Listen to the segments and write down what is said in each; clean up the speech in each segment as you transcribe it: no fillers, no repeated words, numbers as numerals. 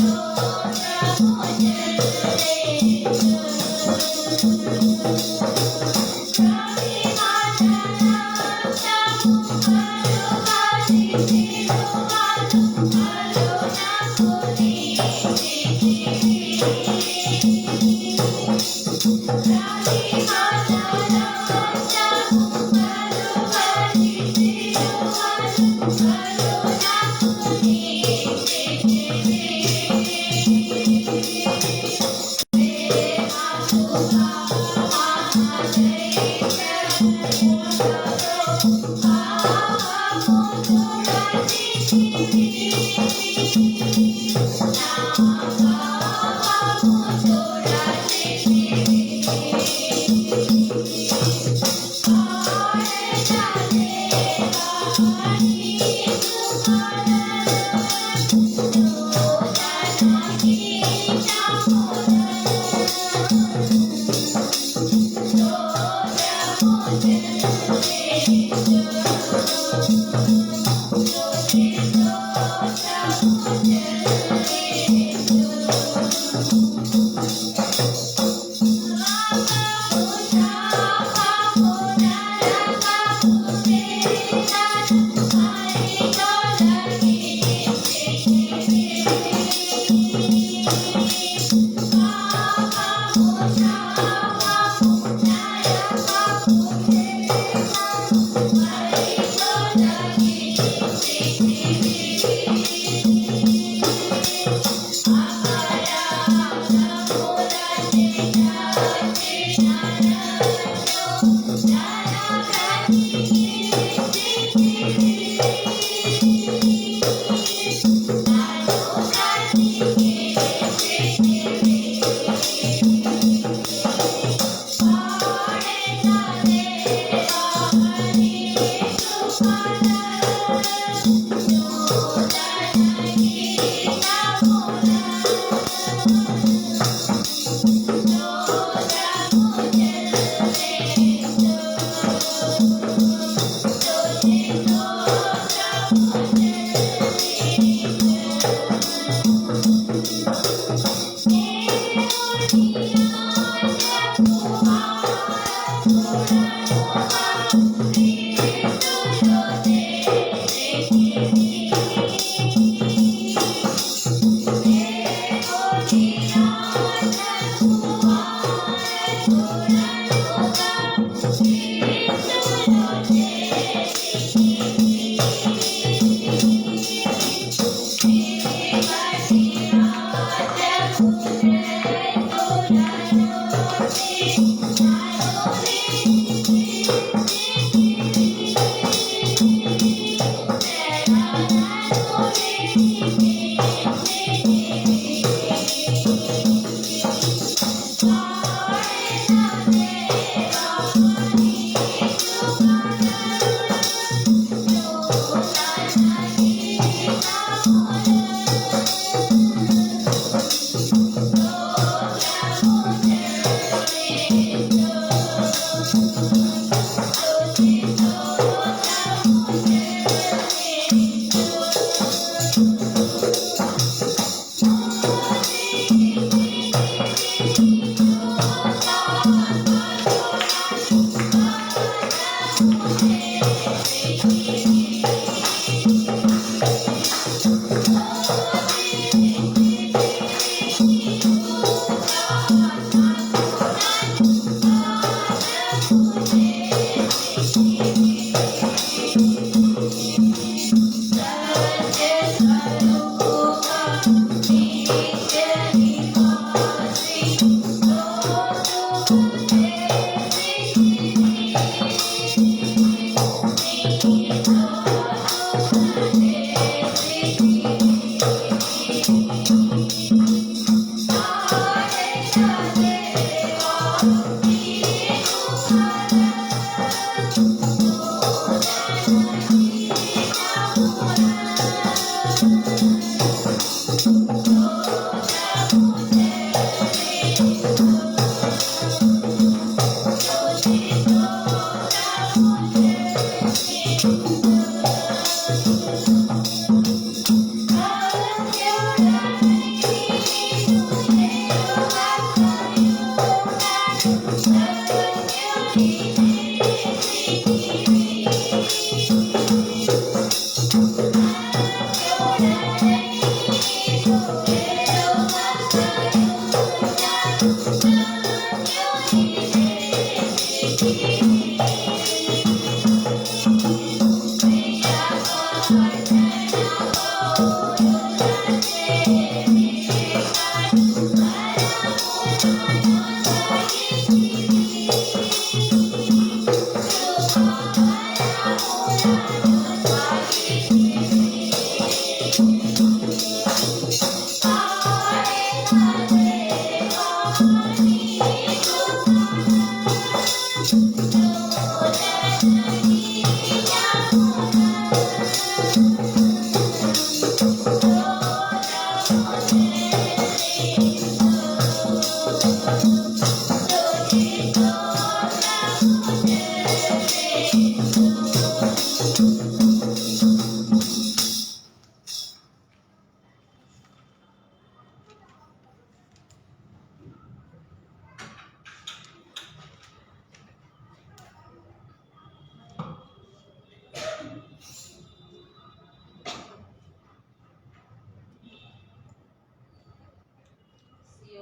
Oh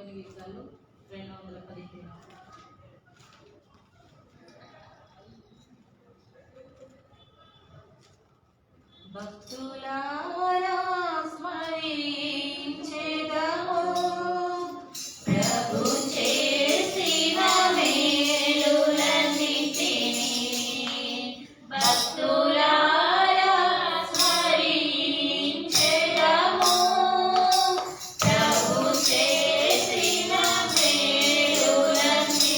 గీతాలు 215. భక్తులారా స్మరించెదము ప్రభు చేసిన మేలులన్నిటినీ. భక్తులారా స్మరించెదము ప్రభు చేసిన మేలులన్నిటినీ.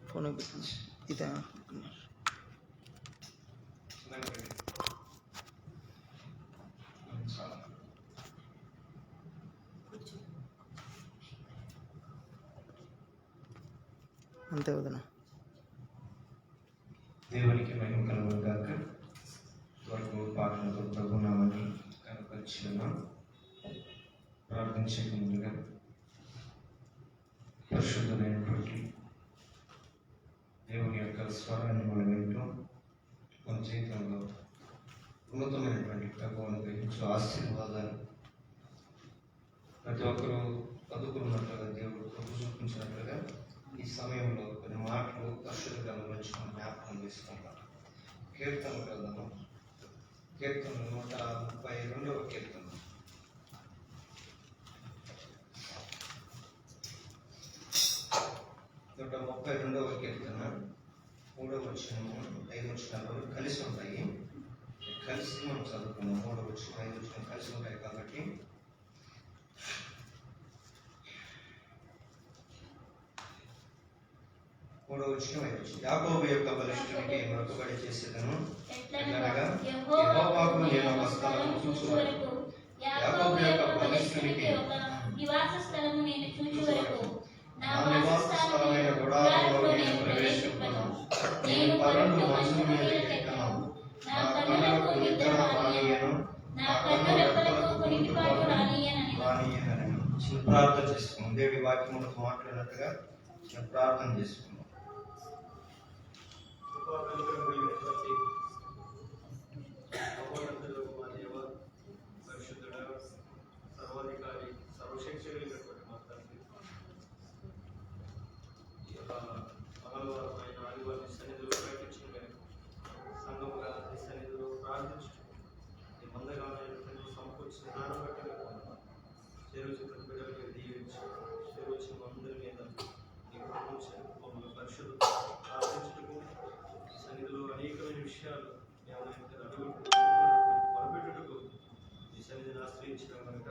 ఫోన్ ఇదే అంతే వదనా. దేవునికి మహిమ కలుగును గాక. త్వరగా పాటలతో ప్రభు నామని కనపరిచిన ప్రార్థించే ముందుగా పరిశుద్ధమైనటువంటి దేవుని యొక్క స్వరాన్ని మనం వింటూ మన జీవితంలో ఉన్నతమైనటువంటి ప్రభావాన్ని గ్రహించు ఆశీర్వాదాలు ప్రతి ఒక్కరూ బతుకున్నట్లుగా దేవుడు కృప చూపించినట్లుగా ఈ సమయంలో కొన్ని మాటలు పరిశుద్ధ గ్రంథంలో నుంచి మనం జ్ఞాపకం చేసుకుంటాం. కీర్తన గ్రంథము కీర్తన 132వ కీర్తన. నూట 32వ కీర్తన 3వ వచనము 5వ వచనాలు కలిసి ఉంటాయి. కలిసి మనం చదువుకున్నాం. 3వ వచనం 5వ వచనం కలిసి ఉంటాయి కాబట్టి 3వ వచనం 5వ వచనం. యాకోబు యొక్క బలిష్ఠునికి మొక్కుబడి చేసేదను, ఎట్లనగా యెహోవాకు నేను ఒక స్థలము చూచు వరకు, యాకోబు యొక్క బలిష్ఠునికి ఒక నివాస స్థలము నేను చూచు వరకు నా నివాస స్థలమైన గుడారములో నేను ప్రవేశింపను. నేను పరుండు మంచు మీద ఎక్కను. నా కన్నులకు నిద్ర రానియను. నా కన్నులకు కునికిపాటు రానియనని. చిన్న ప్రార్థన చేసుకున్నాం. దేవుడి వాక్యములతో మాట్లాడినట్టుగా చిన్న ప్రార్థన చేసుకున్నాం. సర్వాధికారి సర్వశక్తులైనటువంటి మా తండ్రి, మంగళవారం ఆదివారం సన్నిధిలో ప్రకటించిన కనుక సంఘముగా నీ సన్నిధిలో ప్రార్థించు నీ మందగానైనటువంటి సమకూర్చిన దానం బట్టి చేరుచిన బిడ్డలకు దీవించి చేరుచిన అందరి మీద నీ కృపించిన మమ్మల్ని పరిశుద్ధ ప్రార్థించటకు ఈ సన్నిధిలో అనేకమైన విషయాలు మొరపెట్టుటకు ఈ సన్నిధిని ఆశ్రయించిన కనుక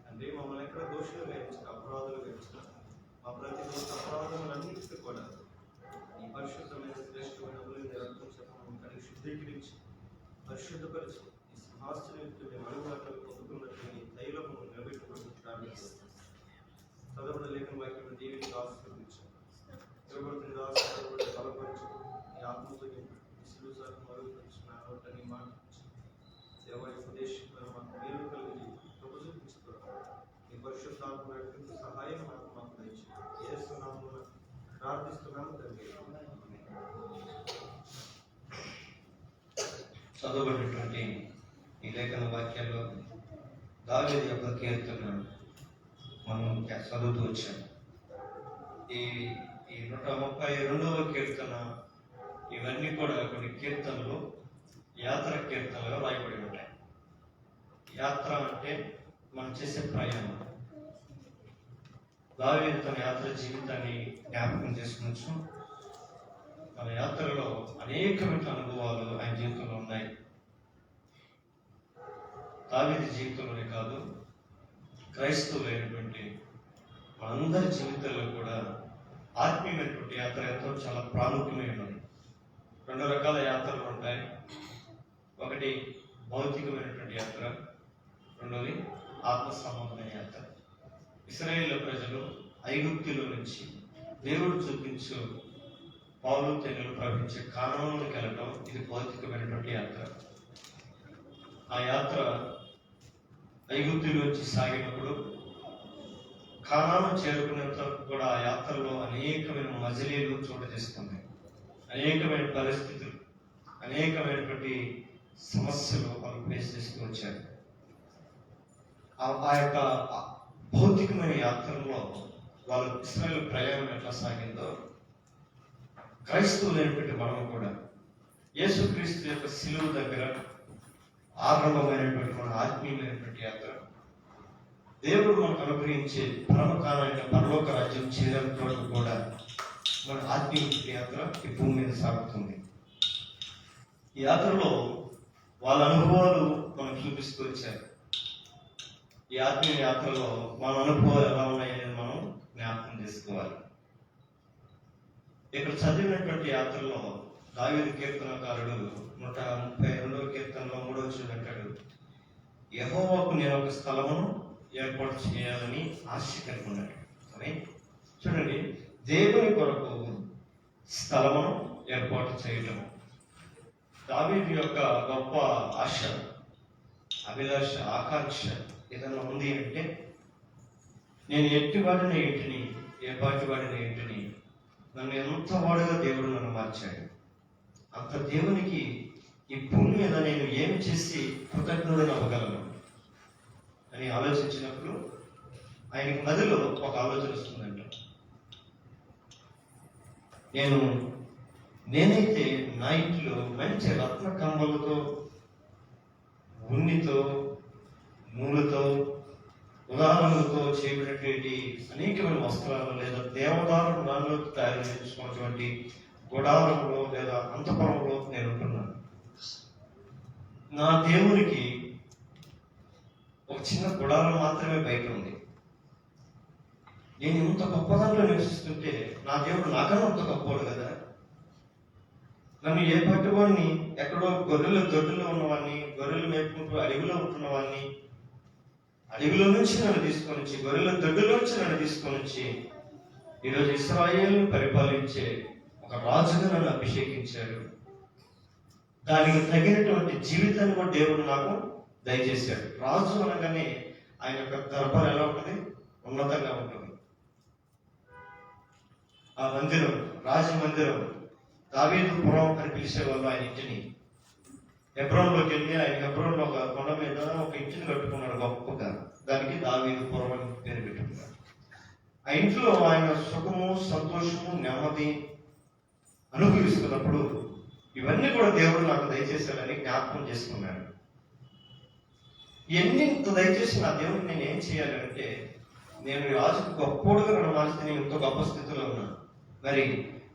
అంటే మమ్మల్ని ఎక్కడ దోషులు వేయించిన అపరాధులు వేయించిన మా ప్రతి దోష అపరాధములన్నిటికీ కూడా ఈ పరిశుద్ధమైన శ్రేష్టమైన రక్తం చెప్పడం కలిగి శుద్ధీకరించి పరిశుద్ధపరిచి ఈ సింహాసనం మేము అడుగుబాట్లు పొందుకున్నట్టు ఈ తైలము నిలబెట్టుకుంటూ ప్రారంభిస్తాం. చదవడ లేఖన వాక్యం దీవిని ఆశీర్వదించాం. తిరగబడిన ఆశీర్వడి బలపరిచి ఈ ఆత్మతో ఈ సిలుసాకు మరుగుపరిచిన నోటని మాటించి దేవాయ ఉపదేశంలో మాకు మేలు కలిగి కృప చూపించుకోవడం ఈ పరిశుద్ధాత్మ యొక్క సహాయం మాకు దయచేయండి. యేసు నామమున ప్రార్థిస్తున్నాము తండ్రి. చదవబడినటువంటి ఈ లేఖన వాక్యాల్లో దావీదు యొక్క కీర్తన మనం చదువుతూ వచ్చాం. ఈ 132వ కీర్తన ఇవన్నీ కూడా కొన్ని కీర్తనలు యాత్ర కీర్తనలుగా రాయబడి ఉంటాయి. యాత్ర అంటే మనం చేసే ప్రయాణం. దావీదు తన యాత్ర జీవితాన్ని జ్ఞాపకం చేసుకోవచ్చు. మన యాత్రలో అనేకమైన అనుభవాలు ఆయన జీవితంలో ఉన్నాయి. దావీదు జీవితంలోనే కాదు, క్రైస్తవులైనటువంటి మనందరి జీవితాల్లో కూడా ఆత్మీయమైనటువంటి యాత్ర ఎంతో చాలా ప్రాముఖ్యమైనది. 2 రకాల యాత్రలు ఉంటాయి. ఒకటి భౌతికమైనటువంటి యాత్ర, రెండోది ఆత్మ సంబంధమైన యాత్ర. ఇశ్రాయేలు ప్రజలు ఐగుప్తులో నుంచి దేవుడు చూపించు పాలు తెగలు ప్రవహించే కానానుకి వెళ్ళటం, ఇది భౌతికమైనటువంటి యాత్ర. ఆ యాత్ర ఐగుప్తులోంచి సాగినప్పుడు కానాను చేరుకునేంత వరకు కూడా ఆ యాత్రలో అనేకమైన మజిలీలు చోటు చేసుకున్నాయి. అనేకమైన పరిస్థితులు, అనేకమైనటువంటి సమస్యలు వాళ్ళు ఫేస్ చేస్తూ వచ్చారు. ఆ యొక్క భౌతికమైన యాత్రలో వాళ్ళ ఇశ్రాయేలు ప్రయాణం ఎట్లా సాగిందో, క్రైస్తవులైనటువంటి మనం కూడా యేసుక్రీస్తు యొక్క శిలువ దగ్గర ఆరంభమైనటువంటి మన ఆత్మీయమైనటువంటి యాత్ర, దేవుడు మనకు అనుగ్రహించే పరమకాలమైన పరలోక రాజ్యం చేరేంత వరకు కూడా మన ఆత్మీయ యాత్ర ఈ భూమి మీద సాగుతుంది. ఈ యాత్రలో వాళ్ళ అనుభవాలు మనం చూపిస్తూ వచ్చారు. ఈ ఆత్మీయ యాత్రలో మన అనుభవాలు ఎలా ఉన్నాయనేది మనం జ్ఞాపకం చేసుకోవాలి. ఇక్కడ చదివినటువంటి యాత్రలో దావీదు కీర్తనకారుడు 132వ కీర్తనలో 3వ వచనం అంటాడు, యెహోవాకు నేను ఒక స్థలమును ఏర్పాటు చేయాలని ఆశ కలిగి ఉన్నాడు. అని చూడండి, దేవుని కొరకు స్థలమును ఏర్పాటు చేయటం దావీదు యొక్క గొప్ప ఆశ, అభిలాష, ఆకాంక్ష ఏదైనా ఉంది అంటే నేను ఎట్టివాడిన ఇంటిని, ఏ పాటి వాడిన ఇంటిని, నన్ను ఎంత వాడుగా దేవుడు నన్ను మార్చాడు. అంత దేవునికి ఈ భూమి మీద నేను ఏమి చేసి కృతజ్ఞుడని అవ్వగలను అని ఆలోచించినప్పుడు ఆయనకి మదిలో ఒక ఆలోచన వస్తుందంట. నేనైతే నా ఇంట్లో మంచి రత్న కంబలతో, ఉన్నితో, నూలుతో, ఉదాహరణలతో చేయబడినటువంటి అనేకమైన వస్త్రాలు లేదా దేవదారు నాలుగు తయారు చేసుకున్నటువంటి గుడారంలో లేదా అంతఃపురంలో నేను ఉంటున్నాను. నా దేవునికి ఒక చిన్న గుడారం మాత్రమే బయట ఉంది. నేను ఇంత గొప్పదాంట్లో నివసిస్తుంటే నా దేవుడు నాకన్నా అంత గొప్పవాడు కదా. నన్ను ఏ పట్టువాడిని, ఎక్కడో గొర్రెల దొడ్డులో ఉన్నవాడిని, గొర్రెలు మేపుకుంటూ అడవిలో ఉంటున్నవాడిని, అడవిలో నుంచి నన్ను తీసుకొని వచ్చి, గొర్రెల దొడ్డులో నుంచి నన్ను తీసుకొని వచ్చి ఈరోజు ఇశ్రాయేలును పరిపాలించే ఒక రాజుగా నన్ను అభిషేకించాడు. దానికి తగినటువంటి జీవితాన్ని కూడా దేవుడు నాకు దయచేశాడు. రాజు అనగానే ఆయన యొక్క దర్బార్ ఎలా ఉంటుంది? ఉన్నతంగా ఉంటుంది. ఆ మందిరం, రాజమందిరం, దావీదు పురం అని పిలిచేవాళ్ళు ఆయన ఇంటిని. హెబ్రోన్లోకి వెళ్ళి ఆయన హెబ్రోన్లో ఒక కొండ మీద ఒక ఇంటిని కట్టుకున్నాడు గొప్పగా. దానికి దావీదు పురం అని పేరు పెట్టుకున్నాడు. ఆ ఇంట్లో ఆయన సుఖము, సంతోషము, నెమ్మది అనుభవిస్తున్నప్పుడు ఇవన్నీ కూడా దేవుడు నాకు దయచేశాడని జ్ఞాపకం చేసుకున్నాడు. ఇవన్నీ ఇంత దయచేసి నా దేవుడిని నేను ఏం చేయాలి అంటే, నేను రాజుకు గొప్పోడుగా నన్ను మార్చి నేను ఇంత గొప్ప స్థితిలో ఉన్నాను. మరి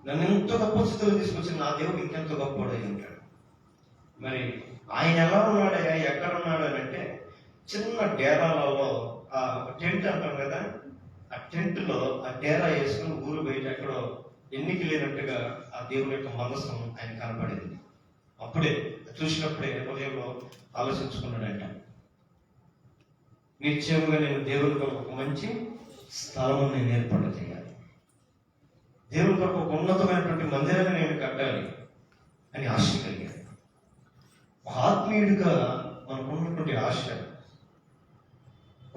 నన్ను ఇంత గొప్ప స్థితిలో తీసుకొచ్చి నా దేవుడు ఇంకెంత గొప్పోడై ఉంటాడు. మరి ఆయన ఎలా ఉన్నాడయ్యా, ఎక్కడ ఉన్నాడు అని అంటే, చిన్న డేరాలలో ఆ టెంట్ అంటాం కదా, ఆ టెంట్ లో ఆ డేరా వేసుకుని ఊరు బయట ఎక్కడో ఎన్నిక లేనట్టుగా ఆ దేవుని యొక్క మనస్సు ఆయన కనపడింది. అప్పుడే చూసినప్పుడే హృదయంలో ఆలోచించుకున్నాడంట, నిశ్చయముగా నేను దేవుని కొరకు ఒక మంచి స్థలము నేను ఏర్పాటు చేయాలి, దేవుని కొరకు ఒక ఉన్నతమైనటువంటి మందిరాన్ని నేను కట్టాలి అని ఆశ కలిగాడు. ఆత్మీయుడిగా మనకు ఉన్నటువంటి ఆశ,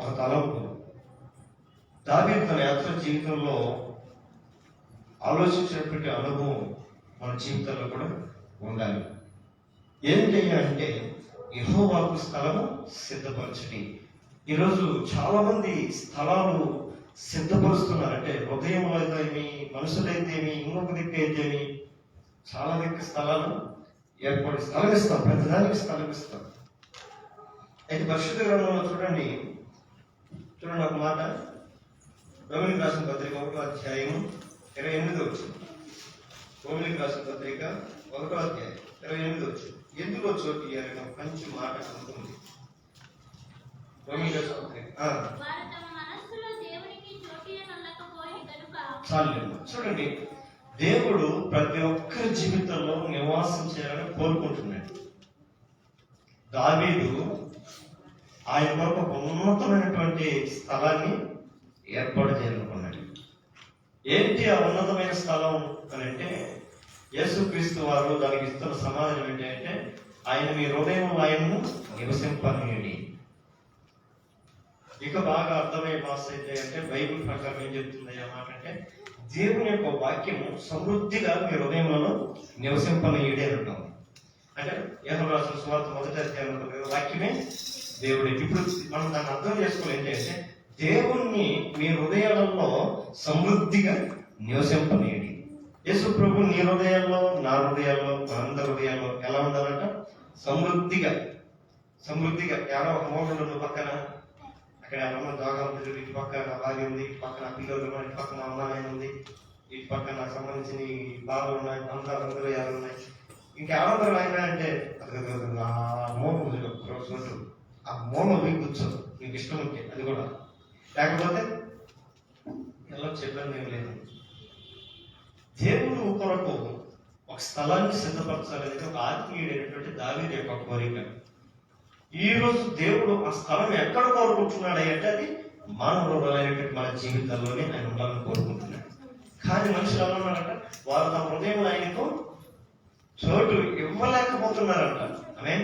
ఒక తలంపు. దావీదు తన యాత్ర జీవితంలో ఆలోచించినటువంటి అనుభవం మన జీవితంలో కూడా ఉండాలి. ఏంటి అంటే, యెహోవాకు స్థలము సిద్ధపరచండి. ఈరోజు చాలా మంది స్థలాలు సిద్ధపరుస్తున్నారు. అంటే హృదయంలో అయితేమి, మనసులైతేమి, ఇంకొక దిక్కు అయితేమి చాలా దిక్కు స్థలాలు ఏర్పడి స్థలం ఇస్తాం, ప్రతిదానికి స్థలం ఇస్తాం. అయితే పరిశుద్ధ గ్రంథంలో చూడండి ఒక మాట, రోమిలికి రాసిన పత్రిక 1వ అధ్యాయం 28వ వచనం. రోమిలికి రాసిన పత్రిక 1వ అధ్యాయం 28వ వచనం. ఎందుకో చోటు ఇయ్యాలని ఒక మంచి మాట ఉంటుంది. రోమిలికి రాసిన పత్రిక చాలు. చూడండి, దేవుడు ప్రతి ఒక్కరి జీవితంలో నివాసం చేయాలని కోరుకుంటున్నాడు. దావీదు ఆయన కొరకు ఒక ఉన్నతమైనటువంటి స్థలాన్ని ఏర్పాటు చేయాలనుకున్నాడు. ఏంటి ఆ ఉన్నతమైన స్థలం అని అంటే, యేసుక్రీస్తు వారు దానికి ఇస్తున్న సమాధానం ఏంటంటే, ఆయన మీ హృదయంలో ఆయన్ను నివసింపనీయండి. ఇక బాగా అర్థమయ్యే భాష అయితే అంటే, బైబిల్ ప్రకారం ఏం చెప్తుంది అన్నమాట అంటే, దేవుని యొక్క వాక్యము సమృద్ధిగా మీ హృదయంలో నివసింపనీయుడి అంటాం. అంటే యోహాను రాసిన సువార్త 1వ అధ్యాయం వాక్యమే దేవుడే. ఇప్పుడు మనం దాన్ని అర్థం చేసుకోవాలి ఏంటంటే, దేవుణ్ణి మీ హృదయాలలో సమృద్ధిగా నివసింపనీయండి. యేసు ప్రభు నీ హృదయాల్లో, నా హృదయాల్లో, అందరి హృదయాల్లో ఎలా ఉండాలంట? సమృద్ధిగా. ఎవరో ఒక మోడల్ ఉంది పక్కన, అక్కడ అమ్మ దోగా ఉంది, ఇటు పక్కన నా భార్య ఉంది, ఇటు పక్కన నా పిల్లలు ఉన్నాయి, ఇటు పక్కన అమ్మ నాయన ఉంది, ఇటు పక్కన నాకు సంబంధించిన బాబులు ఉన్నాయి, అందరూ ఎవరు ఉన్నాయి, ఇంకెవరందరూ ఆయన అంటే ఆ మోను చోటు, ఆ మోను కూర్చో నీకు ఇష్టం ఉంటే, అది కూడా లేకపోతే ఎలా చెప్పడం ఏం లేదు. దేవుడు కొరకు ఒక స్థలాన్ని సిద్ధపరచాలనేది ఒక ఆత్మీయుడైనటువంటి దావీదు యొక్క కోరిక. ఈ రోజు దేవుడు ఆ స్థలం ఎక్కడ కోరుకుంటున్నాడు అంటే, అది మానవులైనటువంటి మన జీవితాల్లోనే ఆయన ఉండాలని కోరుకుంటున్నాడు. కానీ మనుషులు ఎలా ఉన్నారంట, వారు తమ హృదయంలో ఆయనకు చోటు ఇవ్వలేకపోతున్నారంట. ఆమె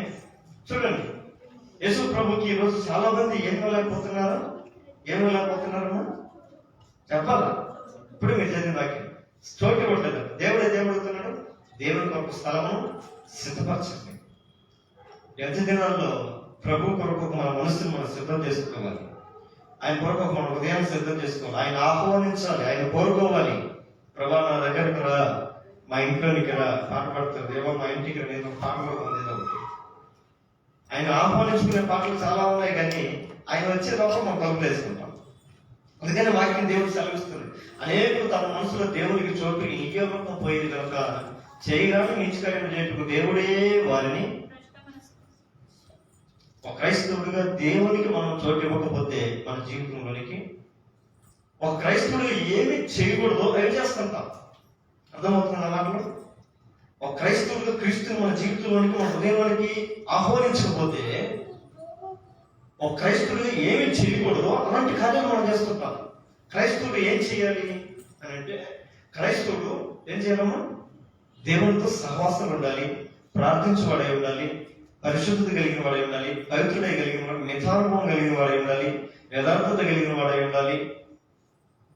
చూడండి, యేసు ప్రభుకి ఈరోజు చాలా మంది ఏం ఇవ్వలేకపోతున్నారమ్మా? చెప్పాలా? ఇప్పుడు మీరు చదివిన వాక్యం చోటు ఇవ్వట్లేదు. దేవుడే దేవుడుతున్నాడు, దేవుని కొరకు స్థలము సిద్ధపరచండి. ఎంత దినాల్లో ప్రభు కొరకు మన మనసును మనం సిద్ధం చేసుకోవాలి. ఆయన కొరకు మన హృదయాన్ని సిద్ధం చేసుకోవాలి. ఆయన ఆహ్వానించాలి, ఆయన కోరుకోవాలి. ప్రభా నా దగ్గరకు రా, మా ఇంట్లోనికి రా, పాట పాడతారు. దేవా మా ఇంటికి రా, నేను పాట కూడా ఒకటి. ఆయన ఆహ్వానించుకునే పాటలు చాలా ఉన్నాయి, కానీ ఆయన వచ్చే లోపల మనం తలుపులు వేసుకుంటాం. అందుకని వాక్యం దేవుడు సెలవిస్తుంది. అనేకులు తమ మనసులో దేవుడికి చోటు ఇవ్వకుండా పోయేది కనుక చేయగానే నిశ్చయం చేటుకు దేవుడే వారిని. ఒక క్రైస్తవుడిగా దేవునికి మనం చోటు ఇవ్వకపోతే మన జీవితంలోనికి, ఒక క్రైస్తవుడిగా ఏమి చేయకూడదో అవి చేస్తుంటాం. అర్థమవుతున్న మాటలు? ఒక క్రైస్తవుడిగా క్రీస్తుని మన జీవితంలోనికి, మన హృదయంలోనికి ఆహ్వానించకపోతే, ఒక క్రైస్తవుడిగా ఏమి చేయకూడదో అలాంటి కార్యాలు మనం చేస్తుంటాం. క్రైస్తవుడు ఏం చేయాలి అని అంటే, క్రైస్తవుడు ఏం చేయాలమ్మా? దేవునితో సహవాసం ఉండాలి, ప్రార్థించేవాడై ఉండాలి, పరిశుద్ధత కలిగిన వాడై ఉండాలి, పవిత్రుడై కలిగిన వాడు, మితానుభవం కలిగిన వాడై ఉండాలి, యథార్థత కలిగిన వాడై ఉండాలి,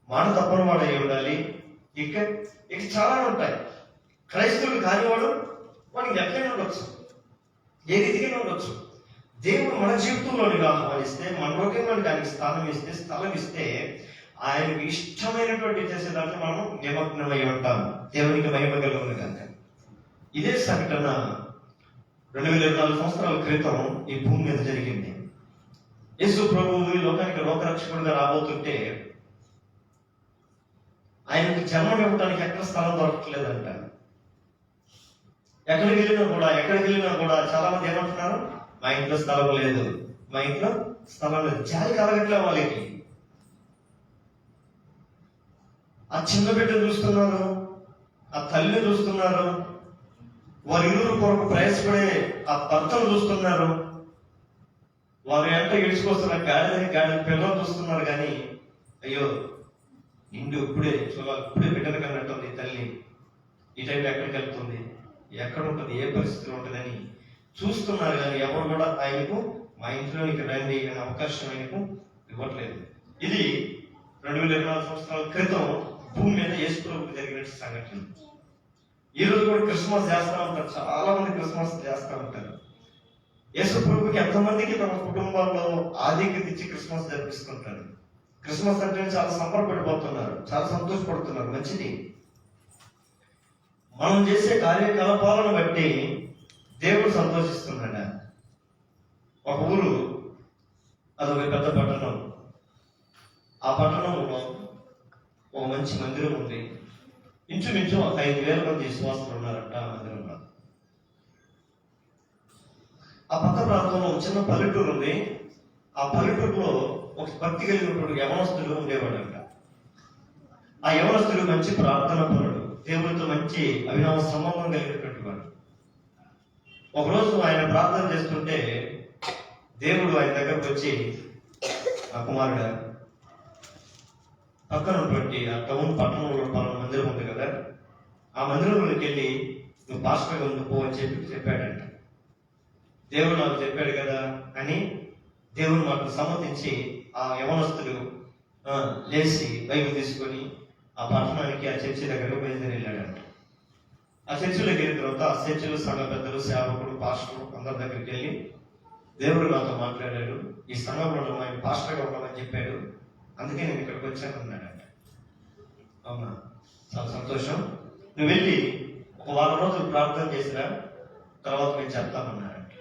మాట తప్పని వాడై ఉండాలి. ఇక చాలా ఉంటాయి. క్రైస్తవుడు కానివాడు వాడికి ఎట్లయినా ఉండొచ్చు, ఏ రీతిగా ఉండొచ్చు. దేవుడు మన జీవితంలోనికి ఆహ్వానిస్తే, మన హృదయంలోని దానికి స్థలం ఇస్తే ఆయనకు ఇష్టమైనటువంటి చేసే దాంట్లో మనం నిమగ్నమై ఉంటాం. దేవునికి మహిమ కలుగును గాక. ఇదే సంఘటన 2024 సంవత్సరాల క్రితం ఈ భూమి మీద జరిగింది. యేసు ప్రభువు ఈ లోకానికి లోకరక్షకుడిగా రాబోతుంటే ఆయనకు జన్మం ఇవ్వడానికి ఎక్కడ స్థలం దొరకట్లేదంట. ఎక్కడికి వెళ్ళినా కూడా చాలా మంది ఏమంటున్నారు? మా ఇంట్లో స్థలం లేదు, మా ఇంట్లో స్థలం లేదు. జాలి కలగట్లే వాళ్ళకి. ఆ చిన్న బిడ్డను చూస్తున్నారు, ఆ తల్లిని చూస్తున్నారు, వారి ఇరువురు కొరకు ప్రయాసపడే ఆ భర్తను చూస్తున్నారు, వారు ఎంత ఇడుచుకొస్తున్న గాడి పిల్లలు చూస్తున్నారు. కానీ అయ్యో నిండు ఇప్పుడే బిడ్డను కన్నట్టుంది తల్లి, ఈ టైంలో ఎక్కడికి వెళ్తుంది, ఎక్కడ ఉంటుంది, ఏ పరిస్థితిలో ఉంటుందని చూస్తున్నారు. కానీ ఎవరు కూడా ఆయనకు మా ఇంట్లోనికి రండి అనే అవకాశం ఆయనకు ఇవ్వట్లేదు. ఇది 2024 సంవత్సరాల క్రితం భూమి మీద యేసు ప్రభువుకు జరిగిన సంఘటన. ఈ రోజు కూడా క్రిస్మస్ చేస్తూ ఉంటారు, చాలా మంది క్రిస్మస్ చేస్తూ ఉంటారు. యేసు ప్రభువుకి ఎంతమందికి తమ కుటుంబాల్లో ఆధిక్యత ఇచ్చి క్రిస్మస్ జరిపిస్తుంటారు. క్రిస్మస్ అంటే చాలా సంబరపడిపోతున్నారు, చాలా సంతోషపడుతున్నారు. మంచిది. మనం చేసే కార్యకలాపాలను బట్టి దేవుడు సంతోషిస్తున్నాడా? ఒక ఊరు, అదొక పెద్ద పట్టణం. ఆ పట్టణంలో ఒక మంచి మందిరం ఉంది. ఇంచుమించు 5,000 మంది విశ్వాసులు ఉన్నారంట ఆ మందిరంలో. ఆ పక్క ప్రాంతంలో ఒక చిన్న పల్లెటూరు ఉంది. ఆ పల్లెటూరులో ఒక భక్తి కలిగినటువంటి యవనస్తుడు ఉండేవాడంట. ఆ యవనస్తుడు మంచి ప్రార్థన పరుడు, దేవుడితో మంచి అవినావ సంబంధం కలిగినటువంటి వాడు. ఒకరోజు ఆయన ప్రార్థన చేస్తుంటే దేవుడు ఆయన దగ్గరకు వచ్చి, ఆ కుమారుడు పక్కన ఉన్నటువంటి ఆ టౌన్ పట్టణంలో పలానా మందిరం ఉంది కదా, ఆ మందిరంలోకి వెళ్ళి నువ్వు పాస్టర్గా ఉండిపో అని చెప్పాడంట. దేవుడు నాకు చెప్పాడు కదా అని దేవుడు మాకు సమ్మతించి ఆ యవనస్తుడు లేచి బైబిల్ తీసుకొని ఆ పట్టణానికి, ఆ చర్చి దగ్గరకు బయలుదేరి వెళ్ళాడంట. ఆ చర్చిలోకి వెళ్ళిన తర్వాత ఆ చర్చిలో సంఘ పెద్దలు, సేవకుడు, పాస్టరు అందరి దగ్గరికి వెళ్ళి, దేవుడు నాతో మాట్లాడాడు, ఈ సంఘంలో ఆయన పాస్టర్గా ఉండమని చెప్పాడు, అందుకే నేను ఇక్కడికి వచ్చాను అన్నాడంట. అవునా, చాలా సంతోషం. నువ్వు వెళ్ళి ఒక 1 వారం రోజులు ప్రార్థన చేసినా తర్వాత మేము చెప్తామన్నాడంట.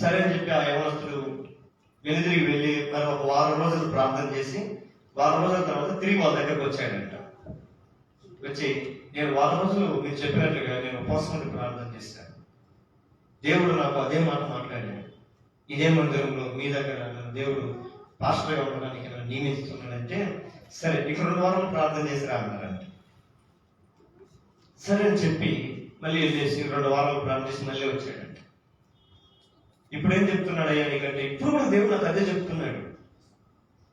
సరే అని చెప్పి ఆ యవనస్తుడు వెనుదిరిగి వెళ్ళి మరి ఒక 1 వారం రోజులు ప్రార్థన చేసి 1 వారం రోజుల తర్వాత తిరిగి వాళ్ళ దగ్గరకు వచ్చాడంట. వచ్చి, నేను 1 వారం రోజులు మీరు చెప్పినట్లుగా నేను ఉపవాసం ఉండి ప్రార్థన చేశాను, దేవుడు నాకు అదే మాట మాట్లాడాడు, ఇదే మందిరంలో మీ దగ్గర దేవుడు పాస్టర్గా ఉండడానికి నన్ను నియమిస్తున్నాడంటే, సరే ఇక్కడ 2 వారాలు ప్రార్థన చేసిరా అన్నారంట. సరే అని చెప్పి మళ్ళీ వెళ్ళేసి 2 వారాలు ప్రార్థన చేసి మళ్ళీ వచ్చాడంట. ఇప్పుడు ఏం చెప్తున్నాడు అయ్యా నీకంటే, ఇప్పుడు కూడా దేవుడు నాకు అదే చెప్తున్నాడు.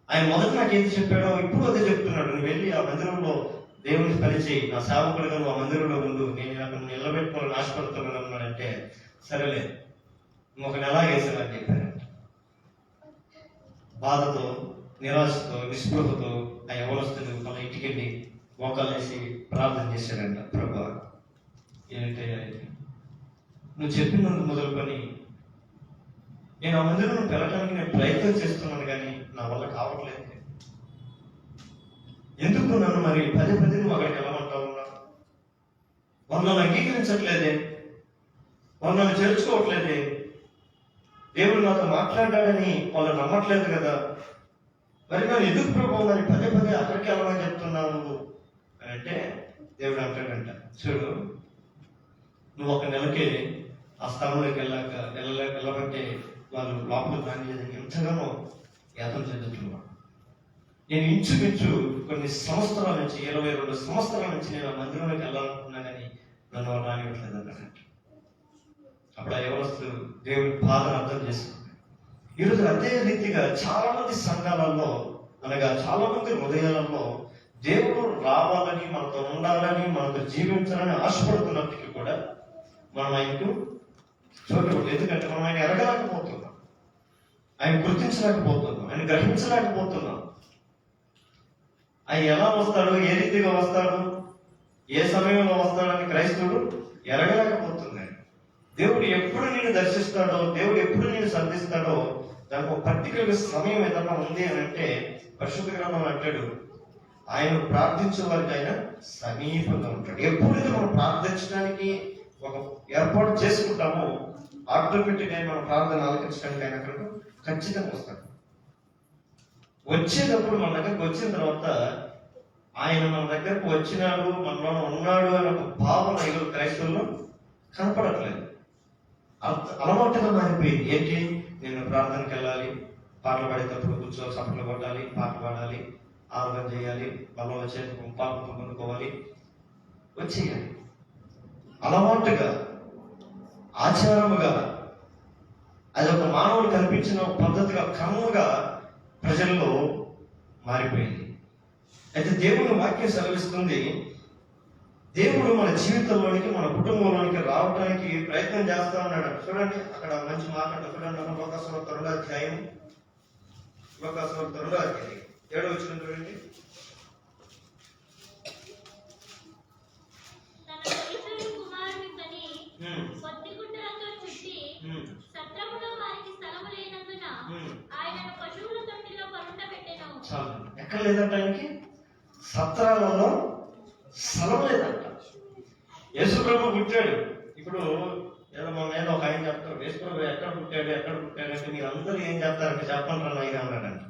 ఆయన మొదట నాకు ఏది చెప్పాడో ఇప్పుడు అదే చెప్తున్నాడు. నువ్వు వెళ్ళి ఆ మందిరంలో దేవుని పని చేయి, నా సేవకుడిగా నువ్వు ఆ మందిరంలో ఉండు, నేను అక్కడ నిలబెట్టుకోవాలని ఆశపడుతున్నాను అన్నాడంటే, సరేలే 1 నెల వేసానని చెప్పారంట. బాధతో, నిరాశతో, నిస్పృహతో ఆ యవనస్తుడు వాళ్ళ ఇంటికి వెళ్ళి మోకాలు వేసి ప్రార్థన చేశాడంట. ప్రభా, ఏంటయ్యా ఇది? నువ్వు చెప్పినందుకు మొదలుకొని నేను ఆ మందిరంలో వెళ్ళడానికి నేను ప్రయత్నం చేస్తున్నాను, కానీ నా వల్ల కావట్లేదు. ఎందుకు నన్ను మరి పదే నువ్వు అక్కడికి వెళ్ళమంటావు? వాళ్ళు నన్ను అంగీకరించట్లేదే, వాళ్ళు నన్ను చేర్చుకోవట్లేదే, దేవుడు నాతో మాట్లాడాడని వాళ్ళు నమ్మట్లేదు కదా, మరి నన్ను ఎందుకు ప్రభు మరి పదే అక్కడికి వెళ్ళమని చెప్తున్నావు నువ్వు అని అంటే దేవుడు అంటాడంట, చూడు, నువ్వు ఒక నెలకే ఆ స్థలంలోకి వెళ్ళమంటే వాళ్ళు లోపలికి రానిలేదని ఎంతగానో యాతం చెందుతున్నావు. నేను ఇంచుమించు కొన్ని సంవత్సరాల నుంచి 22 సంవత్సరాల నుంచి నేను ఆ మందిరంలోకి వెళ్ళాలనుకున్నా, కానీ నన్ను వాళ్ళు రానివ్వట్లేదు అన్నట్టు. అప్పుడు ఆ యవనస్తులు దేవుని బాధను అర్థం చేసుకున్నాడు. ఈరోజు అదే రీతిగా చాలా మంది సంఘాలలో, అనగా చాలా మంది హృదయాలలో దేవుడు రావాలని, మనతో ఉండాలని, మనతో జీవించాలని ఆశపడుతున్నప్పటికీ కూడా మనం ఆయనకు చోటు, ఎందుకంటే మనం ఆయన ఎరగలేకపోతున్నాం, ఆయన గుర్తించలేకపోతున్నాం, ఆయన గ్రహించలేకపోతున్నాం. ఆయన ఎలా వస్తాడు, ఏ రీతిగా వస్తాడు, ఏ సమయంలో వస్తాడని క్రైస్తవుడు ఎరగలేకపోతున్నాడు. దేవుడు ఎప్పుడు నేను దర్శిస్తాడో, దేవుడు ఎప్పుడు నేను సంధిస్తాడో దానికి ఒక పర్టికులర్ సమయం ఏదన్నా ఉంది అని అంటే పరిశుద్ధ గ్రంథం అంటాడు, ఆయన ప్రార్థించే వారికి ఆయన సమీపంగా ఉంటాడు. ఎప్పుడైతే మనం ప్రార్థించడానికి ఒక ఏర్పాటు చేసుకుంటామో ఆటోమేటిక్గా మనం ప్రార్థన ఆలకించడానికి ఆయన అక్కడికి ఖచ్చితంగా వస్తాడు. వచ్చేటప్పుడు మన దగ్గరకు వచ్చిన తర్వాత ఆయన మన దగ్గరకు వచ్చినాడు, మనలో ఉన్నాడు అనే ఒక భావన ఈరోజు క్రైస్తవుల్లో కనపడట్లేదు. అలవాటుగా మారిపోయింది. ఏంటి, నేను ప్రార్థనకి వెళ్ళాలి, పాటలు పాడేటప్పుడు కూర్చో చప్పట్లు కొట్టాలి, పాటలు పాడాలి, ఆరాధన చేయాలి, బలం వచ్చే పాపం పొందుకోవాలి, వచ్చేయాలి. అలవాటుగా, ఆచారముగా, అది ఒక మానవుడు కనిపించిన పద్ధతిగా, క్రమముగా ప్రజల్లో మారిపోయింది. అయితే దేవుని వాక్యం సెలవిస్తుంది, దేవుడు మన జీవితంలోనికి, మన కుటుంబంలోనికి రావడానికి ప్రయత్నం చేస్తా ఉన్నాడు. చూడండి, అక్కడ మంచి మాట చూడండి, లోకాసువార్త 2వ అధ్యాయం, లోకాసువార్త 2వ అధ్యాయం 7వ వచనం చూడండి. ఎక్కడ లేదంట ఆయనకి, సత్రాలలో స్థలం లేదంట. యేసు ప్రభు పుట్టాడు. ఇప్పుడు ఏదో మన మీద ఒక ఆయన చెప్తారు, యేసు ప్రభు ఎక్కడ పుట్టాడు అంటే మీరు అందరూ ఏం చెప్తారంటే చెప్పండి రా ఆయన అన్నాడంట.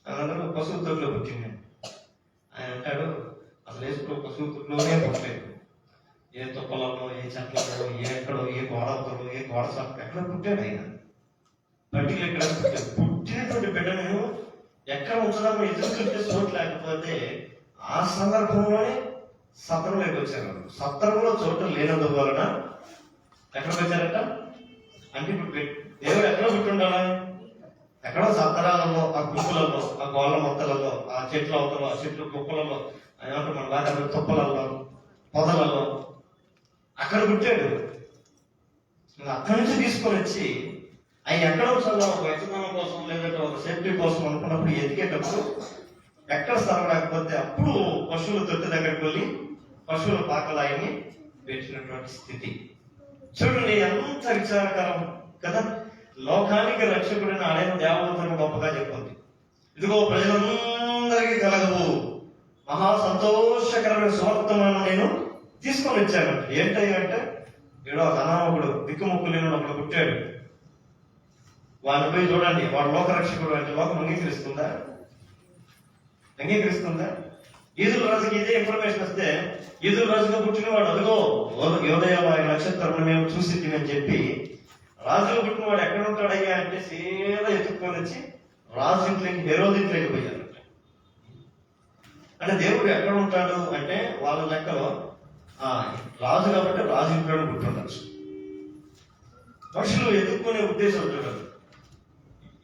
అందరూ పశువు తొట్టులో పుట్టింది. ఆయన అంటాడు, అసలు యేసు ప్రభు పశువు తొట్టులోనే పుట్టలేదు. ఏ తుప్పలలో, ఏ చెట్లలో, ఎక్కడో, ఏ గోడతో, ఏ గోడ సాపు ఎక్కడ పుట్టాడు ఆయన. పట్టిలు ఎక్కడ పుట్టాడు. పుట్టినటువంటి బిడ్డను ఎక్కడ ఉంచడం ఎదుర్కొంటే చోటు లేకపోతే ఆ సందర్భంలోనే సత్రంలోకి వచ్చారు. సత్రంలో చోటు లేనందు వలన ఎక్కడికి వచ్చారట అంటే, ఇప్పుడు దేవుడు ఎక్కడ పుట్టుండాలా? ఎక్కడో సత్రాలలో, ఆ గుంపులలో, ఆ గోళ్ళ మొత్తలలో, ఆ చెట్ల అవతలో, ఆ చెట్లు కుప్పలలో, ఏమంటారు మన బాగా తుప్పలలో, పొదలలో అక్కడ పుట్టాడు. అక్కడి నుంచి తీసుకొని వచ్చి ఆయన ఎక్కడ ఉంచాలో, ఒక వెచ్చదనం కోసం లేదంటే ఒక సేఫ్టీ కోసం అనుకున్నప్పుడు ఎదిగేటప్పుడు ఎక్కడ స్థలం లేకపోతే అప్పుడు పశువుల తొట్టి దగ్గరికి వెళ్ళి పశువుల పాకలు ఆయన్ని పెట్టినటువంటి స్థితి చూడండి. ఎంత విచారకరం కదా. లోకానికి రక్షకుడిని ఆయన దేవదూతను గొప్పగా చెప్పింది, ఇదిగో ప్రజలందరికీ కలగవు మహా సంతోషకరమైన సువార్తను నేను తీసుకొని వచ్చాను. ఏంటంటే ఏడో ఒక అనామకుడు, దిక్కుముక్కు లేని ఒకడు పుట్టాడు. వాడిని పోయి చూడండి, వాడు లోకరక్షకుడు అంటే లోకం అంగీకరిస్తుందా? ఈదుల రాజుకి ఇదే ఇన్ఫర్మేషన్ వస్తే, ఈదుల రాజుగా పుట్టిన వాడు అదిగో యోదయ నక్షత్రం మేము చూసి అని చెప్పి, రాజుగా పుట్టిన వాడు ఎక్కడ ఉంటాడయ్యా అంటే సీదా ఎత్తుక్కొని వచ్చి రాజు ఇంట్లోకి, హెరోదు ఇంట్లోకి పోయారు. అంటే దేవుడు ఎక్కడ ఉంటాడు అంటే వాళ్ళ లెక్కలో రాజు కాబట్టి రాజు ఇంట్లోనే పుట్టుండొచ్చు. మనుషులు ఎత్తుక్కునే ఉద్దేశం చూడదు.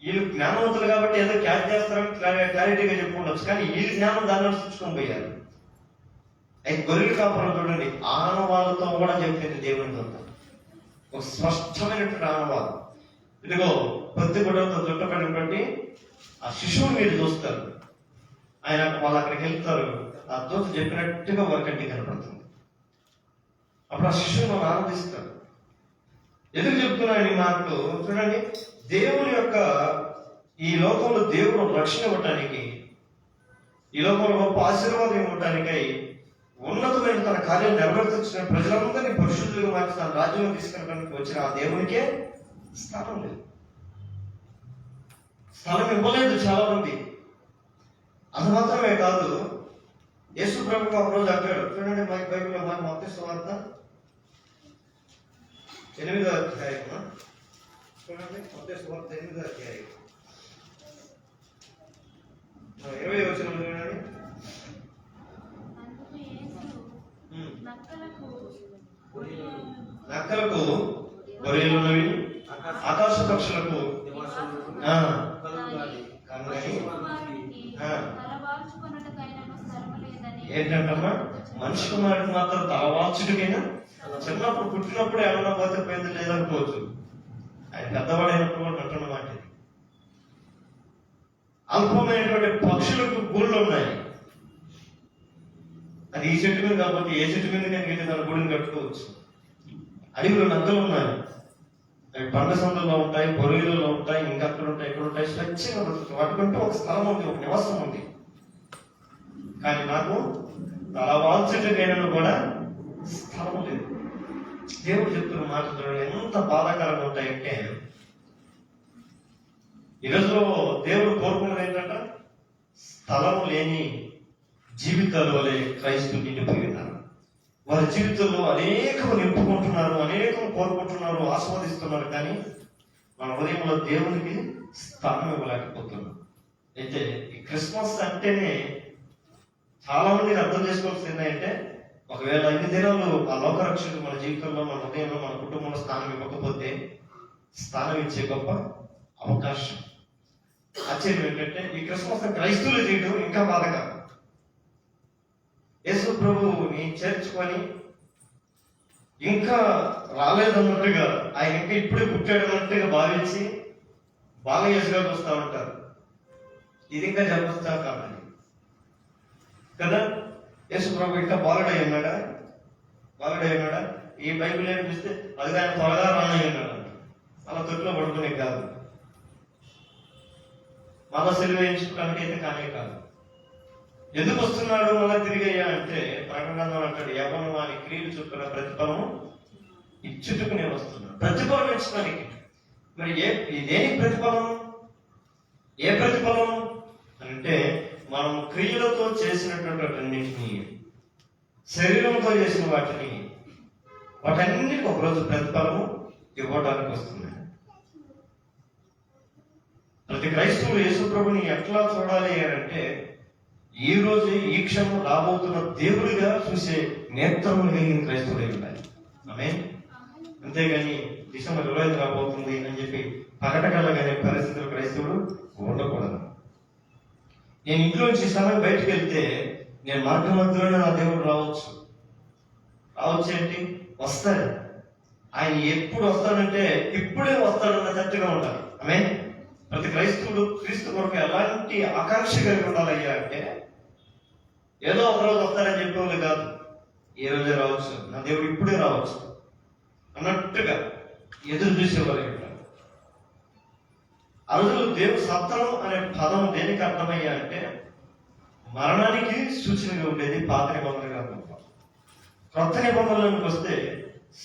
వీళ్ళు జ్ఞానవంతులు కాబట్టి ఏదో క్యాచ్ చేస్తారని క్లారిటీగా చెప్పుకుండొచ్చు, కానీ వీళ్ళు జ్ఞానం దాన్ని అనుసరించుకొని పోయారు. అయితే గొర్రెల కాపురం చూడండి, ఆనవాళ్ళతో కూడా చెప్పింది దేవుని దొంగ, ఒక స్పష్టమైనటువంటి ఆనవాళ్ళు. ఇదిగో పొత్తి గుడ్డలతో చుట్టబడినటువంటి ఆ శిశువుని మీరు చూస్తారు. ఆయన వాళ్ళు అక్కడికి వెళ్తారు. ఆ దూత చెప్పినట్టుగా వారికంటే కనపడుతుంది. అప్పుడు ఆ శిష్యులు వాళ్ళు ఆనందిస్తారు. ఎందుకు చెప్తున్నాను ఈ మాటలు? చూడండి, దేవుని యొక్క ఈ లోకంలో దేవుడు రక్షణ ఇవ్వటానికి, ఈ లోకంలో గొప్ప ఆశీర్వాదం ఇవ్వటానికై ఉన్నతమైన తన కార్యం నెరవేర్చిన ప్రజలందరినీ పరిశుద్ధులుగా మార్చి తన రాజ్యంలో తీసుకెళ్ళడానికి వచ్చిన ఆ దేవునికే స్థానం లేదు. స్థలం ఇవ్వలేదు చాలా మంది. అది మాత్రమే కాదు, యేసు ప్రభువు ఒక రోజు అంటాడు. చూడండి, మన బైబిల్లో మన మత్తయి సువార్త 8వ అధ్యాయం. చూడండి, మత్తయి సువార్త 8వ అధ్యాయం 20వ వచనం చూడండి. అందుకు యేసు నక్కలకు నక్కలకు గొర్రెలున్నవి, ఆకాశ పక్షులకు ఏంటంటమ్మా, మనిషి కుమారుడికి మాత్రం తలవాల్చుడికైనా చిన్నప్పుడు పుట్టినప్పుడు ఏమన్నా పోతే పోయింది లేదనుకోవచ్చు. ఆయన పెద్దవాడైనప్పుడు కూడా అంటున్నమాట. అల్పమైనటువంటి పక్షులకు గూళ్ళు ఉన్నాయి. అది ఈ చెట్టు మీద కాబట్టి ఏ చెట్టు మీద కానీ వెళ్ళి తన గూడిని కట్టుకోవచ్చు. అడవిలో నక్కలు ఉన్నాయి. అవి పంట సందులో ఉంటాయి, పొరుగులలో ఉంటాయి, ఇంకా అక్కడ ఉంటాయి, ఇక్కడ ఉంటాయి. స్వచ్ఛంగా బ్రతుకుతాయి. వాటికంటే ఒక స్థలం ఉంది, ఒక నివాసం ఉంది. కానీ నాకు తలవాల్చుటకైనా కూడా స్థలం లేదు. దేవుడు చెప్తున్న మాటలు ఎంత బాధాకరంగా ఉంటాయంటే, ఈ రోజులో దేవుడు కోరుకున్నది ఏంటంటే, స్థలం లేని జీవితాలు వలె క్రైస్తవులు నిండిపోయి ఉన్నారు. వారి జీవితంలో అనేకం నింపుకుంటున్నారు, అనేకం కోరుకుంటున్నారు, ఆస్వాదిస్తున్నారు. కానీ మన హృదయంలో దేవునికి స్థానం ఇవ్వలేకపోతున్నారు. అయితే ఈ క్రిస్మస్ అంటేనే చాలా మందిని అర్థం చేసుకోవాల్సింది ఏంటంటే, ఒకవేళ ఇన్ని దినాలు ఆ లోకరక్షకుడు మన జీవితంలో, మన హృదయంలో, మన కుటుంబంలో స్థానం ఇవ్వకపోతే స్థానం ఇచ్చే గొప్ప అవకాశం. ఆశ్చర్యం ఏంటంటే, ఈ క్రిస్మస్ క్రైస్తవులు చేయడం ఇంకా బాధగా. యేసు ప్రభువుని చేర్చుకొని ఇంకా రాలేదన్నట్టుగా, ఆయన ఇంకా ఇప్పుడే పుట్టాడన్నట్టుగా భావించి బాగా యేసుగారికి వస్తూ ఉంటారు. ఇది ఇంకా జన్మస్థా కావాలి కదా. యేసు ప్రభు ఇంకా బాలుడై ఉన్నాడా? బాలుడై ఉన్నాడా? ఈ బైబిల్ ఏమి చూస్తే అది ఆయన త్వరగా రానై ఉన్నాడు. అలా తొట్టులో పడుకునే కాదు, మళ్ళా సెలవు వేయించుకోవడానికి అయితే కానే కాదు. ఎందుకు వస్తున్నాడు మళ్ళా తిరిగయ్యా అంటే, ప్రకటనలో అంటాడు, ఎవరు వారి క్రియలు చొప్పున ప్రతిఫలం ఇచ్చుటకు నేను వస్తున్నాను. ప్రతిఫలం ఇచ్చడానికి. మరి దేనికి ప్రతిఫలం? ఏ ప్రతిఫలం అంటే, మనం క్రియలతో చేసినటువంటి వాటన్నింటినీ, శరీరంతో చేసిన వాటన్నిటికి ఒకరోజు ప్రతిఫలము ఇవ్వడానికి వస్తుంది. ప్రతి క్రైస్తవులు యేసు ప్రభుని ఎట్లా చూడాలి అంటే, ఈ రోజు ఈ క్షణం రాబోతున్న దేవుడిగా చూసే నేత్రములు కలిగిన క్రైస్తవుడే ఉండాలి. ఆమేన్. అంతేగాని డిసెంబర్ 25 రాబోతుంది అని చెప్పి పగటగలగానే పరిస్థితులు క్రైస్తవుడు ఉండకూడదు. నేను ఇంట్లోంచి సమయం బయటకు వెళ్తే, నేను మార్గ మధ్యలోనే నా దేవుడు రావచ్చు ఏంటి, వస్తాడు. ఆయన ఎప్పుడు వస్తాడంటే ఇప్పుడే వస్తాడన్న తట్టుగా ఉండాలి. ఆమేన్. ప్రతి క్రైస్తవుడు క్రీస్తు కొరకు ఎలాంటి ఆకాంక్ష కలిగి ఉండాలయ్యా అంటే, ఏదో ఒకరోజు వస్తారని చెప్పేవాళ్ళు కాదు. ఏ రోజే రావచ్చు, నా దేవుడు ఇప్పుడే రావచ్చు అన్నట్టుగా ఎదురు చూసేవాళ్ళు. ఆ రోజులు దేవుడు సత్రం అనే పదం దేనికి అర్థమయ్యా అంటే, మరణానికి సూచనగా ఉండేది పాత నిబంధన కాకుండా. కొత్త నిబంధనలోకి వస్తే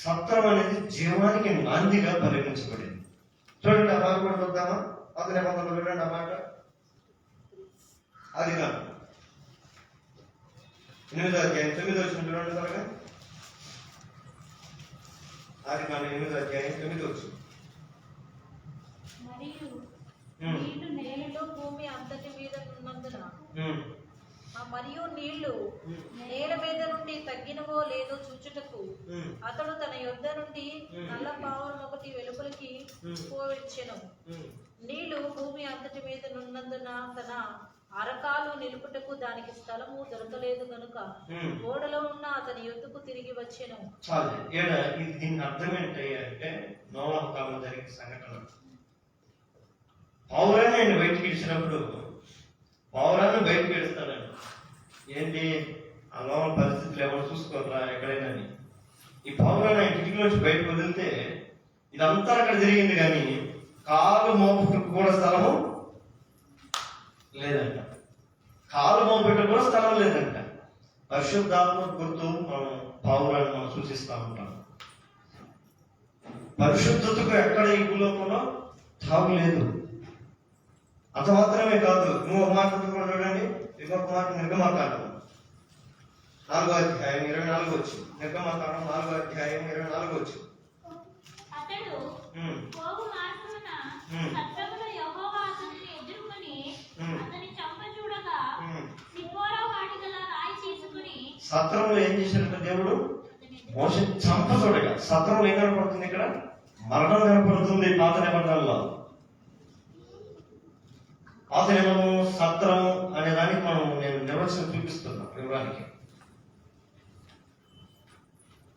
సత్రం అనేది జీవానికి నాందిగా పరిగణించబడింది. చూడండి, ఆ మాట కూడా చూద్దామా? పాత నిబంధనలు చూడండి ఆ మాట. అది కాదు 8వ అధ్యాయం 9వ వచనం చూడండి త్వరగా. అది కాదు 8వ అధ్యాయం 9వ వచనం. మరియు నీళ్లు నేలలో భూమి అంతటి మీద ఉన్నందున, మరియు నీళ్లు నేల మీద నుండి తగ్గినవో లేదో చూచుటకు అతడు తన యొద్ద నుండి నల్ల పావురం ఒకటి వెలుపలికి పోవచ్చెను. నీళ్లు భూమి అంతటి మీద నున్నందున తన అరకాలు నిలుపుటకు దానికి స్థలము దొరకలేదు కనుక ఓడలో ఉన్న అతని యొద్దకు తిరిగి వచ్చెను. దీని అర్థం ఏంటంటే, నోవహు కాలంలో జరిగిన సంఘటన. పావురాన్ని ఆయన బయటికి ఇచ్చినప్పుడు, పావురాన్ని బయటకు ఇస్తాడు ఏంటి ఆ లోపల పరిస్థితులు ఎవరు చూసుకోరా ఎక్కడైనా అని. ఈ పౌరాన్ని ఆయన కిటికీలోంచి బయటకు వదిలితే ఇదంతా అక్కడ జరిగింది, కానీ కాలు మోపుటకు కూడా స్థలము లేదంట. కాలు మోపుటకు కూడా స్థలం లేదంట. పరిశుద్ధాత్మ గుర్తు మనం పౌరాన్ని మనం సూచిస్తూ ఉంటాం. పరిశుద్ధతకు ఎక్కడ ఈ భూలోకంలో తావు లేదు. అంత మాత్రమే కాదు, నువ్వు ఒక మాట చూడండి, ఇంకొక మాట నిర్గమకాండం 4వ అధ్యాయం 24 వచ్చు. నిర్గమకాండం 4వ అధ్యాయం 24 వచ్చు. అతడు పోవు మార్గమున సత్రములో యెహోవా అతనిని ఎదుర్కొని అతని చంప చూడగా సిపోరా వాటిగల రాయి తీసుకుని సత్రంలో ఏం చేశాడంటే దేవుడు మోషే చంప చూడగా. సత్రంలో ఏం కనపడుతుంది? ఇక్కడ మరణం కనపడుతుంది. పాత నిబంధనలో పాత నిబంధన సత్రం అనే దానికి నేను నిర్వచనం చూపిస్తున్నా వివరానికి.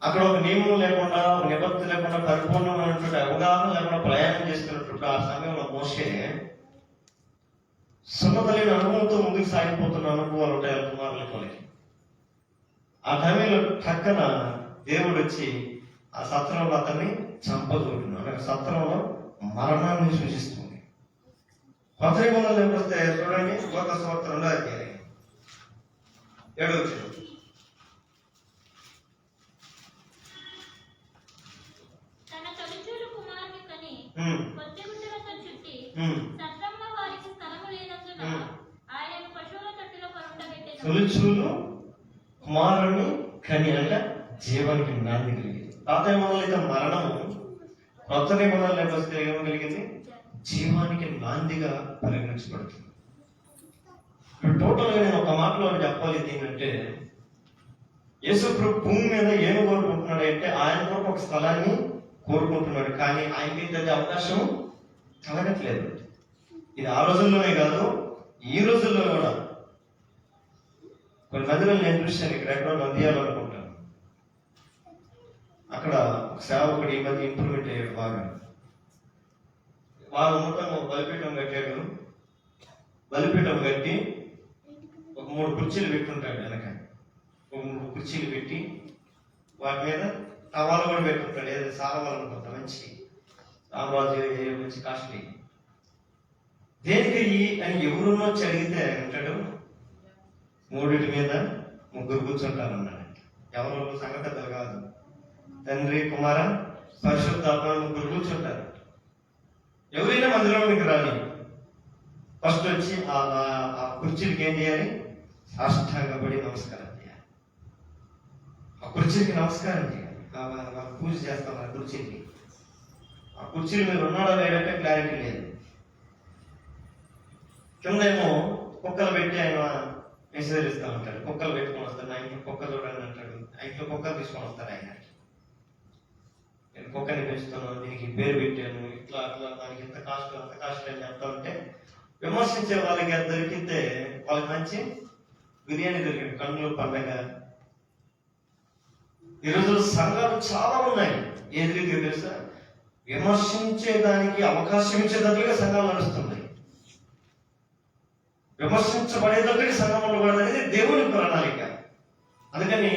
అక్కడ ఒక నియమం లేకుండా, ఒక నిబద్ధత లేకుండా, పరిపూర్ణమైనటువంటి అవగాహన లేకుండా ప్రయాణం చేస్తున్నటువంటి ఆ సమయంలో మోషే సున్నత లేని అనుభవంతో ముందుకు సాగిపోతున్న అనుభవాలు ఉంటాయి ఆ కుమారులకి వాళ్ళకి. ఆ టైంలో పక్కన దేవుడు వచ్చి ఆ సత్రంలో అతన్ని చంపజూడున్నాడు. సత్రంలో మరణాన్ని సూచిస్తుంది. కొత్త నిబంధనలు ఎప్పుడొస్తే చూడండి, లోక సువార్త 2వ అధ్యాయం 7వ వచనం. తన తొలిచూలు కుమారుని కని పొట్టెగుడ్డలతో చుట్టి సత్రంలో వారికి స్థలము లేనందున ఆయనను పశువుల తొట్టిలో పరుండబెట్టెను. తొలిచూలు కుమారుని కని అంటే జీవానికి నాంది కలిగింది. పాత నిబంధనలు అయితే మరణము, కొత్త నిబంధనలు ఎప్పుడొస్తే ఏమో కలిగింది? జీవానికి నాందిగా పరిగణించబడుతుంది. ఇప్పుడు టోటల్గా నేను ఒక మాటలో చెప్పాలి ఏంటంటే, యేసుప్రభు భూమి మీద ఏమి కోరుకుంటున్నాడు అంటే ఆయన కొరకు ఒక స్థలాన్ని కోరుకుంటున్నాడు, కానీ ఆయనకి అది అవకాశం కలగట్లేదు. ఇది ఆ రోజుల్లోనే కాదు, ఈ రోజుల్లో కూడా. కొన్ని మందిలో నేను చూశాను, ఇక్కడ ఎక్కడో నంద్యాలు అనుకుంటాను, అక్కడ ఒక సేవకుడు ఈ మధ్య ఇంప్రూవ్మెంట్ అయ్యాడు బాగా. వాళ్ళ మొత్తం బలిపీఠం కట్టాడు. బలిపీఠం కట్టి ఒక 3 కుర్చీలు పెట్టుంటాడు వెనక. ఒక 3 కుర్చీలు పెట్టి వాటి మీద టవాలు కూడా పెట్టుంటాడు. ఏదో సారవాలనుకుంటా, మంచి రామరాజు మంచి కాస్ట్లీ. దేనికి అని ఎవరున్నో వచ్చి అడిగితే అంటాడు, 3 మీద 3 కూర్చుంటారు అన్నాడు. ఎవరు సంగతి కాదు, తండ్రి కుమార పరిశుద్ధాత్మ 3 కూర్చుంటారు. ఎవరైనా మందిరంలోకి రాని ఫస్ట్ వచ్చి ఆ కుర్చీలకి ఏం చేయాలి? సాష్టాంగపడి నమస్కారం చేయాలి. ఆ కుర్చీలకి నమస్కారం చేయాలి. పూజ చేస్తాం ఆ కుర్చీకి. ఆ కుర్చీలు మీరు ఉన్నాడో లేదంటే క్లారిటీ లేదు. కిందేమో కుక్కలు పెట్టి ఆయన మెసేజ్ ఇస్తూ ఉంటాడు. కుక్కలు పెట్టుకొని వస్తాడు. నా ఇంట్లో కుక్కలు చూడండి అంటాడు. ఆ ఇంట్లో కుక్కలు తీసుకొని వస్తారు ఆయన. నేను కుక్కని పెంచుతున్నాను, దీనికి పేరు పెట్టాను, ఇట్లా అట్లా, దానికి ఇంత కాస్ట్ అంత కాస్ట్ అని చెప్తా ఉంటే విమర్శించే వాళ్ళకి దొరికితే వాళ్ళకి మంచి బిర్యానీ దొరికింది, కన్నుల పండగ. ఈరోజు సంఘాలు చాలా ఉన్నాయి. ఏది రీతిగా తెలుసా? విమర్శించేదానికి అవకాశం ఇచ్చేటట్లుగా సంఘాలు నడుస్తున్నాయి. విమర్శించబడేటట్టుగా సంఘం ఉండకూడదు అనేది దేవుని ప్రణాళిక. అందుకని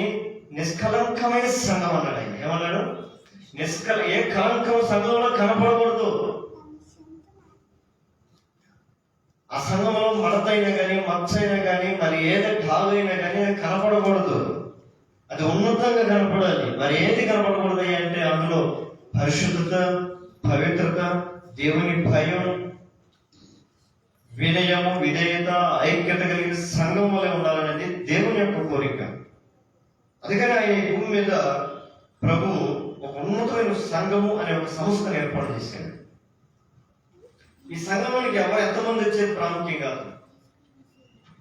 నిష్కలంకమైన సంఘం అన్నాడు ఆయన. ఏమన్నాడు? ఏ కలంకం సంఘంలో కనపడకూడదు. ఆ సంఘంలో మడతైనా కానీ, మచ్చైనా కానీ, మరి ఏది ఢాలైనా కానీ అది కనపడకూడదు. అది ఉన్నతంగా కనపడాలి. మరి ఏది కనపడకూడదు అంటే అందులో పరిశుద్ధత, పవిత్రత, దేవుని భయం, వినయము, విధేయత, ఐక్యత కలిగిన సంఘం వల్లే ఉండాలనేది దేవుని యొక్క కోరిక. అందుకని ఈ భూమి మీద ప్రభు ఒక ఉన్నతమైన సంఘము అనే ఒక సంస్థను ఏర్పాటు చేశాడు. ఈ సంఘంలోనికి ఎంతమంది వచ్చేది ప్రాముఖ్యం కాదు.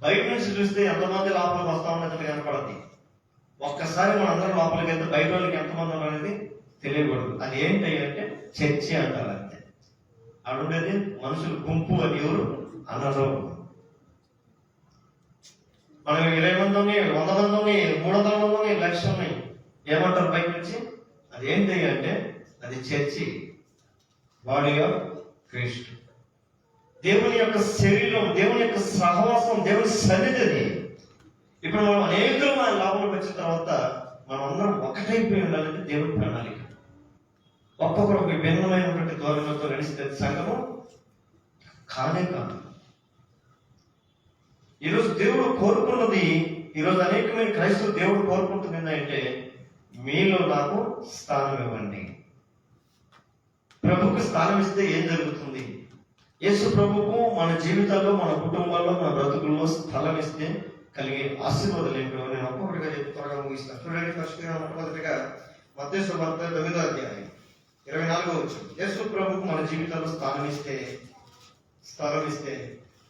బయట నుంచి చూస్తే ఎంతమంది లోపలికి వస్తా ఉన్నట్టు కనపడద్ది. ఒక్కసారి మన అందరం లోపలికి వెళ్తే బయట వాళ్ళకి ఎంతమంది అనేది తెలియకూడదు. అది ఏంటి అంటే చర్చి అంటారు. అంతే. అడుండేది మనుషులు గుంపు అని ఎవరు అన్నారు. మనం 20 మంది ఉన్నాయి, 100 మంది ఉన్నాయి, 300 మంది ఉన్నాయి, 1,00,000 ఉన్నాయి. ఏమంటారు బయట నుంచి? అది ఏంటి అంటే అది చర్చి, బాడీ ఆఫ్ క్రైస్ట్. దేవుని యొక్క శరీరం, దేవుని యొక్క సహవాసం, దేవుని సన్నిధి. ఇప్పుడు మనం అనేకులు మన లాభంలోకి వచ్చిన తర్వాత మనం అందరం ఒకటైపోయి ఉండాలంటే దేవుడి ప్రణాళిక. ఒక్కొక్కరు ఒక భిన్నమైనటువంటి ధోరణితో నడిస్తే సంఘము కానే కాదు. ఈరోజు దేవుడు కోరుకున్నది, ఈరోజు అనేకమైన క్రైస్తవులు దేవుడు కోరుకుంటుంది ఏంటంటే మీలో నాకు స్థానం ఇవ్వండి. ప్రభుకు స్థానం ఇస్తే ఏం జరుగుతుంది? యేసు ప్రభుకు మన జీవితాల్లో, మన కుటుంబాల్లో, మన బ్రతుకుల్లో స్థలం ఇస్తే కలిగే ఆశీర్వాదాలు ఏంటో నేను ఒక్కొక్కటిగా చెప్పి త్వరగా ముగిస్తాను. చూడండి, మొట్టమొదటిగా మత్తయి సువార్త 9వ అధ్యాయం 24వ వచనం. యేసు ప్రభుకు మన జీవితాల్లో స్థలం ఇస్తే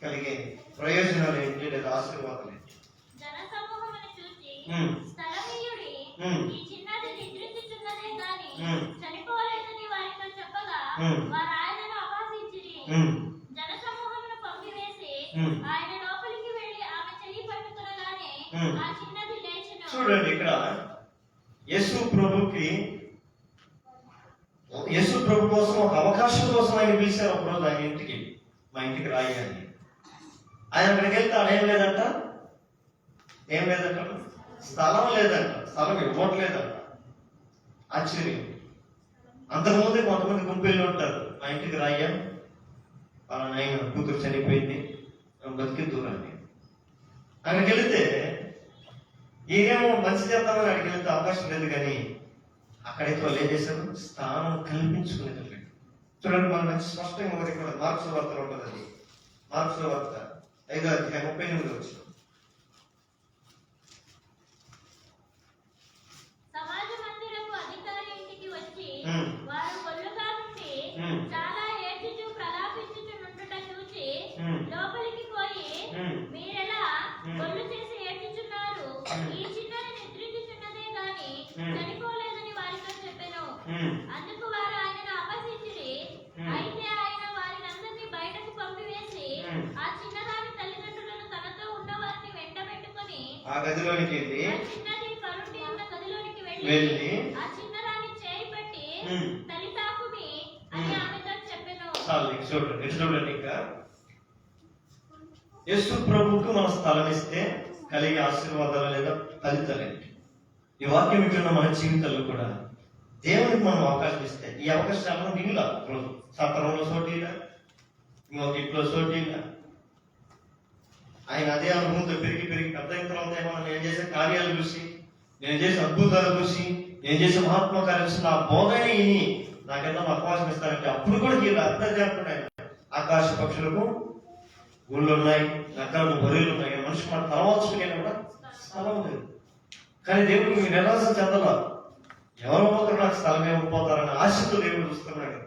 కలిగే ప్రయోజనాలు ఏంటి లేదా ఆశీర్వాదాలు ఏంటి? జనసమూహమును చూచి ఉమ్. స్థలమీయుడి, ఉమ్. ఈ చిన్నది నిద్రించుచున్నదే గాని ఉమ్. చనిపోలేదని వారితో చెప్పగా ఉమ్. వారు ఆయనను అపహసించిరి. ఉమ్. జనసమూహమును పంపివేసి ఉమ్. ఆయన లోపలికి వెళ్ళి ఆమె చెయ్యి పట్టుకునగానే ఉమ్. ఆ చిన్నది లేచెను. చూడండి, ఇక్కడ యేసు ప్రభు కోసం ఒక అవకాశం కోసం ఆయన పిలిచారు. ఒకరోజు ఆయన ఇంటికి, మా ఇంటికి రాయి అని. ఆయన అక్కడికి వెళ్తే ఆడేం లేదంట, స్థలం లేదంట, స్థలం ఇవ్వట్లేదంట. ఆశ్చర్యం. అంతకుముందే కొంతమంది గుంపులు ఉంటారు, మా ఇంటికి రాయ్యా, వాళ్ళ నాయన కూతురు చనిపోయింది, బతికి దూరాన్ని. అక్కడికి వెళితే ఈయనేమో మంచి చేద్దామని అక్కడికి వెళ్తే అవకాశం లేదు, కానీ అక్కడైతే వాళ్ళు ఏం చేశారు? స్థానం కల్పించుకునేది. చూడండి, మనం మంచి స్పష్టంగా ఉన్నది కూడా మార్క్స్ వార్తలో ఉంటుంది. అది మార్క్స్ వార్త 5వ అధ్యాయం 38వ వచనం. సమాజ మందిరపు అధికారి ఇంటికి వచ్చి ఉమ్. వారు ఒళ్ళుగా నుండి ఉమ్. చాలా ఏడ్చుచు ప్రలాపించుచు నుండుట చూచి ఉమ్. లోపలికి పోయి ఉమ్. మీరెలా ఉమ్. ఒళ్ళు చేసి ఏడ్చుచున్నారు? ఉమ్. ఈ చిన్నది నిద్రించుచున్నదే గాని ఉమ్. చనిపోలేదని వారితో చెప్పెను. ఉమ్. అందుకు వారు ఆయనను అపహసించిరి. ఉమ్. అయితే ఆయన వారినందరినీ బయటకు పంపివేసి ఉమ్. ఆ చిన్నదాని తల్లిదండ్రులను తనతో ఉన్నవారిని వెంటబెట్టుకొని ఆ గదిలోనికి వెళ్ళి ఆ చిన్నది పరుండి ఉన్న గదిలోనికి వెళ్ళి వెళ్ళి ఆ చిన్నదాన్ని చేయి పట్టి ఉమ్. తల్లి తాకుమి అని ఉమ్. ఆమెతో చెప్పెను. చూడండి, ఇంకా యేసు ప్రభువుకు మన స్థలం ఇస్తే కలిగే ఆశీర్వాదాలు లేదా ఫలితాలేంటి? ఈ వాక్యం వింటున్న మన జీవితాల్లో కూడా దేవునికి మనం అవకాశం ఇస్తే, ఈ అవకాశాలను మిగిలిన సత్రంలో చోటీలా, ఇంకొక ఇంట్లో చోటీలా, ఆయన అదే అనుభవంతో పెరిగి పెద్ద అయిన తర్వాత ఏమో నేను చేసే కార్యాలు చూసి, నేను చేసే అద్భుతాలు చూసి, నేను చేసే మహాత్మ కార్యాలు చూసి నా బోధని నాకెంతో అవకాశం ఇస్తారంటే అప్పుడు కూడా ఇలా అర్థం చేస్తున్నాయి. ఆకాశ పక్షులకు ఊళ్ళు ఉన్నాయి, నగరాలు బొర్రెలు ఉన్నాయి, మనిషి మన తలవాల్చుకునే కూడా స్థలం లేదు. కానీ దేవుడికి మీరు నిరాశ చెందాల, ఎవరు పోతారు నాకు స్థలం ఏమైపోతారని ఆశతో దేవుడు చూస్తున్నాడు.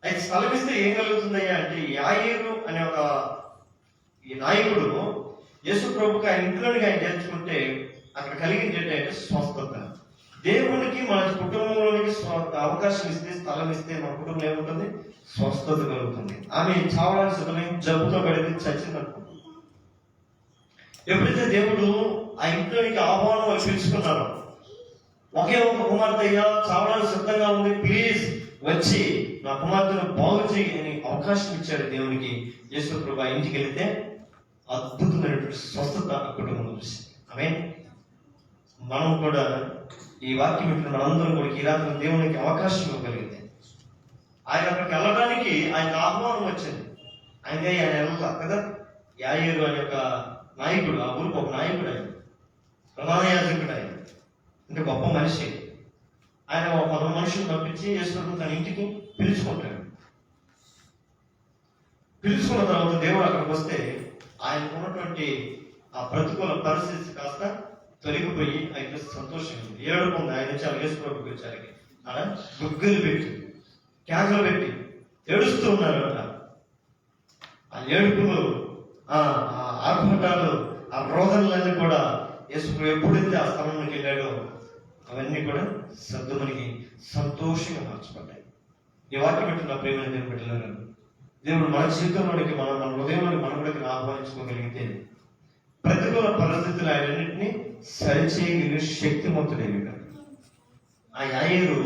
అయితే స్థలం ఇస్తే ఏం కలుగుతుందయ్యా అంటే, యాయేరు అనే ఒక ఈ నాయకుడు యేసు ప్రభుకి ఆయన ఇంట్లోనికి ఆయన చేర్చుకుంటే అక్కడ కలిగించేట స్వస్థత. దేవునికి మన కుటుంబంలోనికి అవకాశం ఇస్తే, స్థలం ఇస్తే మన కుటుంబం ఏముంటుంది? స్వస్థత కలుగుతుంది. ఆమె చావడానికి సిద్ధమైన జబ్బుతో పడింది, చచ్చిందనుకుంటుంది. ఎప్పుడైతే దేవుడు ఆ ఇంట్లోనికి ఆహ్వానం వాళ్ళు పిలుచుకున్నారో, ఒకే ఒక కుమార్తె అయ్యా చావడానికి సిద్ధంగా ఉంది, ప్లీజ్ వచ్చి నా కుమార్తెను బాగు చేయి అని అవకాశం ఇచ్చాడు దేవునికి. యేసు ప్రభు ఆ ఇంటికి వెళితే అద్భుతమైనటువంటి స్వస్థత ఆ కుటుంబంలో చూసింది. ఆమేన్. మనం కూడా ఈ వాక్యం వింటున్న మనందరం కూడా ఈ రాత్రి దేవునికి అవకాశం ఇవ్వగలిగితే, ఆయన అక్కడికి వెళ్ళడానికి ఆయనకు ఆహ్వానం వచ్చింది. ఆయన వెళ్ళాల కదా. యాయేరు అనే ఒక నాయకుడు, ఆ ఊరికి ఒక నాయకుడు, ఆయన ప్రధాన యాజకుడు, ఆయన అంటే గొప్ప మనిషి. ఆయన ఒక 10 మనుషులు పంపించి యేసు తన ఇంటికి పిలుచుకుంటాడు. పిలుచుకున్న తర్వాత దేవుడు అక్కడికి వస్తే ఆయనకు ఉన్నటువంటి ఆ ప్రతికూల పరిస్థితి కాస్త తొలగిపోయి ఆయన సంతోషంగా ఉంది. ఏడుకుంది. ఆయన నుంచి యేసు ప్రభుకి వచ్చారికి అలా గుగ్గులు పెట్టి, కేకలు పెట్టి ఏడుస్తూ ఉన్నారు. ఆ ఏడుపులు, ఆ ఆర్భటాలు, ఆ రోదనలన్నీ కూడా యేసు ఎప్పుడైతే ఆ స్థలంలోకి వెళ్ళాడో అవన్నీ కూడా సద్దుమనికి సంతోషంగా మార్చబడ్డాయి. ఈ వాక్యం పెట్టి నా ప్రేమైన దేవుని బిడ్డలారా, దేవుడు మన జీవితంలోనికి మన హృదయంలోకి మన కూడా ఆహ్వానించుకోగలిగితే ప్రతికూల పరిస్థితులు ఆయనన్నింటినీ సరిచేయగలిగిన శక్తిమంతుడేవి కాదు. ఆ యాయేరు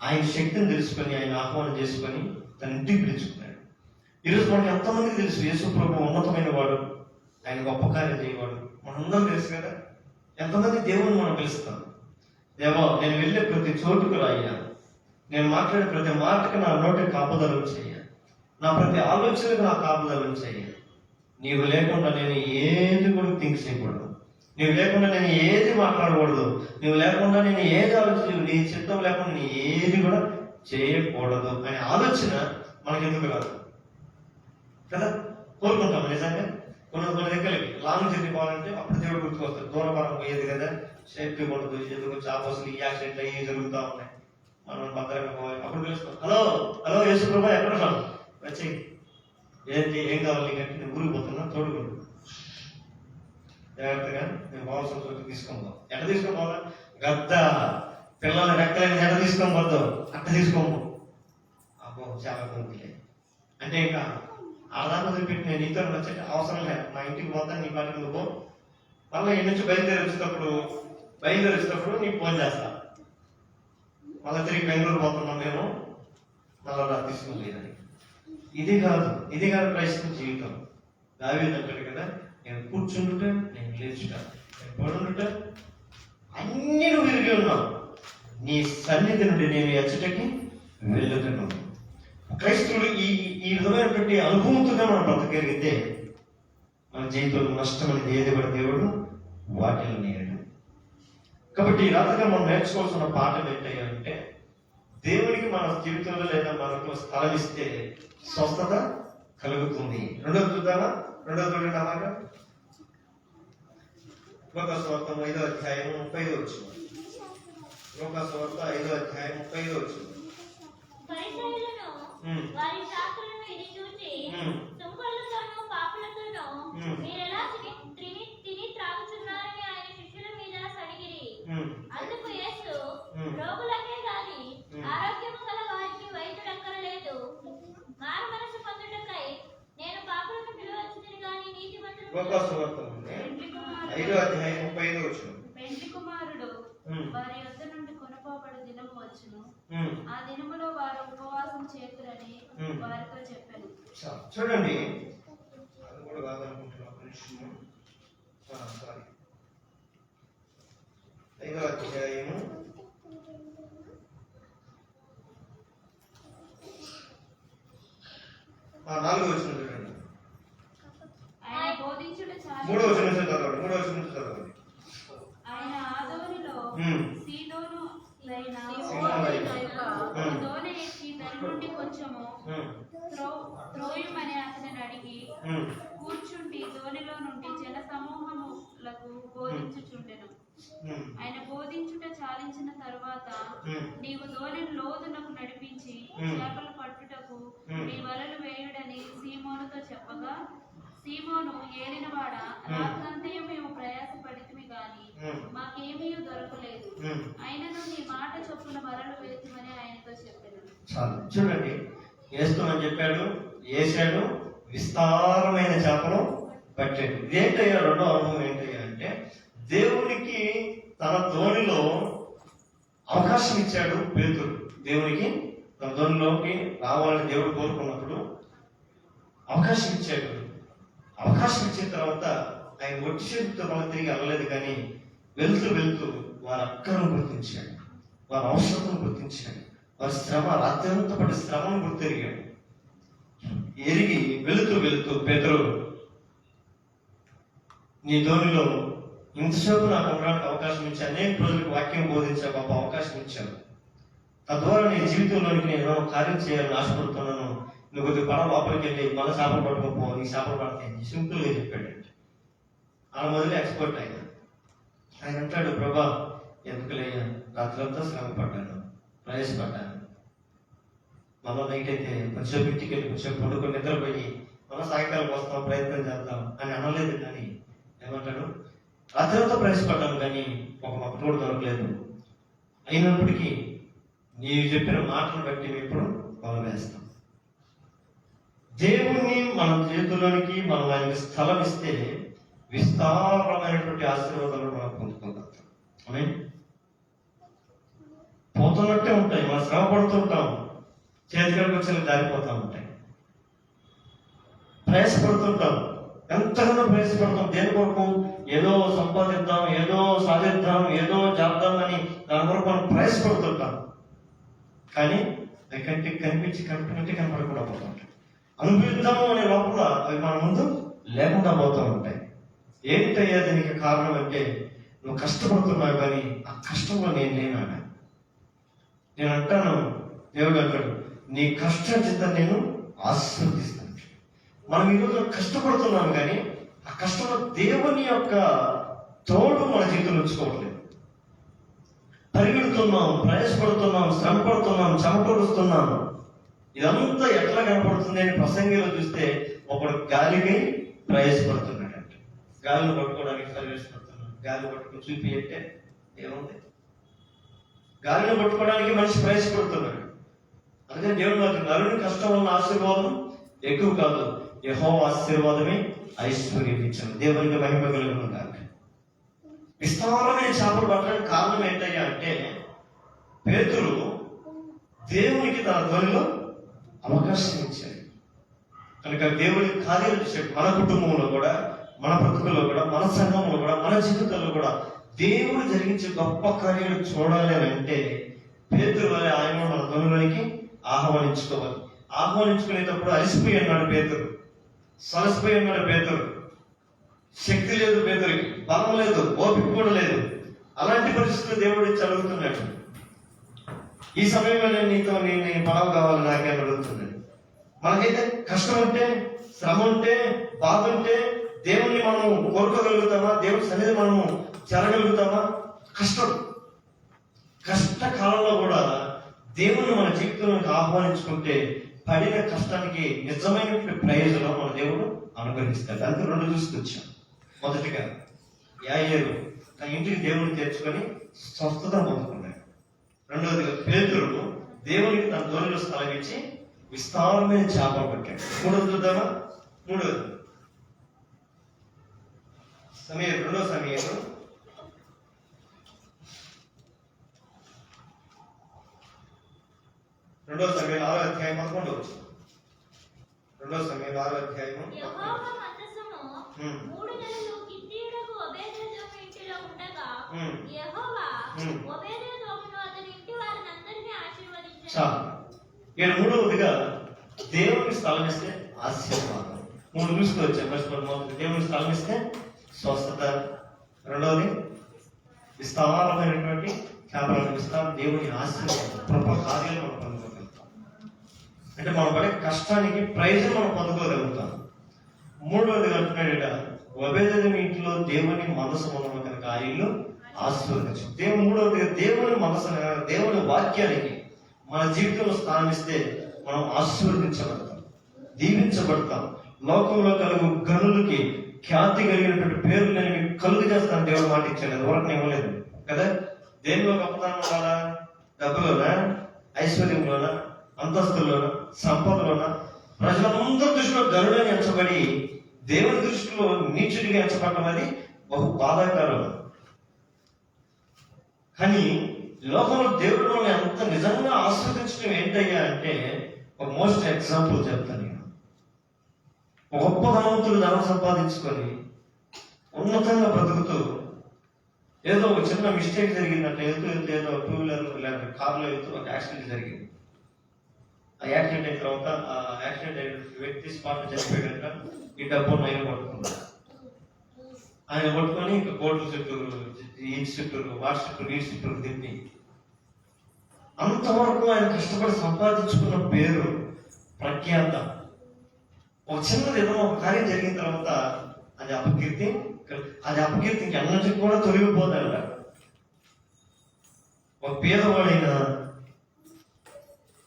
ఆయన శక్తిని తెలుసుకొని ఆయన ఆహ్వానం చేసుకొని తన ఇంటికి పిలుచుకున్నాడు. ఈరోజు మనకి ఎంతమందికి తెలుసు యేసు ప్రభు ఉన్నతమైన వాడు, ఆయన గొప్ప కార్యం చేయవాడు. మనందరం తెలుసు కదా. ఎంతమంది దేవుని మనం పిలుస్తాం, దేవా నేను వెళ్ళే ప్రతి చోటుకు రాయ్యా, నేను మాట్లాడే ప్రతి మాటకి నా నోటికి కాపుదలం చెయ్య, నా ప్రతి ఆలోచనకు నా కాపుదలం చెయ్య. నీవు లేకుండా నేను ఏది కూడా థింక్ చేయకూడదు, నీవు లేకుండా నేను ఏది మాట్లాడకూడదు, నీవు లేకుండా నేను ఏది ఆలోచన, నీ చిత్తం లేకుండా నేను ఏది కూడా చేయకూడదు అనే ఆలోచన మనకెందుకు రాదు కదా. కోరుకుంటాం నిజంగా. కొన్ని దగ్గరకి లాంగ్ జర్నీ పోవాలంటే అప్పుడు దేవుడు గుర్తుకొస్తాడు. దూరపారం పోయేది కదా, సేఫ్టీ ఉండదు, ఎందుకు చాపసులు ఈ యాక్సిడెంట్ అయ్యి జరుగుతూ ఉన్నాయి, మనం భద్రంగా పోవాలి. అప్పుడు పిలుస్తాం, హలో హలో యేసు ప్రభా ఎక్కడ ఉన్నాం, వచ్చి ఏంటి ఏం కావాలి నీకంటే, నేను ఊరికి పోతున్నా తోడుకుంటు, జాగ్రత్తగా నేను కావాల్సిన చోటు తీసుకోబో. ఎట్ట తీసుకోపోవాలా, గద్ద పిల్లల్ని రెక్కలైన ఎట్ట తీసుకోబోద్దు అట్ట తీసుకోబో. అబ్బో చాలా మందిలే అంటే ఇంకా ఆదాన్ని వదిలిపెట్టి నేను నీతో వచ్చే అవసరం లేదు, నా ఇంటికి పోతా, నీ పాటికి నువ్వు మళ్ళీ ఇంటి నుంచి బయలుదేరి వచ్చేటప్పుడు నీకు ఫోన్ చేస్తా, మళ్ళీ తిరిగి బెంగళూరు పోతున్నాం మేము, మళ్ళీ తీసుకోలేదని. ఇది కాదు క్రైస్తవ జీవితం. దావీదు అంటాడు కదా, నేను కూర్చుంటుట, నేను లేచుట, నేను పడుండుట అన్ని నువ్వు విరిగి ఉన్నావు, నీ సన్నిధి నుండి నేను ఎచ్చటకి వెళ్ళుతున్నాను. క్రైస్తవుడు ఈ విధమైనటువంటి అనుభవంతోనే మనం బ్రతకగలిగితే మన జీవితంలో నష్టం అనేది ఏది కూడా దేవుడు వాటిలో నేడు. కాబట్టి ఈ రాత్రిగా మనం నేర్చుకోవాల్సిన పాఠం ఏంటంటే, దేవుడికి మన జీవితంలో లేదా మనకు స్థలం ఇస్తే స్వస్థత కలుగుతుంది. రెండోది చూద్దామా, చూడండి అలాగా. లోకాసువార్త 5వ అధ్యాయం 35వ వచనం. లోకాసువార్త 5వ అధ్యాయం 35వ వచనం. పరిసయ్యులను వారి శాస్త్రులను ఇది చూచి సుంకరులతోనూ పాపులతోనూ మీరెలా తిని త్రాగుచున్నారని ఆయన శిష్యుల మీద సడిగిరి. అందుకు యేసు, రోగులకే గాని ఆరోగ్యము గల వారికి వైద్యుడక్కరలేదు, మారు మనసు పొందుటకై నేను పాపులను పిలువచ్చును గాని నీతిమంతులను. లోకాసువార్త 5వ అధ్యాయం 35వ వచనం. పెండ్లి కుమారుడు వారి యొద్ద నుండి కొనుకోబడి దినము వచ్చును, ఆ దినములో వారు ఉపవాసం చేతురని వారితో చెప్పాను. చూడండి, అది కూడా కాదనుకుంటున్నా, సారీ. 5వ అధ్యాయము 4వ వచనం చూడండి. ఆయన బోధించుట 3వ వచనం నుంచి చదవండి. ఆయన ఆదోనిలో సీదోను అయిన ఒక దోణి ఎక్కి దాని నుండి కొంచెము త్రోయుమని అతనిని అడిగి కూర్చుండి దోణిలో నుండి జన సమూహములకు బోధించుచుండెను. ఆయన బోధించుట చాలించిన తరువాత, నీవు దోణిని లోతునకు నడిపించి చేపలు పట్టుటకు నీ వలలు వేయుడని సీమోనుతో చెప్పగా, సీమోను, ఏలినవాడా, రాత్రంతయు మేము ప్రయాసపడితిమి గాని మాకేమీ దొరకలేదు, అయినను నీ మాట చొప్పున వలలు వేతుమని ఆయనతో చెప్పాను. చాలు. చూడండి, వేస్తామని చెప్పాడు, వేసాడు, విస్తారమైన చేపలు పట్టాడు. ఇదేంటయ్యా రెండో అనుభవం ఏంటయ్యా అంటే, దేవునికి తన ధోనిలో అవకాశం ఇచ్చాడు పేతురు. దేవునికి తన ధోనిలోకి రావాలని దేవుడు కోరుకున్నప్పుడు అవకాశం ఇచ్చాడు. అవకాశం ఇచ్చిన తర్వాత ఆయన ఒట్టి చేతితో మనం తిరిగి వెళ్ళలేదు, కానీ వెళ్తూ వారి అక్కలను గుర్తించాడు, వారి అవసరతను గుర్తించాడు, వారి శ్రమ, రాత్రంతా పడి శ్రమను గుర్తెరిగాడు. ఎరిగి వెళుతూ పేతురు, నీ ధోనిలో ఇంతసేపు నాకు ఉండడానికి అవకాశం ఇచ్చి అనేక రోజులకు వాక్యం బోధించే గొప్ప అవకాశం ఇచ్చావు, తద్వారా నీ జీవితంలోనికి నేను కార్యం చేయాలని ఆశపడుతున్నాను, నువ్వు కొద్దిగా పడ లోపలికి వెళ్ళి మన చేపలు పట్టుకోపో, నీ చేపలు పడతాయి సింపుల్ గా చెప్పాడు. ఆ మొదలు ఎక్స్పర్ట్ ఆయన అంటాడు, ప్రభా ఎందుకులయ్యా, రాత్రంతా శ్రమ పడ్డాను, ప్రయాసపడ్డాను, మళ్ళీ నైట్ అయితే కొంచెం ఇంటికి వెళ్ళి కొంచెం పడుకొని నిద్రపోయి మళ్ళీ సాయంకాలం వస్తాం, ప్రయత్నం చేద్దాం అని అనలేదు. కానీ ఏమంటాడు, రాత్రంతా ప్రయాసపడ్డాను కానీ ఒక తోడు దొరకలేదు, అయినప్పటికీ నీవు చెప్పిన మాటను బట్టి మేము ఇప్పుడు వల వేస్తాం. దేవుణ్ణి మన చేతుల్లోనికి మనం ఆయనకి స్థలం ఇస్తే విస్తారమైనటువంటి ఆశీర్వాదాలు మనం పొందుకుంటాం. పోతున్నట్టే ఉంటాయి, మనం శ్రమ పడుతుంటాం, చేతికి వచ్చి దారిపోతూ ఉంటాయి, ప్రయాసపడుతుంటాం, ఎంతగానో ప్రయాసపడతాం. దేని కొరకు? ఏదో సంపాదిద్దాం, ఏదో సాధిద్దాం, ఏదో చేద్దాం అని దాని కొరకు మనం ప్రయాసపడుతుంటాం. కానీ అది కంటికి కనపడకుండా పోతుంటాం. అనుభవిద్దాము అనే లోపల అవి మన ముందు లేకుండా పోతూ ఉంటాయి. ఏంటయ్యా దీనికి కారణం అంటే, నువ్వు కష్టపడుతున్నావు కానీ ఆ కష్టంలో నేను లేనా. నేను అంటాను, దేవుడు అంటాడు, నీ కష్టం చేత నేను ఆశీర్వదిస్తాను. మనం ఈరోజు కష్టపడుతున్నాం కానీ ఆ కష్టంలో దేవుని యొక్క తోడు మన జీవితంలో ఉంచుకోవట్లేదు. పరిగెడుతున్నాం, ప్రయాసపడుతున్నాం, శ్రమ పడుతున్నాం, చెమటోరుస్తున్నాం. ఇదంతా ఎట్లా కనపడుతుంది అని ప్రసంగిలో చూస్తే ఒకడు గాలికి ప్రయాసపడుతున్నాడంట. గాలిని పట్టుకోవడానికి ప్రయాసపడుతున్నాడు. గాలి పట్టుకుని చూపి అంటే ఏముంది? గాలిని పట్టుకోవడానికి మనిషి ప్రయాసపడుతున్నాడు. అందుకని దేవుడు మాత్రం నరుని కష్టం వల్ల ఆశీర్వాదం ఎక్కువ కాదు, యెహోవా ఆశీర్వాదమే ఐశ్వర్యం ఇచ్చాను. దేవునికి మహిమ కలుగును గాక. విస్తారమైన చేపలు పట్టడానికి కారణం ఏంటయ్యా అంటే, పేతురు దేవునికి తన ధ్వనిలో అవకాశం ఇచ్చాడు కనుక దేవుడి కార్యాలు చేశాడు. మన కుటుంబంలో కూడా, మన బ్రతుకుల్లో కూడా, మన సంఘంలో కూడా, మన జీవితంలో కూడా దేవుడు జరిగించే గొప్ప కార్యాలు చూడాలి అని అంటే పేతురు వల్ల ఆయన మన ధ్వనిలోనికి ఆహ్వానించుకోవాలి. ఆహ్వానించుకునేటప్పుడు అలసిపోయి అన్నాడు పేతురు, సలసిపోయి అన్నాడు పేతురు. శక్తి లేదు పేతురికి, బలం లేదు, ఓపిక కూడా లేదు. అలాంటి పరిస్థితులు దేవుడు ఇచ్చి అడుగుతున్నాడు. ఈ సమయంలో నేను పడవ కావాలి నాకే అడుగుతున్నాడు. మనకైతే కష్టం ఉంటే, శ్రమ ఉంటే, బాధ ఉంటే దేవుణ్ణి మనం కోరుకోగలుగుతామా? దేవుడి సన్నిధి మనము చేరగలుగుతామా? కష్టకాలంలో కూడా దేవుణ్ణి మన జీవితంలోకి ఆహ్వానించుకుంటే పడిన కష్టానికి నిజమైనటువంటి ప్రయోజనం మన దేవుడు అనుగ్రహిస్తాడు. అందుకే రెండు చూసుకొచ్చాం. మొదటిగా యాయేరు తన ఇంటికి దేవుని తెచ్చుకొని స్వస్థత పొందుకున్నాడు. రెండవదిగా పేతురు దేవునికి తన ధ్వనిలో స్థలం ఇచ్చి విస్తారమైన చేపలు పట్టాడు. మూడవది చూద్దామా? మూడవది సమయం, రెండో సమయం 2 సమూయేలు 6వ అధ్యాయం 11వ వచనం. 2 సమూయేలు 6వ అధ్యాయం యెహోవా మందసము 3 నెలలు గిత్తీయుడకు ఓబేదెదోము ఇంటిలో ఉండగా యెహోవా ఓబేదెదోమును అతని ఇంటి వారినందరినీ ఆశీర్వదించాడు. చాలు. ఇక్కడ మూడవదిగా దేవునికి స్థలం ఇస్తే ఆశీర్వాదం. 3 చూసుకొచ్చాం. మొదటి దేవునికి స్థలం ఇస్తే స్వస్థత, రెండవది విస్తారమైనటువంటి చేపలను విస్తారం, దేవుని ఆశీర్వాదం, కృప కార్యాలు మనం పొందుకోగలుగుతాం. అంటే మనం పడే కష్టానికి ప్రయోజనం మనం పొందుకోగలుగుతాం. మూడవది అంటున్నాడు, ఓబేదెదోము ఇంట్లో దేవుని మనసు ఉన్న కనుక ఆ ఇల్లు ఆశీర్వదించు. మూడవదిగా దేవుని మనసు, దేవుని వాక్యానికి మన జీవితంలో స్థానం ఇస్తే మనం ఆశీర్వదించబడతాం, దీవించబడతాం. లోకంలో కలుగు గనులకి ఖ్యాతి కలిగినటువంటి పేర్లు నేను మీకు కలుగు చేస్తాను దేవుడు మాట ఇచ్చాడు. అది వరకు ఇవ్వలేదు కదా. దేనిలో గొప్పతనం ఉండాలా? డబ్బులోనా, ఐశ్వర్యంలోనా, అంతస్తుల్లోనా, సంపదలోనా? ప్రజలందరి దృష్టిలో గరుడని ఎంచబడి దేవుని దృష్టిలో నీచుడిగా ఎంచబడటం అది బహు బాధాకరం. కానీ లోకంలో దేవుడు మనల్ని అంత నిజంగా ఆస్వాదించడం ఏంటయ్యా అంటే, ఒక మోస్ట్ ఎగ్జాంపుల్ చెప్తాను నేను. ఒక గొప్ప ధనవంతుడు ధనం సంపాదించుకొని ఉన్నతంగా బ్రతుకుతూ ఏదో ఒక చిన్న మిస్టేక్ జరిగిందంటే, ఏదో 2 వీలర్ లేదా కార్లో వెళ్తూ ఒక యాక్సిడెంట్ జరిగింది. ఆ యాక్సిడెంట్ అయిన తర్వాత ఆ యాక్సిడెంట్ అయిన వ్యక్తి స్పాట్ చనిపోయాడంట. ఈ డబ్బు ఆయన పట్టుకున్నాడు. ఆయన పట్టుకొని ఇంకా కోర్టు చుట్టూరు, ఈ చుట్టూరు, వాటి చుట్టూరు, ఈ చుట్టూరు తిప్పి అంతవరకు ఆయన కష్టపడి సంపాదించుకున్న పేరు, ప్రఖ్యాత, ఒక చిన్నది ఏదో ఒక కార్యం జరిగిన తర్వాత అది అపకీర్తి ఇంకెన్నటికి కూడా తొలగిపోతాడట. ఒక పేదవాడైనా,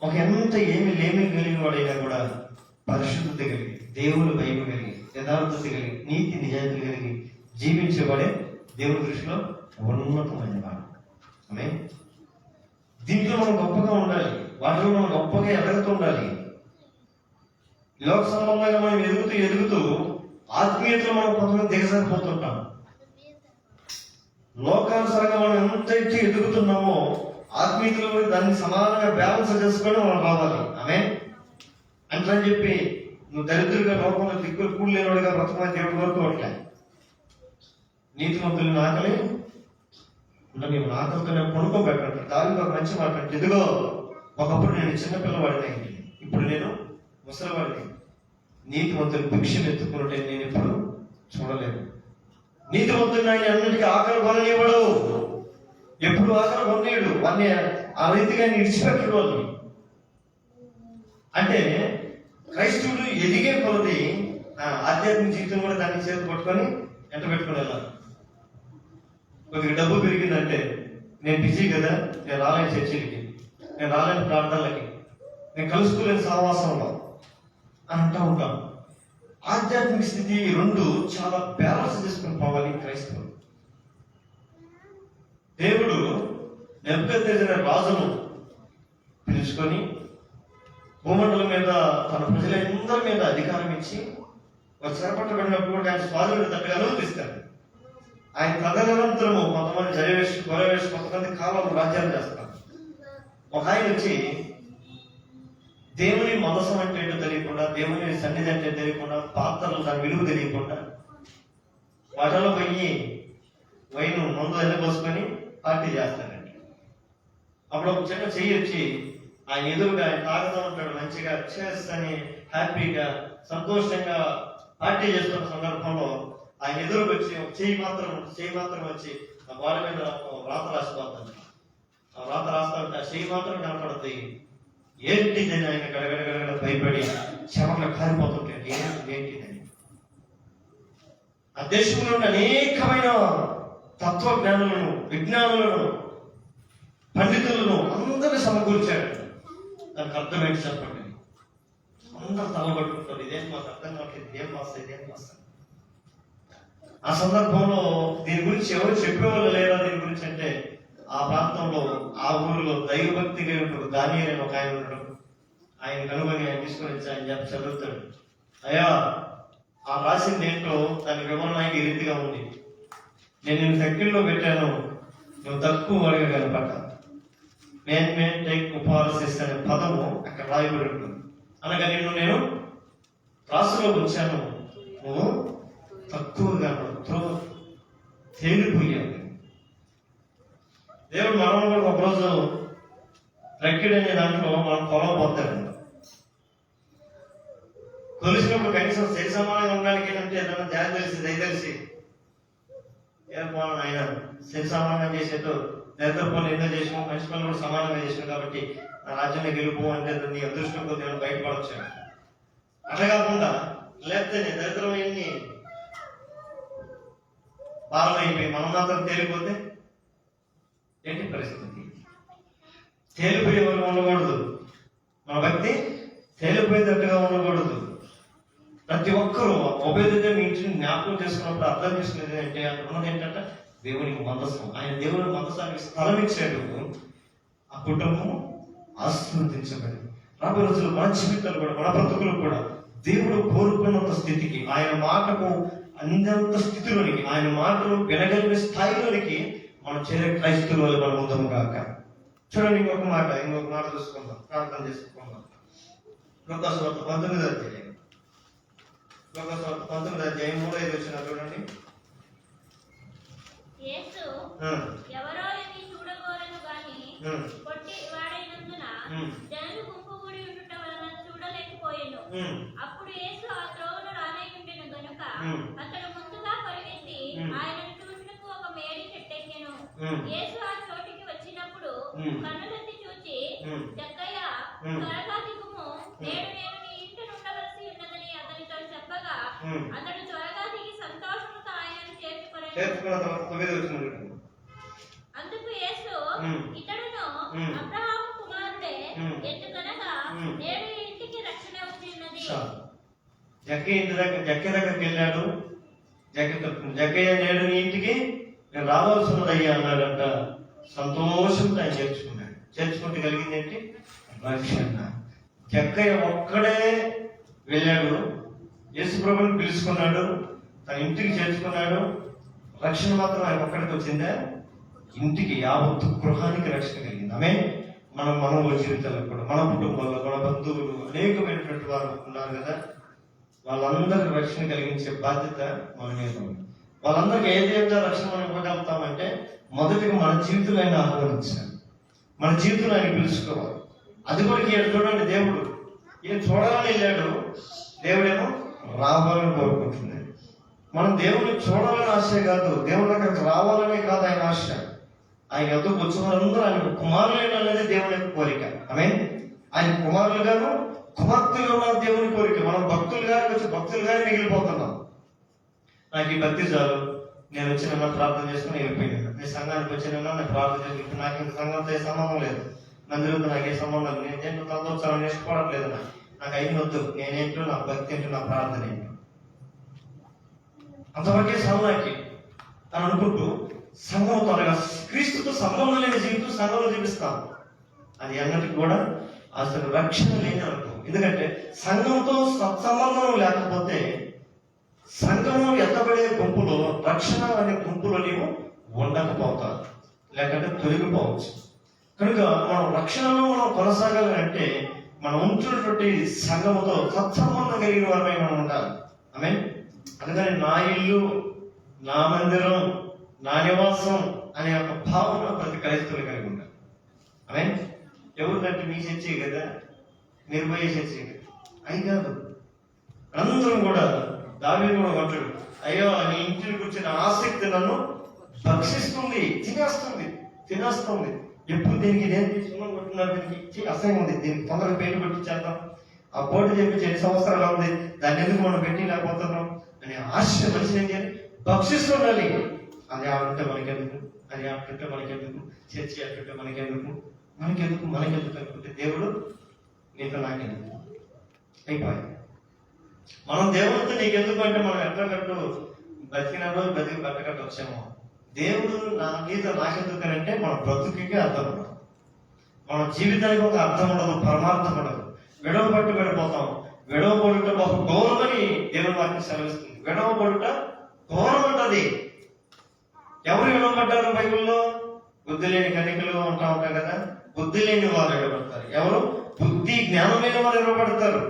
ఒక ఎంత ఏమి లేమి కలిగిన వాడైనా కూడా పరిశుద్ధత కలిగి, దేవుని భయం కలిగి, యథార్థత కలిగి, నీతి నిజాయితీ కలిగి జీవించేవాడే దేవుని దృష్టిలో ఉన్నతమైన వాడు. ఆమె దీంట్లో మనం గొప్పగా ఉండాలి, వాటిలో మనం గొప్పగా ఎదుగుతూ ఉండాలి. లోక సంబంధంగా మనం ఎదుగుతూ ఆత్మీయతలో మనం కొంతమంది దిగజారిపోతుంటాం. లోకానుసారంగా మనం ఎంతైతే ఎదుగుతున్నామో ఆత్మీయతలో కూడా దాన్ని సమానంగా బ్యాలెన్స్ చేసుకొని మనం రావాలి. ఆమె అంటని చెప్పి నువ్వు దరిద్రుడిగా లోకంలో దిక్కులు కూడు లేనివాడుగా బ్రతకమని దేవుడు కోరుకోవట్లే. నీతిమంతులను ఆకలి నేను ఆకలితో నేను పడుకోబెట్టాను. దానికి ఒక మంచి మాట అంటే, ఇదిగో ఒకప్పుడు నేను చిన్నపిల్లవాడిని, ఇప్పుడు నేను ముసలివాడిని. నీతిమంతులు భిక్షను ఎత్తుకున్నట్టే నేను ఇప్పుడు చూడలేదు. నీతిమంతులు ఆయన అన్నిటికీ ఆకలి కొననివ్వడు, ఎప్పుడు ఆకలి కొననీయుడు. వాడిని ఆ రీతిగా విడిచిపెట్టడు వాళ్ళు. అంటే క్రైస్తవుడు ఎదిగే కొలది ఆధ్యాత్మిక జీవితం కూడా దాన్ని చేతి పట్టుకొని ఎంట పెట్టుకుని వెళ్ళాలి. కొద్దిగా డబ్బు పెరిగిందంటే, నేను బిజీ కదా, నేను రాలేని చర్చిలకి, నేను రాలేని ప్రార్థనలకి, నేను కలుసుకోలేని సహవాసంలో అని అంటూ ఉంటాం. ఆధ్యాత్మిక స్థితి రెండు చాలా బ్యాలెన్స్ చేసుకుని పోవాలి క్రైస్తవులు. దేవుడు నెబుకద్నెజరు రాజును పిలుచుకొని భూమండలం మీద తన ప్రజలందరి మీద అధికారం ఇచ్చి ఒక చెరపట్టబడినప్పుడు కూడా ఆయన స్వాధీనుడు తగ్గ అనుమతిస్తాడు. ఆయన తదనంతరము కొంతమంది జయవేష్ గొరవేష్ కొంతమంది కాలంలో రాజ్యాలు చేస్తారు. ఒక ఆయన వచ్చి దేవుని మనసం అంటే ఏంటో తెలియకుండా, దేవుని సన్నిధి అంటే తెలియకుండా, పాత్రలు దాని విలువ తెలియకుండా వాటిలో పోయి వైను మందు ఎన్నపోసుకొని పార్టీ చేస్తారండి. అప్పుడు ఒక చిన్న చెయ్యి వచ్చి ఆయన ఎదురుగా ఆయన తాగుతూ ఉంటాడు, మంచిగా చేస్తని హ్యాపీగా సంతోషంగా పార్టీ చేస్తున్న సందర్భంలో ఆయన ఎదురుకు వచ్చి ఒక చెయ్యి మాత్రం వచ్చి ఆ గోడ మీద వ్రాత రాసిపోతుంది. ఆ వ్రాత రాస్తా ఉంటే ఆ చెయ్యి మాత్రం కనపడుతుంది. ఏంటిదని ఆయన గడగడగడ భయపడి చెమటలు కారిపోతుంటాడు. ఏంటిదని ఆ దేశంలో ఉన్న అనేకమైన తత్వజ్ఞానులను, విజ్ఞానులను, పండితులను అందరినీ సమకూర్చాడు. దానికి అర్థం ఏంటి చెప్పండి? అందరూ తలబట్టుకుంటారు, ఇదేం మాకు అర్థం కావట్లేదు, ఇదేం మాస్తా. ఆ సందర్భంలో దీని గురించి ఎవరు చెప్పేవాళ్ళు లేరా దీని గురించి అంటే, ఆ ప్రాంతంలో ఆ ఊరిలో దైవభక్తి కలిగిన దానియేలు అని ఒక ఆయన ఉండడం, ఆయన కనుగొని ఆయన తీసుకొని వచ్చి ఆయన చెప్పి చదువుతాడు. అయ్యా, ఆ రాసింది ఏంటో దాని వివరణ ఈ రీతిగా ఉంది. నేను నిన్ను సెక్కిల్లో పెట్టాను, నువ్వు తక్కువ అడగగలపట. మేన్ టేక్ ఉపహారసిస్ అనే పదము అక్కడ రాయబడి ఉంటుంది. అనగా నేను రాసులో ఉంచాను, నువ్వు తక్కువగా తేలిపోయావు. దేవుడు మనం కూడా ఒకరోజు రెక్కిడనే దాంట్లో మనం కొలవబోతాడు. కొలిసినప్పుడు కనీసం సరి సమానంగా ఉండడానికి ఏంటంటే ఏదైనా ధ్యానం తెలిసి దయతెలిసి ఆయన సరి సమానంగా చేసేట్టు నిద్ర పనులు ఎన్నో చేసినాం, మంచి పనులు కూడా సమానంగా చేసినాం కాబట్టి నా రాజ్యాన్ని గెలుపు అంటే నీ అదృష్టం కొద్ది నేను బయటపడొచ్చాను. అట్లా కాకుండా లేకపోతే నేను దరిద్రమైంది భారం అయిపోయి మనం మాత్రం తేలిపోతే ఏంటి పరిస్థితి? తేలిపోయే వాళ్ళు ఉండకూడదు. మన భక్తి తేలిపోయేటట్టుగా ఉండకూడదు. ప్రతి ఒక్కరూ ఉపయోగించే మీ ఇంటిని జ్ఞాపకం చేసుకున్నప్పుడు అర్థం చేసుకునేది అంటే అక్కడ ఉన్నది ఏంటంటే దేవునికి మందసం. ఆయన దేవుని మందసానికి స్థలం ఇచ్చాడు. ఆ కుటుంబం ఆశీర్వదించబడింది. రాబోయే రోజులు మన జీవితాలు కూడా, మన బ్రతుకులు కూడా దేవుడు కోరుకున్నంత స్థితికి, ఆయన మాటకు అందంత స్థితిలోనికి, ఆయన మాటలు వినగలిగిన స్థాయిలోనికి మనం చేరే క్రైస్తవుల వల్ల మనం ఉందాము కాక. చూడండి, ఇంకొక మాట చూసుకుందాం, ప్రార్థన చేసుకుందాం. లోకాసువార్త 19వ అధ్యాయం 3-5 వచ్చిన చూడండి. యేసు ఎవరో ఇది చూడగోరను గాని కొట్టి వాడైనందున జనులు గుంపు కూడి ఉండుట వలన చూడలేకపోయెను. అప్పుడు యేసు ఆ త్రోవను రానయ్యుండెను గనుక అతడు ముందుగా పరిగెత్తి ఆయనను చూచుటకు ఒక మేడి చెట్టెక్కెను. యేసు ఆ చోటికి వచ్చినప్పుడు కన్నులెత్తి చూచి, జక్కయ్య, త్వరగా దిగుము, నేడు నేను నీ ఇంట ఉండవలసి ఉన్నదని అతనితో చెప్పగా అతడు త్వరగా దిగి సంతోషముతో ఆయనను చేర్చుకొనెను. అందుకు యేసు, ఇతడును అబ్రహాము కుమారుడే, ఎందుకనగా నేడు ఈ ఇంటికి రక్షణ వచ్చి ఉన్నది. జక్కయ్య దగ్గరికి వెళ్ళాడు. జక్కయ్య, నేడు నీ ఇంటికి నేను రావాల్సి ఉన్నదయ్యా అన్నాడంట. సంతోషంతో ఆయన చేర్చుకున్నాడు. చేర్చుకుంటే కలిగింది ఏంటి? రక్షణ. జక్కయ్య ఒక్కడే వెళ్ళాడు, యేసు ప్రభువుని పిలుచుకున్నాడు, తన ఇంటికి చేర్చుకున్నాడు. రక్షణ మాత్రం ఆయన ఒక్కడికి వచ్చిందా? ఇంటికి, యావత్తు గృహానికి రక్షణ కలిగింది. ఆమె మన జీవితాలకు కూడా, మన కుటుంబంలో, మన బంధువులు అనేకమైనటువంటి వారు ఉన్నారు కదా. వాళ్ళందరికీ రక్షణ కలిగించే బాధ్యత మన మీద ఉంది. వాళ్ళందరికీ ఏదైతే రక్షణ మనం ఇవ్వగలుగుతామంటే మొదటిగా మన జీవితంలో ఆయన ఆహ్వానించాలి, మన జీవితంలో ఆయన పిలుచుకోవాలి. అది కూడా ఈయన చూడండి, దేవుడు ఈయన చూడాలని వెళ్ళాడు, దేవుడేమో రావాలని కోరుకుంటున్నాడు. మనం దేవుడిని చూడాలని ఆశ కాదు, దేవుడి దగ్గరకు రావాలనే కాదు ఆయన ఆశ. ఆయన యొక్కకు వచ్చిన వారందరూ ఆయన కుమారులైన అనేది దేవుని యొక్క కోరిక. ఆయన కుమారులుగాను కుమార్తెలుగా ఉన్న దేవుని కోరిక. మనం భక్తులుగా వచ్చి భక్తులుగానే మిగిలిపోతున్నాం. నాకు ఈ భక్తి చాలు, నేను వచ్చిన ప్రార్థన చేసుకుని వెళ్ళిపోయాను. నేను సంఘానికి వచ్చినా నేను ప్రార్థన చేసుకుంటే నాకు ఇంక సంఘంతో ఏ సంబంధం లేదు, మందిరంతో నాకు ఏ సంబంధం లేదు, నేను దేంట్లో తలదోచాలని నేర్చుకోవట్లేదు. నాకు అయిన వద్దు, నేనేంటో నా భక్తి ఏంటో నా ప్రార్థన ఏంటో అంతవరకే సంఘానికి అని అనుకుంటూ సంఘం త్వరగా క్రీస్తుతో సంబంధం లేని జీవితం సంఘంలో జీవిస్తాం. అది అన్నటికి కూడా అసలు రక్షణ లేని అనుకో. ఎందుకంటే సంఘంతో సత్సంబంధం లేకపోతే సంఘము ఎత్తబడే గుంపులో రక్షణ అనే గుంపులో నీవు ఉండకపోతావు, లేకపోతే తొలగిపోవచ్చు. కనుక మనం రక్షణలో మనం కొనసాగాలంటే మనం ఉంటున్నటువంటి సంఘముతో సత్సంబంధం కలిగిన వారమై మనం ఉండాలి. అందుకని నా ఇల్లు, నా మందిరం, నా నివాసం అనే ఒక భావన ప్రతి క్రైస్తవులు కలిగి ఉండాలి. ఎవరికంటే మీ చర్చే కదా, మీరు పోయే చర్చే కదా, అది కాదు. అందరం కూడా దావీదు కూడా అంటాడు, అయ్యో నీ ఇంటిని కూర్చున్న ఆసక్తి నన్ను భక్షిస్తుంది, తినేస్తుంది. ఎప్పుడు దీనికి నేను సున్నం కొట్టున్నారు, దీనికి అసహ్యం ఉంది, దీనికి తొందరగా పెయింట్ కొట్టించేద్దాం, ఆ బోర్డు చెప్పి 10 సంవత్సరాలు ఉంది, దాన్ని ఎందుకు మనం పెట్టి లేకపోతున్నాం అనే ఆశ మనిషిని ఏం చేయాలి, భక్షిస్తుండాలి. అది ఆడుంటే మనకెందుకు, అది ఆడుతుంటే మనకెందుకు, చర్చి ఆడుతుంటే మనకెందుకు అనుకుంటే దేవుడు నీతో నాకెందుకు అయిపోయి. మనం దేవుడితో నీకెందుకు అంటే మనం ఎట్లకట్టు బతికిన రోజు బట్టకట్టు వచ్చాము. దేవుడు నీతో నాకెందుకు అంటే మన బ్రతుకుకి అర్థం ఉండదు, మన జీవితానికి ఒక అర్థం ఉండదు, పరమార్థం ఉండదు. విడవబట్టు విడిపోతాం. విడవబడుట ఒక ఘోరమని దేవుని వాక్యం సెలవిస్తుంది. విడవబడుట ఘోరం అంటది. ఎవరు విడవబడ్డారు బైబిల్లో? బుద్ధి లేని కన్యకలు అంటా ఉంటాం కదా, బుద్ధి లేని వారు విడవబడతారు. ఎవరు? బుద్ధి జ్ఞానం లేని వారు విడవబడతారు.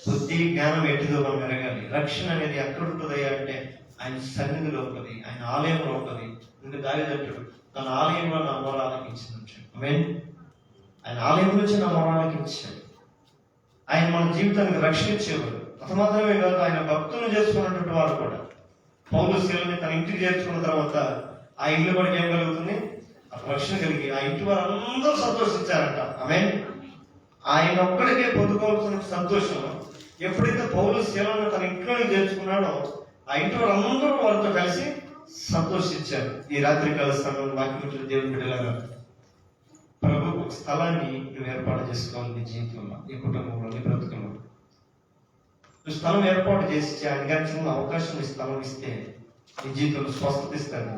బుద్ధి జ్ఞానం ఎటుదో మనం ఎరగాలి. రక్షణ అనేది ఎక్కడ ఉంటుంది అంటే ఆయన సన్నిధిలో ఉంటుంది, ఆయన ఆలయంలో ఉంటుంది. ఇంకా దావీదంటాడు, తన ఆలయంలో నా మొర ఆలకించినట్టు. ఆయన ఆలయం నుంచి నా మొర ఆలకించాడు. ఆయన మన జీవితానికి రక్షించేవాడు. అంత మాత్రమే కాదు, ఆయన భక్తులు చేసుకున్నటువంటి వారు కూడా. పౌలు శీలని తన ఇంటికి చేర్చుకున్న తర్వాత ఆ ఇల్లు పడికి ఏం కలుగుతుంది, రక్షణ కలిగి ఆ ఇంటి వారు అందరూ సంతోషించారంట. ఆయన ఒక్కడికే పొందుకోవాల్సిన సంతోషం ఎప్పుడైతే పౌలు శీలను తన ఇంట్లోనే చేర్చుకున్నాడో ఆ ఇంటి వారు అందరూ వారితో కలిసి సంతోషించారు. ఈ రాత్రి కాల సమయంలో వాక్యం దేవుని బిడ్డలారా, ప్రభు ఒక స్థలాన్ని నువ్వు ఏర్పాటు చేసుకోవాలి. నీ జీవితంలో, నీ కుటుంబంలో, నీ బ్రతుకులో నువ్వు స్థలం ఏర్పాటు చేసి ఆయన గారి చిన్న అవకాశం ఈ స్థలం ఇస్తే నీ జీవితంలో స్వస్థత ఇస్తాడు,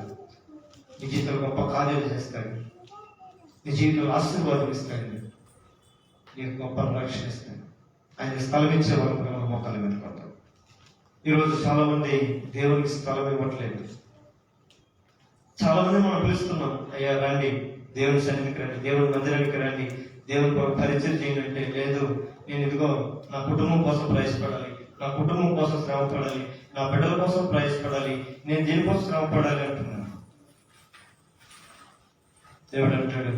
నీ జీవితంలో గొప్ప కార్యాలు చేస్తాడు, నీ జీవితంలో ఆశీర్వాదం ఇస్తాడు, నీకు గొప్ప రక్షణ ఇస్తాడు. ఆయన స్థలం ఇచ్చే వరకు మనం మొక్కలు వెతుకుంటాం. ఈరోజు చాలా మంది దేవునికి స్థలం ఇవ్వట్లేదు. చాలా మంది మనం పిలుస్తున్నాం, అయ్యా రండి దేవుని సన్నిధికి రండి, దేవుని మందిరానికి రండి, దేవుని పరిచయం చేయండి. లేదు, నేను ఇదిగో నా కుటుంబం కోసం ప్రయాసపడాలి, నా కుటుంబం కోసం శ్రమపడాలి, నా బిడ్డల కోసం ప్రయాసపడాలి, నేను దీనికోసం శ్రమపడాలి అంటున్నాను. దేవుడు అంటాడు,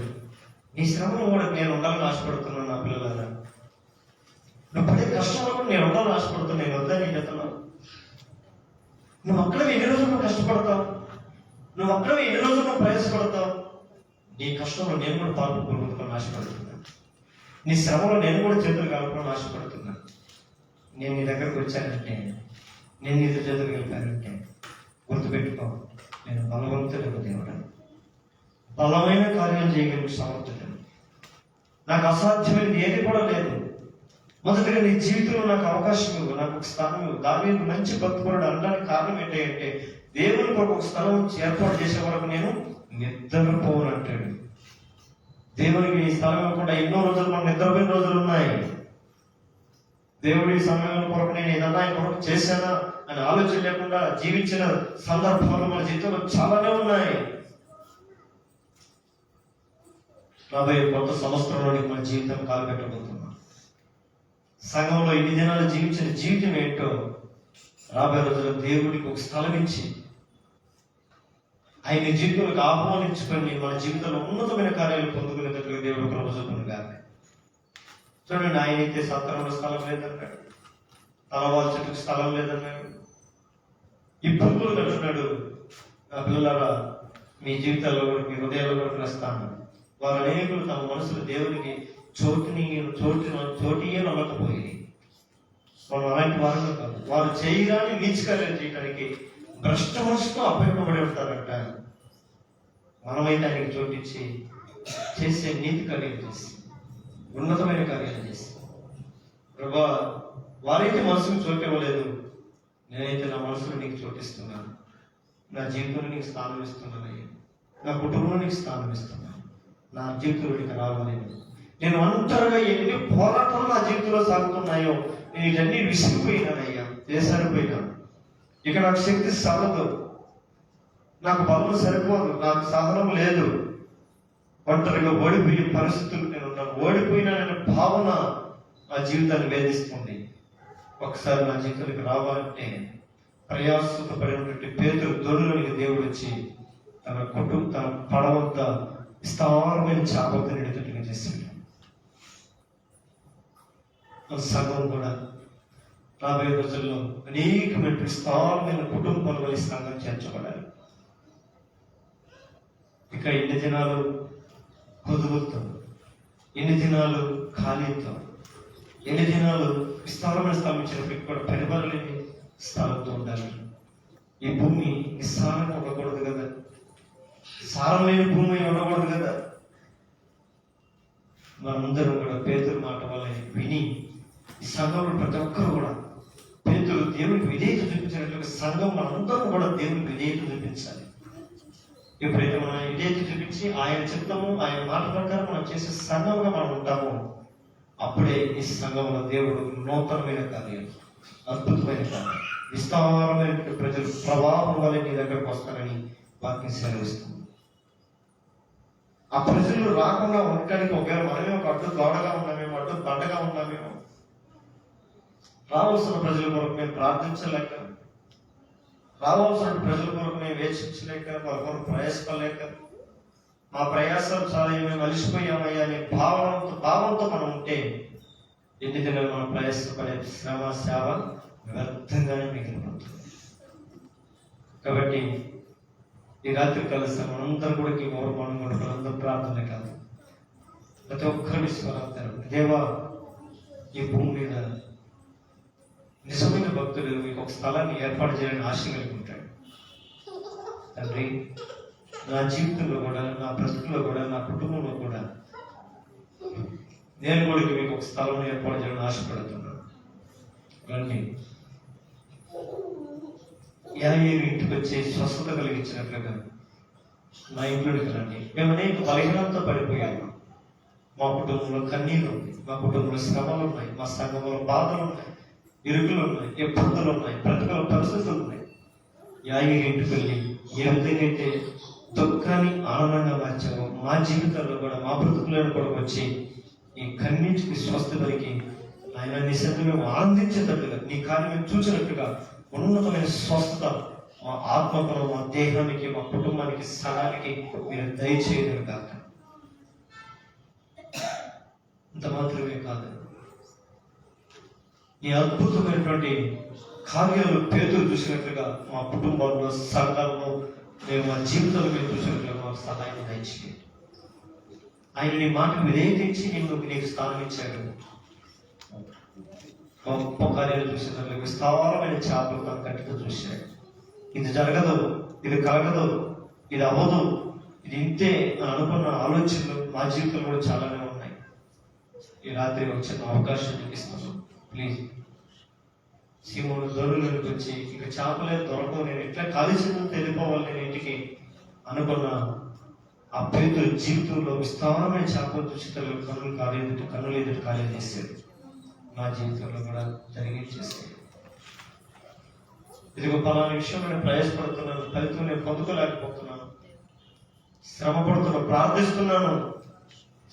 నీ శ్రమలో కూడా నేను ఉండాలని ఆశపడుతున్నాను. నా పిల్లలారా, నువ్వు పడే కష్టంలో కూడా నేను ఉండాలని ఆశపడుతున్నాను. నేను వద్దని చెప్తున్నాను. నువ్వు అక్కడ ఎన్ని రోజులు నువ్వు కష్టపడతావు, నువ్వు అక్కడ ఎన్ని రోజులు నువ్వు ప్రయాసపడతావు. నీ కష్టంలో నేను కూడా పాల్గొ పొందుకోవాలని ఆశపడుతున్నాను. నీ శ్రమలో నేను కూడా చేతులు కలపాలని ఆశపడుతున్నాను. నేను నీ దగ్గరకు వచ్చానంటే, నేను నీతో చేతులు కలిపానంటే గుర్తుపెట్టుకో, నేను బలవంతుడు దేవుడు, బలమైన కార్యాలు చేయగలిగిన సమర్థుడు. నాకు అసాధ్యమైనది ఏది కూడా లేదు. మొదటిగా నీ జీవితంలో నాకు అవకాశం ఇవ్వు, నాకు ఒక స్థానం ఇవ్వు. దావీదు మంచి భక్తుడు అనడానికి కారణం ఏంటంటే దేవుని కొరకు ఒక స్థలం ఏర్పాటు చేసే వరకు నేను నిద్రపోను అంటాడు. దేవునికి ఈ స్థలం కూడా ఎన్నో రోజులు మనం నిద్రపోయిన రోజులు ఉన్నాయి. దేవుడి సమయం కొరకు నేను ఏదన్నా ఆయన కొరకు చేశానా అని ఆలోచన లేకుండా జీవించిన సందర్భాలు మన జీవితంలో చాలానే ఉన్నాయి. రాబోయే కొత్త సంవత్సరంలోనికి మన జీవితం కాలు పెట్టబోతున్నాం. సంఘంలో ఇన్ని దినాలు జీవించిన జీవితం ఏంటో రాబోయే రోజుల్లో దేవుడికి ఒక స్థలం ఇచ్చి ఆయన జీవితంలోకి ఆహ్వానించుకొని మన జీవితంలో ఉన్నతమైన కార్యాలు పొందుకునేటట్లుగా దేవుడు కృప చూపును గాక. చూడండి, ఆయన అయితే సత్రంలో స్థలం లేదన్నాడు, తలవాళ్ళ చెట్టుకు స్థలం లేదన్నాడు. ఈ పురుగులు అంటున్నాడు, నా పిల్లలారా మీ జీవితాల్లో కూడా మీ హృదయాల్లో కూడా పిలుస్తాను. వారు అనేకులు తమ మనసులు దేవునికి చోటియే నమ్మకపోయి మనం అలాంటి వారు కాదు. వారు చేయరాని నీచ కార్యాలు చేయడానికి భ్రష్ట మనసుతో అప్పగింపబడి ఉంటారంట. మనమైతే ఆయనకి చోటిచ్చి చేసే నీతి కార్యాలు చేసి ఉన్నతమైన కార్యాలు చేసి, ప్రభా వారైతే మనసుకు చోటు ఇవ్వలేదు, నేనైతే నా మనసులో నీకు చోటిస్తున్నాను, నా జీవితంలో నీకు స్థానం ఇస్తున్నానయ్యా, నా కుటుంబంలో నీకు స్థానం ఇస్తున్నాను, నా జీవితంలో నీకు రావాలని. నేను అంతగా ఎన్ని పోరాటాలు నా జీవితంలో సాగుతున్నాయో నేను ఇవన్నీ విసిగిపోయినానయ్యా, సరిపోయినాను. ఇక నాకు శక్తి సాగదు, నాకు బలం సరిపోదు, నాకు సహనం లేదు, ఒంటరిగా ఓడిపోయే పరిస్థితులు నేను ఉన్నాను, ఓడిపోయినాననే భావన నా జీవితాన్ని వేధిస్తుంది. ఒకసారి నా జీవితానికి రావాలంటే ప్రయాసంతో పడినటువంటి పేదలు దొరులోనికి దేవుడు వచ్చి తన పడవద్ద విస్తారమైన చేపలతో నిండుటట్టుగా చేశాడు. సంఘం కూడా రాబోయే రోజుల్లో అనేకమైన విస్తారమైన కుటుంబాల వల్ల సంఘం చేర్చబడాలి. ఇక ఎన్ని దినాలు కొదువుతో, ఎన్ని దినాలు ఖాళీతో, ఎన్ని దినాలు విస్తారమైన స్థలం ఇచ్చినప్పటికీ కూడా పరిపాలలేని స్థలంతో ఉండాలి. ఈ భూమి నిస్సారం ఉండకూడదు కదా, సారం లేని భూమి ఉండకూడదు కదా. మనందరం కూడా పేదల మాట వల్ల విని ఈ సంఘంలో ప్రతి ఒక్కరు కూడా పేదలు దేవునికి విధేయత చూపించినట్లుగా సంఘం మనందరం కూడా దేవునికి విధేయత చూపించాలి. ఎప్పుడైతే మనం విధేయత చూపించి ఆయన చిత్తము ఆయన మాట ప్రకారం మనం చేసే సంఘంగా మనం ఉంటామో అప్పుడే ఈ సంఘంలో దేవుడు నూతనమైన కార్యాలు, అద్భుతమైన కార్యాలు, విస్తారమైన ప్రజలు ప్రభావం వల్ల నీ దగ్గరకు వస్తారని వాక్యం సెలవిస్తుంది. ఆ ప్రజలు రాకుండా ఉండటానికి ఒకవేళ మనమే ఒక అడ్డు దోడగా ఉన్నామేమో, అడ్డు బండగా ఉన్నామేమో, రావాల్సిన ప్రజల కొరకు మేము ప్రార్థించలేక, రావాల్సిన ప్రజల కొరకు మేము వేచించలేక, వారి కొరకు ప్రయాసపడలేక, మా ప్రయాసాలు చాలా మేము అలిసిపోయామయ్యా అనే భావంతో మనం ఉంటే ఎన్ని దినాలు మనం ప్రయాసపడే శ్రమ సేవ వ్యర్థంగానే మిగిలిపోతుంది. కాబట్టి ఈ రాత్రి కలిసి మనందరూ కూడా మనం కూడా మనందరూ ప్రార్థన కాదు, ప్రతి ఒక్కరిని స్వరార్థం. దేవా, ఈ భూమి మీద నిజమైన భక్తులు మీకు ఒక స్థలాన్ని ఏర్పాటు చేయాలని ఆశ కలిగి ఉంటాడు. తండ్రి, నా జీవితంలో కూడా, నా బ్రతుకులో కూడా, నా కుటుంబంలో కూడా నేను కూడా మీకు ఒక స్థలం ఏర్పాటు చేయాలని ఆశపడుతున్నాను. రండి, యాయేరు ఇంటికి వచ్చి స్వస్థత కలిగించినట్లుగా నా ఇంట్లోకి రండి. మేము అనేక బలహీనంతో పడిపోయాము. మా కుటుంబంలో కన్నీళ్ళు ఉంది, మా కుటుంబంలో శ్రమలు ఉన్నాయి, మా సంఘంలో బాధలు ఉన్నాయి, ఇరుకులు ఉన్నాయి, ఇబ్బందులు ఉన్నాయి, బ్రతుకుల పరిస్థితులు ఉన్నాయి. యాయేరు ఇంటికి వెళ్ళి ఏ విధంగా అయితే దుఃఖాన్ని ఆనందంగా మార్చామో మా జీవితాల్లో కూడా, మా బ్రతుకులను కూడా వచ్చి ఈ కన్నీటికి స్వస్థతకి ఆయన నిశ్శబ్దం మేము ఆనందించేటట్టుగా, నీ కార్యం చూసినట్టుగా ఉన్నతమైన స్వస్థత మా ఆత్మకు, మా దేహానికి, మా కుటుంబానికి, స్థలానికి మీరు దయచేయడం కాక. ఇంత మాత్రమే కాదు, ఈ అద్భుతమైనటువంటి కార్యాలు పేదలు చూసినట్లుగా మా కుటుంబాల్లో, సంఘాల్లో, మేము మా జీవితంలో మేము చూసినట్లుగా మాకు సహాయం దయచేయండి. ఆయన నీ మాటకు విధేయించి నీకు స్థానం ఇచ్చాడు. గొప్ప కార్యాలు చూసినట్లు విస్తారమైన చేపలు తన కంటితో చూశాడు. ఇది జరగదు, ఇది కలగదు, ఇది అవ్వదు, ఇది ఇంతే అని అనుకున్న ఆలోచనలు మా జీవితంలో కూడా చాలానే ఉన్నాయి. ఈ రాత్రి వచ్చిన అవకాశం చూపిస్తాను. ప్లీజ్, సీమోను దొరులోకి వచ్చి ఇక చేపలే దొరకవు, నేను ఎట్లా ఖాళీ చేతులతో వెళ్ళిపోవాలి నేను ఇంటికి అనుకున్న ఆ పేదల జీవితంలో విస్తారమైన చేపలు చూసి కన్నులు ఎదుటి కార్యం చేశాడు. నా జీవితంలో కూడా జరిగించేసాడు. ఇదిగో పలానా విషయం నేను ప్రయాసపడుతున్నాను, ఫలితం నేను పొందుకోలేకపోతున్నాను, శ్రమ పడుతున్నాను, ప్రార్థిస్తున్నాను,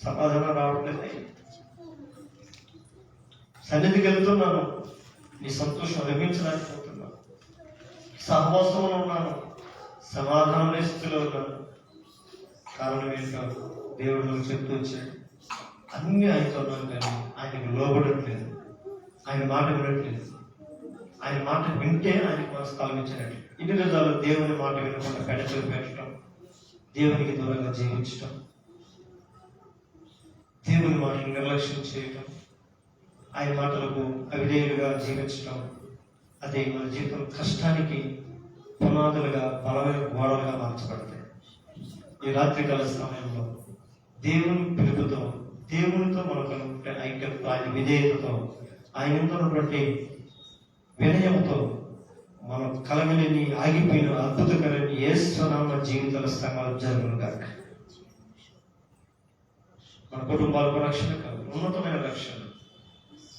సమాధానం రావట్లేదు, సన్నిధికి వెళ్తున్నాను, నీ సంతోషం లభించలేకపోతున్నాను, సహవాసంలో ఉన్నాను, సమాధాన స్థితిలో ఉన్నాను. కారణం ఏంటో దేవుడు నాకు చెప్తూ వచ్చాడు. అన్నీ ఆయనతో ఉన్నాను కానీ ఆయనకు లోబడట్లేదు, ఆయన మాట వినట్లేదు. ఆయన మాట వింటే ఆయనకు మన స్థలం ఇచ్చినట్టు. ఇన్ని రోజులు దేవుని మాట వినకుండా పెడచలు పెట్టడం, దేవునికి దూరంగా జీవించడం, దేవుని మాటలు నిర్లక్ష్యం చేయటం, ఆయన మాటలకు అవిధేయులుగా జీవించడం, అదే మన జీవితం కష్టానికి పునాదులుగా బలమైన గోడలుగా మార్చబడతాయి. ఈ రాత్రికాల సమయంలో దేవుని పిలుపుతో, దేవునితో మనకు ఐక్యతతో, ఆయన విధేయతతో, ఆయనతో ఉన్నటువంటి వినయంతో మనం కలగలేని ఆగిపోయిన అద్భుతకరమైన యేసునామ జీవితాల స్థానాలు జరుగునుగాక. మన కుటుంబాలకు రక్షణ కాదు, ఉన్నతమైన రక్షణ,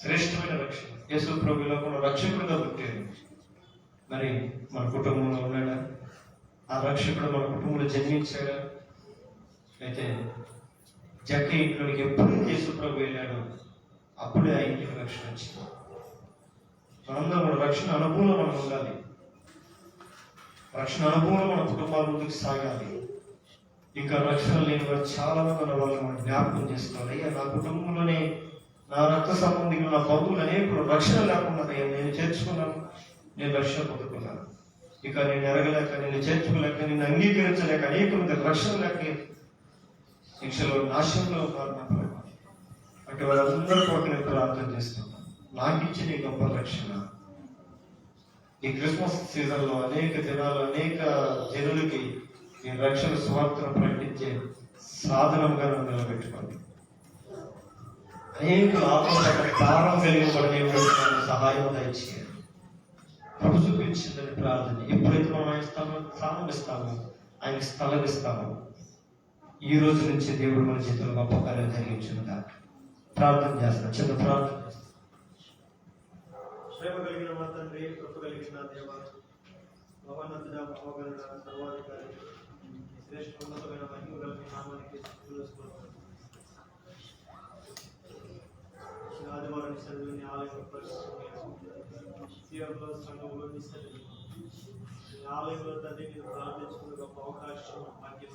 శ్రేష్టమైన రక్షణ. యేసు ప్రభువులో మన రక్షకుడుగా పుట్టాడు. మరి మన కుటుంబంలో ఉన్నాడా? ఆ రక్షకుడు మన కుటుంబంలో జన్మించాడా? అయితే జక్క ఇంట్లోకి ఎప్పుడు యేసు ప్రభు వెళ్ళాడో అప్పుడే ఆ ఇంటికి రక్షణ వచ్చింది. మనందరం మన రక్షణ అనుభవంలో మనం ఉండాలి. రక్షణ అనుభవంలో మన కుటుంబాల ముందుకు సాగాలి. ఇంకా రక్షణ లేని వారు చాలా మంది ఉన్న వాళ్ళని మనం జ్ఞాపకం చేసుకోవాలి. అయ్యా, నా కుటుంబంలోనే నా రక్త సంబంధికులు, నా బంధువులు అనేకులు రక్షణ లేకుండా నేను చేర్చుకున్నాను, నేను రక్షణ పొందుకున్నాను. ఇక నేను ఎరగలేక, నేను చేర్చుకోలేక, నేను అంగీకరించలేక అనేకులు రక్షణ లేక శిక్షలో నాశనంలో ఉన్నారు. అంటే వారందరూ కొరకు నేను ప్రార్థన చేస్తున్నాను. నాకు ఇచ్చిన ఈ గొప్ప రక్షణ ఈ క్రిస్మస్ సీజన్లో అనేక దినాలు అనేక జనులకి ఈ రక్షణ సువార్తను ప్రకటించే సాధనంగా నన్ను నిలబెట్టుకోండి. అనేక ఆత్మల ప్రారంభం కలిగిన సహాయం దయచేయండి. ప్రభు చూపించిందని ప్రార్థన. ఎప్పుడైతే మనం ఆయన స్థానం ఇస్తామో, ఆయనకి స్థలం ఇస్తామో, ఈ రోజు నుంచి దేవుడు మన జీవితంలో గొప్ప కార్యం జరిగించుగా ప్రార్థన చేస్తాం. చిన్న ప్రార్థన చేస్తాం. ప్రేమ కలిగిన మా తండ్రి, కృప కలిగిన దేవ, భవనంతుడ, మహోగరుడ, సర్వాధికారి, శ్రేష్ఠ ఉన్నతమైన మహిమ కలిగిన నామానికి ఆదివారం చదివిన ఆలయం పరిస్థితుల్లో సంఘంలో ఆలయంలో తండ్రి మీరు ప్రార్థించుకునే గొప్ప అవకాశం భాగ్యం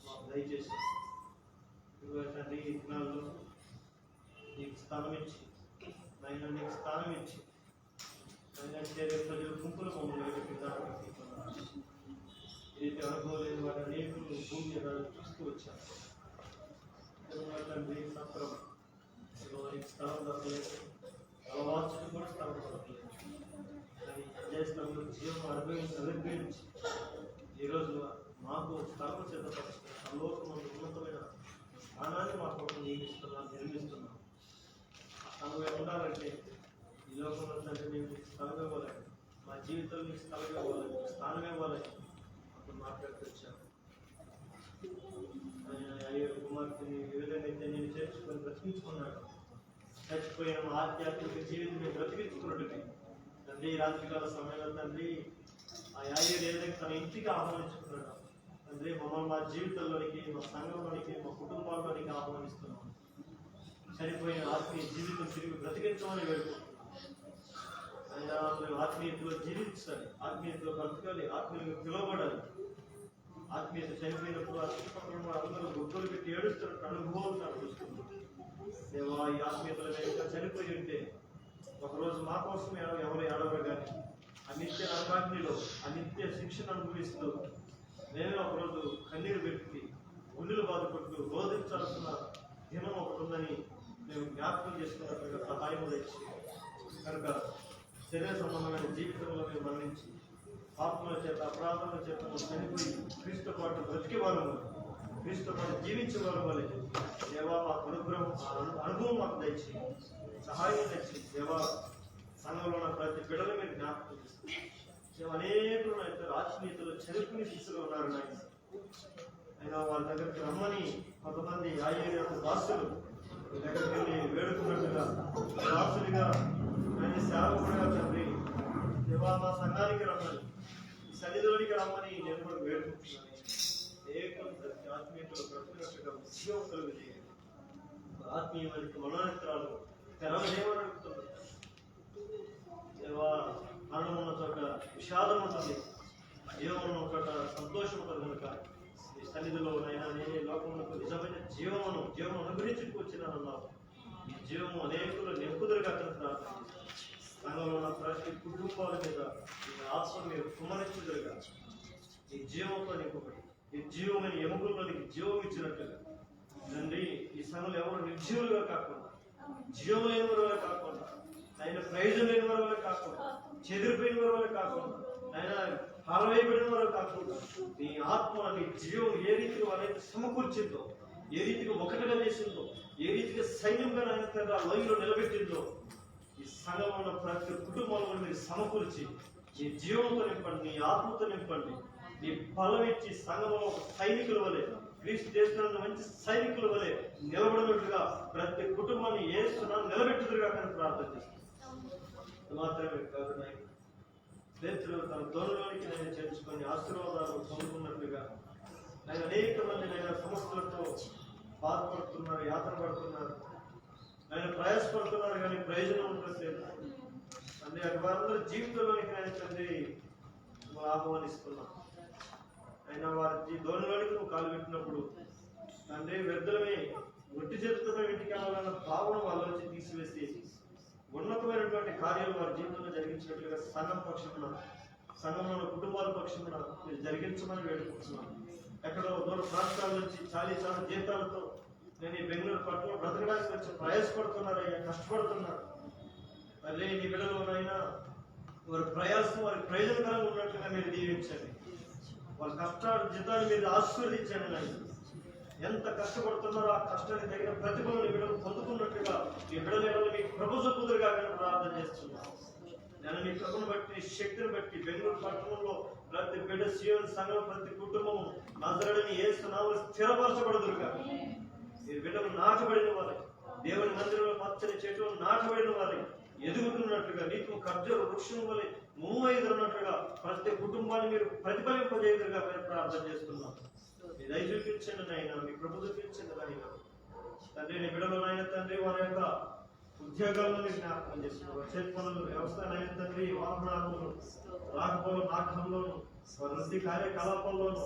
మాకు దయచేసి తండ్రి ఈ దినాల్లో నీకు స్థానం ఇచ్చి, ఆయన నీకు స్థానం ఇచ్చి ప్రజల గుంపులు మమ్మల్ని ఏదైతే అనుభవం లేని వాటి అనేకులు భూమి చూస్తూ వచ్చారు. తండ్రి సత్రం స్థలం దొరకలేదు, అలవాటు కూడా స్థలం దొరకలేదు. కానీ అదే స్థలంలో జీవం అనుభవించి ఈరోజు మాకు స్థలం సిద్ధపరుస్తుంది. సర్వోత్తమైన ఉన్నతమైన స్థానాన్ని మా కోసం నిర్మిస్తున్నాం. స్థలం ఉండాలంటే ఈ లోకంలో తండ్రి మేము స్థలం ఇవ్వాలని, మా జీవితంలో మీకు స్థలం ఇవ్వాలని, స్థానం ఇవ్వాలని అప్పుడు మాట్లాడుతూ వచ్చాను. అయ్యో కుమార్తెని ఏ విధంగా అయితే నేను చేర్చుకొని బ్రతికించుకున్నాడు, చచ్చిపోయిన మా ఆధ్యాత్మిక జీవితం మేము బ్రతికించుకున్నట్టుగా తండ్రి రాత్రికాల సమయంలో తండ్రి ఆ యాయ్యర్ ఏదైతే తన ఇంటికి ఆహ్వానించుకున్నాడు తండ్రి, మమ్మల్ని మా జీవితంలోనికి, మా సంఘంలోనికి, మా కుటుంబాల్లోనికి ఆహ్వానిస్తున్నాం. చనిపోయిన ఆత్మీయ జీవితం తిరిగి బ్రతికించమని వేడుకుంటున్నాం. అయినా మేము ఆత్మీయతలో జీవించాలి, ఆత్మీయతలో బ్రతకాలి, ఆత్మీయంగా పిలువబడాలి. ఆత్మీయత చనిపోయినప్పుడు ఆ చుట్టుపక్కల అందరూ గుర్తులు పెట్టి ఏడుస్తున్నట్టు అనుభవం చూస్తున్నాం. దేవా, ఈ ఆత్మీయతలో ఇంకా చనిపోయి ఉంటే ఒకరోజు మా కోసం ఎవరు ఏడవరు కానీ అనిత్య నరకాగ్నిలో అనిత్య శిక్షను అనుభవిస్తూ నేను ఒకరోజు కన్నీరు పెట్టి గుండెలు బాధపడుతూ రోధించాల్సిన దినం ఒకటి ఉందని మేము జ్ఞాపకం చేసుకున్నట్టుగా సహాయం తెచ్చి కనుక శరీర సంబంధమైన జీవితంలో మేము మరణించి పాపముల చేత అపరాధముల చేత చనిపోయి క్రీస్తు పాటు బ్రతికే వాళ్ళము, క్రీస్తు పాటు జీవించే వాళ్ళ వల్ల దేవా మాకు అనుభవం మాకు తెచ్చి సహాయం తెచ్చి దేవా సంఘంలో ఉన్న ప్రతి బిడ్డలు మీరు జ్ఞాపకం చేస్తారు. అనేకులు నా యొక్క ఆత్మీయతలో చనిపోయిన స్థితిలో ఉన్నారు నాయన. అయినా వాళ్ళ దగ్గరికి రమ్మని కొంతమంది ఆయ్య యొక్క దాసులు దగ్గరికి వెళ్ళి వేడుకున్నట్టుగా దాసులుగా ఆయన సేవకుడుగా తండ్రి దేవా మా సంఘానికి రమ్మని, ఈ సన్నిధిలోనికి రమ్మని నేను కూడా వేడుకుంటున్నాను. ఆత్మీయతలో బ్రతుకున్నట్టుగా ఉద్యోగం కలుగుతాయి. ఆత్మీయమైన మనోనేత్రాలు తెరవలేమని అడుగుతున్నాను దేవా. మరణం ఉన్న చోట విషాదం ఉంటుంది, జీవం ఉన్న చోట సంతోషం ఉంటుంది. కనుక ఈ సన్నిధిలో నైనా నేనే లోకంలో నిజమైన జీవం అనుగ్రహించుకు వచ్చినానన్నావు. ఈ జీవము అనేకులు నింపుదలుగా ప్రార్థన సంఘంలో ఉన్న ప్రతి కుటుంబాల మీద ఈ ఆత్మ మీరు కుమరించుదలుగా ఈ జీవంతో నింపబడి ఈ జీవమైన ఎముకల్లోనికి జీవం ఇచ్చినట్టుగా తండ్రి ఈ సంఘంలో ఎవరు నిర్జీవులుగా కాకుండా, జీవం లేని వారుగా కాకుండా, ఆయన ప్రయోజనం లేని వారుగా కాకుండా, చెదిరిపోయిన వారుగా కాకుండా, ఆయన పాలవేయబడిన వారు కాకుండా నీ ఆత్మ నీ జీవం ఏ రీతిగా వాళ్ళైతే సమకూర్చిందో, ఏ రీతిగా ఒకటిగా చేసిందో, ఏ రీతిగా సైన్యంగా ఆయన లోయలో నిలబెట్టిందో ఈ సంఘంలో ఉన్న ప్రతి కుటుంబంలో మీరు సమకూర్చి నీ జీవంతో నింపండి, నీ ఆత్మతో నింపండి, నీ బలం ఇచ్చి సంఘంలో ఒక సైనికుల వలె క్రీస్తు చేస్తున్న మంచి సైనికుల వలె నిలబడినట్టుగా ప్రతి కుటుంబాన్ని ఏస్తున్నా నిలబెట్టుదురుగా కానీ ప్రార్థన చేస్తాను. మాత్రమే కాదు నాయన పేతురు తన దోణలోనికి నేను చేర్చుకొని ఆశీర్వాదాలు పొందుకున్నట్లుగా ఆయన అనేక మంది నేను సమస్యలతో బాధపడుతున్నారు, యాత్ర పడుతున్నారు, ఆయన ప్రయాసపడుతున్నారు, కానీ ప్రయోజనం ఉండట్లేదు. తండ్రి వారందరూ జీవితంలోనికి నేను తండ్రి ఆహ్వానిస్తున్నాం. అయినా వారి దోణిలోనికి నువ్వు కాలు పెట్టినప్పుడు తండ్రి వ్యర్థులమే ఒట్టి చేతులతో ఇంటికి వెళ్ళాలన్న భావన వాళ్ళ నుంచి తీసివేసి ఉన్నతమైనటువంటి కార్యాలు వారి జీవితంలో జరిగించినట్లుగా సంఘం పక్షమున, సంఘంలో కుటుంబాల పక్షమున మీరు జరిగించమని వేడుకుంటున్నాను. ఎక్కడో దూర ప్రాంతాల నుంచి చాలా జీతాలతో నేను ఈ బెంగళూరు పట్టణంలో బ్రతకడానికి వచ్చి ప్రయాసపడుతున్నారయ్యా, కష్టపడుతున్నారు. మళ్ళీ నీ బిడ్డలోనైనా వారి ప్రయాసం వారికి ప్రయోజనకరంగా ఉన్నట్లుగా మీరు దీవించండి. వాళ్ళ కష్టాలు జీతాన్ని మీరు ఆశీర్వదించండి. నాయన ఎంత కష్టపడుతున్నారో ఆ కష్టానికి తగిన ప్రతిఫలం బిడ్డలు పొందుకున్నట్టుగా ఈ బిడ్డలు మీకు ప్రభుత్వ కుదురుగా ప్రార్థన చేస్తున్నాను. నేను మీ కృపను బట్టి, శక్తిని బట్టి బెంగళూరు పట్టణంలో ప్రతి బిడ్డ సీఎం సంఘం ప్రతి కుటుంబం నజరుడిని యేసు నామములో స్థిరపరచబడుదురుగా. ఈ బిడ్డలు నాటబడిన వారి దేవుని మందిరంలో పచ్చని చెట్లు నాటబడిన వారి ఎదుగుతున్నట్లుగా నీకు ఖర్జూర వృక్షం వలె మూవైదున్నట్లుగా ప్రతి కుటుంబాన్ని మీరు ప్రతిఫలింపజేయుదురుగా మేము ప్రార్థన చేస్తున్నాం. మీ దయ చూపించండి నాయన, మీ కృప చూపించండి నాయన. తండ్రి నీ బిడ్డలోనైనా తండ్రి వారి యొక్క ఉద్యోగాల్లో మీరు జ్ఞాపకం చేస్తున్నారు. చేతి పనులు, వ్యవసాయ తండ్రి, వాహనాలను, రాకపోవడం నాటకంలోను, వారి వృత్తి కార్యకలాపాల్లోను,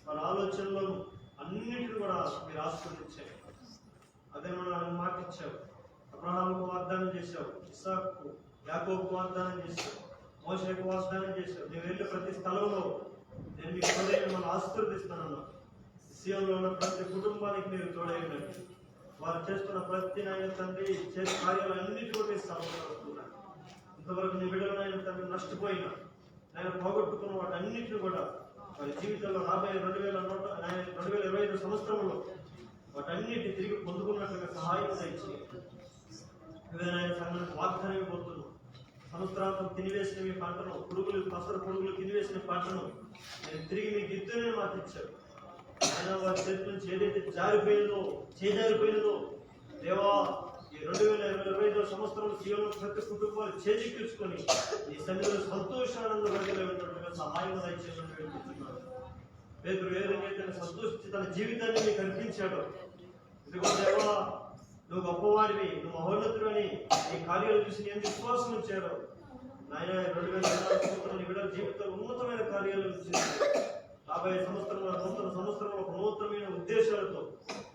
వారి ఆలోచనలోను అన్నింటిని కూడా మీరు ఆశీర్వదించారు. అదే మనం మాట ఇచ్చావు. అబ్రహాముకు వాగ్దానం చేశావు, ఇస్సాకు యాకోబుకు వాగ్దానం చేశావు, మోషేకు వాగ్దానం చేశావు. నేను వెళ్ళే ప్రతి స్థలంలో నేను మీకు తోడై మిమ్మల్ని ఆశీర్వదిస్తానన్నా. సీఎంలో ఉన్న ప్రతి కుటుంబానికి మీరు తోడైనట్టు వారు చేస్తున్న ప్రతి నాయన తండ్రి చేసే కార్యాలు అన్నిటి కూడా మీరు సమకూరుస్తున్నారు. ఇంతవరకు నీ బిడ్డలైన తండ్రి నష్టపోయిన ఆయన పోగొట్టుకున్న వాటి అన్నింటిని కూడా వారి జీవితంలో రాబోయే 2025 సంవత్సరంలో వాటన్నిటిని తిరిగి పొందుకున్నట్లుగా సహాయం ఇచ్చి ఆయన సంఘానికి వాగ్దానం ఇవ్వబోతున్నాం. సంవత్సరాంతం తినివేసిన మీ పంటను, పసరు పురుగులు తినివేసిన పంటను నేను తిరిగి మీకు ఇద్దరే మాకు ఇచ్చారు. ఆయన వారి చేతి నుంచి ఏదైతే చేజారిపోయినదో దేవా ఈ 2025 సంవత్సరంలో జీవనం ప్రతి కుటుంబాలు చేజిక్కించుకొని ఈ సన్నిధిలో సంతోషానంద వర్గలుగా సహాయం దయచేయమని వేడుకుంటున్నాను. పేతురు ఏ విధంగా సంతోషించి తన జీవితాన్ని మీకు అర్పించాడో, ఇదిగో దేవా నువ్వు గొప్పవాడివి, నువ్వు మహోన్నతుడు అని ఈ కార్యాలు చూసి నేను విశ్వాసం ఉంచాడు. నాయన 2026 సంవత్సరం బిడ్డల జీవితంలో ఉన్నతమైన కార్యాలు రాబోయే సంవత్సరంలో నూతన సంవత్సరంలో ఒక నూతనమైన ఉద్దేశాలతో,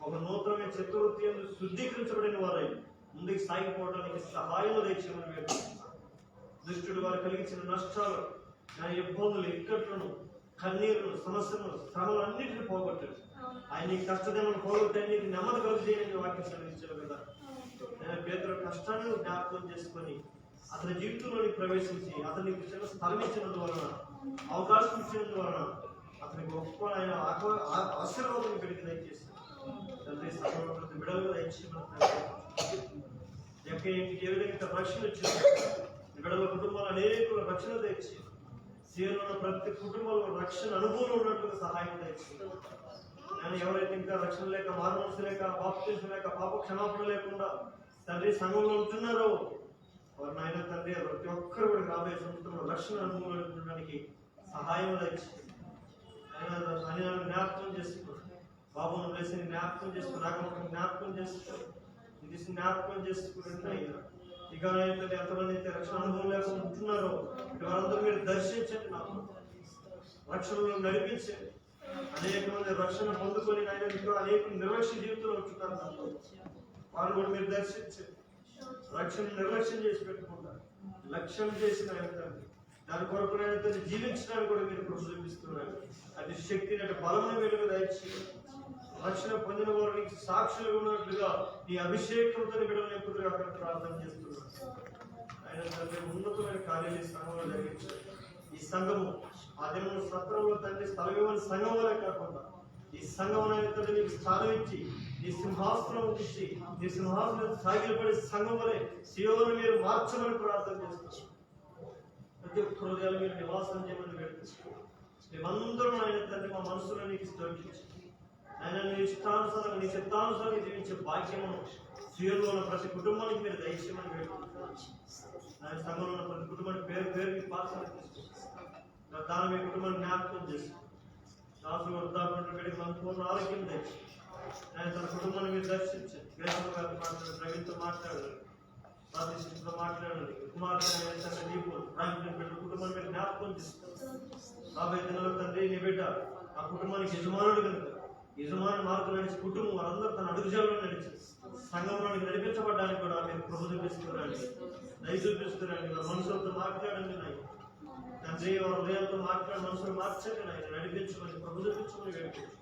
ఒక నూతనమైన చతుర్థి శుద్ధీకరించబడిన వారై ముందుకు సాగిపోవడానికి సహాయం దయచేయమని వేడుకుంటున్నాను. దుష్టుడు వారు కలిగించిన నష్టాలు, నా ఇబ్బందులు, ఇక్కట్లను, కన్నీరును, సమస్యలను, శ్రమలు అన్నింటిని పోగొట్టాడు. ఆయన ఈ కష్టదలను పోగొట్టే నీకు నెమ్మది కలుగుతాయని వాక్యం సెలవించారు కదా. నేను పేతురు కష్టాన్ని జ్ఞాపకం చేసుకొని అతని జీవితంలోని ప్రవేశించి అతనికి చిన్న స్థలం ఇచ్చినందువలన, అవకాశం ఇచ్చినందువలన అతనికి గొప్ప ఆయన ఆశీర్వాదం ఇక్కడికి దయచేసి తండ్రి సభలో ప్రతి బిడలుగా దయచేయమని ఇంటికి ఏ విధంగా రక్షణ వచ్చింది బిడల కుటుంబాలు అనేక రక్షణ తెచ్చి సీఎంలో ప్రతి కుటుంబంలో రక్షణ అనుభవం ఉన్నట్లుగా సహాయం తెచ్చి నేను ఎవరైతే ఇంకా రక్షణ లేక, మారుమనసు లేక, బాప్తిస్మం లేక, పాప క్షమాపణ లేకుండా తండ్రి సంఘంలో ఉంటున్నారో వారు నాయన తండ్రి ప్రతి ఒక్కరు కూడా రాబోయే సంవత్సరంలో రక్షణ అనుభవం ఉండడానికి సహాయం తెచ్చి ఆయన జ్ఞాపకం చేసుకో, బాబును బ్లెస్సింగ్ జ్ఞాపకం చేసుకో, రాకముఖం జ్ఞాపకం చేసుకో, ఇది జ్ఞాపకం చేసుకుంటే అయినా ఇక తండ్రి ఎంతమంది అయితే రక్షణ అనుభవం లేకుండా ఉంటున్నారో వారందరూ మీరు దర్శించండి, నాకు రక్షణలో నడిపించండి. అనేక మంది రక్షణ పొందుకొని ఆయన ఇంకా అనేక నిర్లక్ష్య జీవితంలో ఉంటున్నారు, నాకు వారు కూడా మీరు దర్శించండి. రక్షణ నిర్లక్ష్యం చేసి పెట్టుకుంటారు, లక్ష్యం చేసిన ఆయన తండ్రి దాని కొరకు తండ్రి జీవించడానికి కూడా మీరు కృషి చూపిస్తున్నారు. అది శక్తిని అంటే బలమైన వెలుగు దయచేయండి. రక్షణ పొందిన వారు నీకు సాక్షులుగా ఉన్నట్లుగా నీ అభిషేకంతో బిడ్డలు నింపుతుగా అక్కడ ప్రార్థన చేస్తున్నారు. ఆయన తండ్రి ఉన్నతమైన కార్యాలు ఈ సంఘంలో జరిగించారు. ఈ సంఘము ఆ దిన సత్రంలో తండ్రి స్థలమైన సంఘం వల్లే కాకుండా ఈ సంఘం తండ్రి నీకు స్థానం ఇచ్చి నీ సింహాసనం ఇచ్చి నీ సింహాసనం సాగిలపడే సంఘం వలె సియోను మీరు మార్చమని ప్రార్థన చేస్తున్నారు. ప్రతి ఒక్క హృదయాలు మీరు నివాసం చేయమని పెడుతున్నారు. మేమందరం ఆయన తండ్రి మా మనసులో నీకు స్తోత్రించి ఆయన నీ ఇష్టానుసారం నీ చిత్తానుసారం జీవించే భాగ్యమును సియోనులో ఉన్న ప్రతి కుటుంబానికి మీరు దయచేయమని పెడుతున్నారు. ఆయన సంఘంలో ఉన్న ప్రతి కుటుంబానికి పేరు పేరుకి పాత్ర తీసుకుంటున్నారు. దాని మీ కుటుంబాన్ని జ్ఞాపకం చేస్తున్నారు. రాసులు వృద్ధాపడి మన పూర్ణ ఆరోగ్యం తెచ్చి ఆయన తన కుటుంబాన్ని మీరు దర్శించండి. గ్రేసం గారు మాట్లాడారు, ప్రవీణ్తో మాట్లాడారు, సాధిస్తుతో మాట్లాడారు, కుమార్తె కుటుంబాన్ని మీరు జ్ఞాపకం చేస్తారు. రాబోయే దినాల్లో తండ్రి నీ బిడ్డ ఆ కుటుంబానికి యజమానుడు కనుక యజమాని మార్గం నడిచి కుటుంబం వారందరూ తన అడుగుజాల్లో నడిచి సంఘంలోనికి నడిపించబడడానికి కూడా మీరు ప్రభు చూపిస్తున్నారండి, దయ చూపిస్తున్నారండి. వారి మనసులతో మాట్లాడండి నాయన తండ్రి, వారి హృదయాలతో మాట్లాడి మనసులు మార్చండి నాయన, నడిపించమని ప్రభు చూపించమని వేడుకోవచ్చు.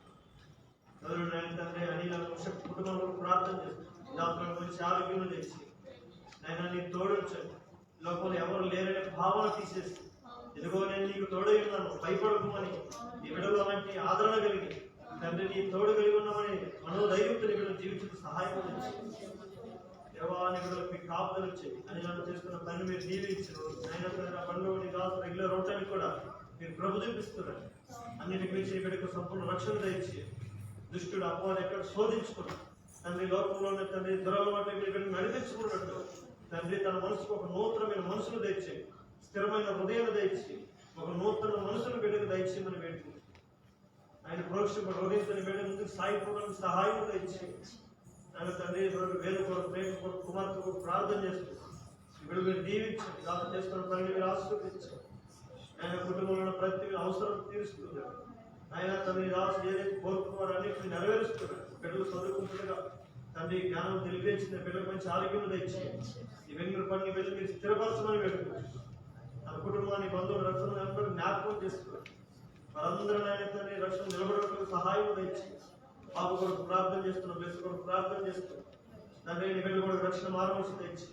ఎవరు నాయన తండ్రి అని కుటుంబంలో ప్రార్థన చేస్తారు. దాంట్లో మంచి ఆరోగ్యం తెచ్చి ఆయన నీకు తోడొచ్చాను. లోపల ఎవరు లేరనే భావన తీసేసి ఇదిగో నేను నీకు తోడై ఉన్నాను, భయపడకుమని ఈ విడలో వంటి ఆదరణ కలిగి తండ్రి నీ తోడు కలిగి ఉన్నామని మనోధైర్యంతో ఇక్కడ జీవించడానికి సహాయం దేవాని విడలకు మీకు కాపుదలు వచ్చేది అని నన్ను చేసుకున్న పని మీరు దీవించారు. ఆయన పనులు కాదు రెగ్యులర్ అవటానికి కూడా మీరు ప్రభు చూపిస్తున్నారు. అన్నిటికి మించి ఇక్కడికి సంపూర్ణ రక్షణ దయచి దుష్టుడు అపవాది ఎక్కడ శోధించుకున్నాడు తండ్రి. లోకంలోనే తండ్రి దురలవాటు ఇక్కడ నడిపించుకున్నట్టు తండ్రి తన మనసుకు ఒక నూతనమైన మనసును దయచి స్థిరమైన హృదయాన్ని దయచి ఒక నూతన మనసును బిడ్డకు దయచేయమని వేడుకుంటున్నాను. ఆయన ప్రోక్ష హృదయంతో బిడ్డ ముందుకు సాగిపోవడానికి సహాయం దయచి ఆయన తండ్రి వేరు కొరకు ప్రేమ కొరకు కుమార్తె కొరకు ప్రార్థన చేస్తున్నాను. ఇప్పుడు మీరు దీవించండి, దాని చేసుకున్న పనిని మీరు ఆశీర్వదించండి. ఆయన కుటుంబంలో ప్రతి అవసరం తీరుస్తున్నారు. ఆయన తండ్రి రాసు ఏదైతే కోరుకున్నారో అన్నింటినీ నెరవేరుస్తున్నారు. బిడ్డలు చదువుకుంటుండగా తండ్రి జ్ఞానం తెలిపించిన బిడ్డలకు మంచి ఆరోగ్యం తెచ్చి ఈ వెంగుల పని వెళ్ళి మీరు స్థిరపరచమని పెట్టుకున్నారు. తన కుటుంబాన్ని బంధువులు రక్షణ అందరూ జ్ఞాపకం చేస్తున్నారు. వారందరూ ఆయన తండ్రి రక్షణ నిలబడడానికి సహాయం తెచ్చి బాబు కొరకు ప్రార్థన చేస్తున్నాం, బెస్ కొరకు ప్రార్థన చేస్తున్నాం. తండ్రి బిడ్డ కూడా రక్షణ మారవలసి తెచ్చి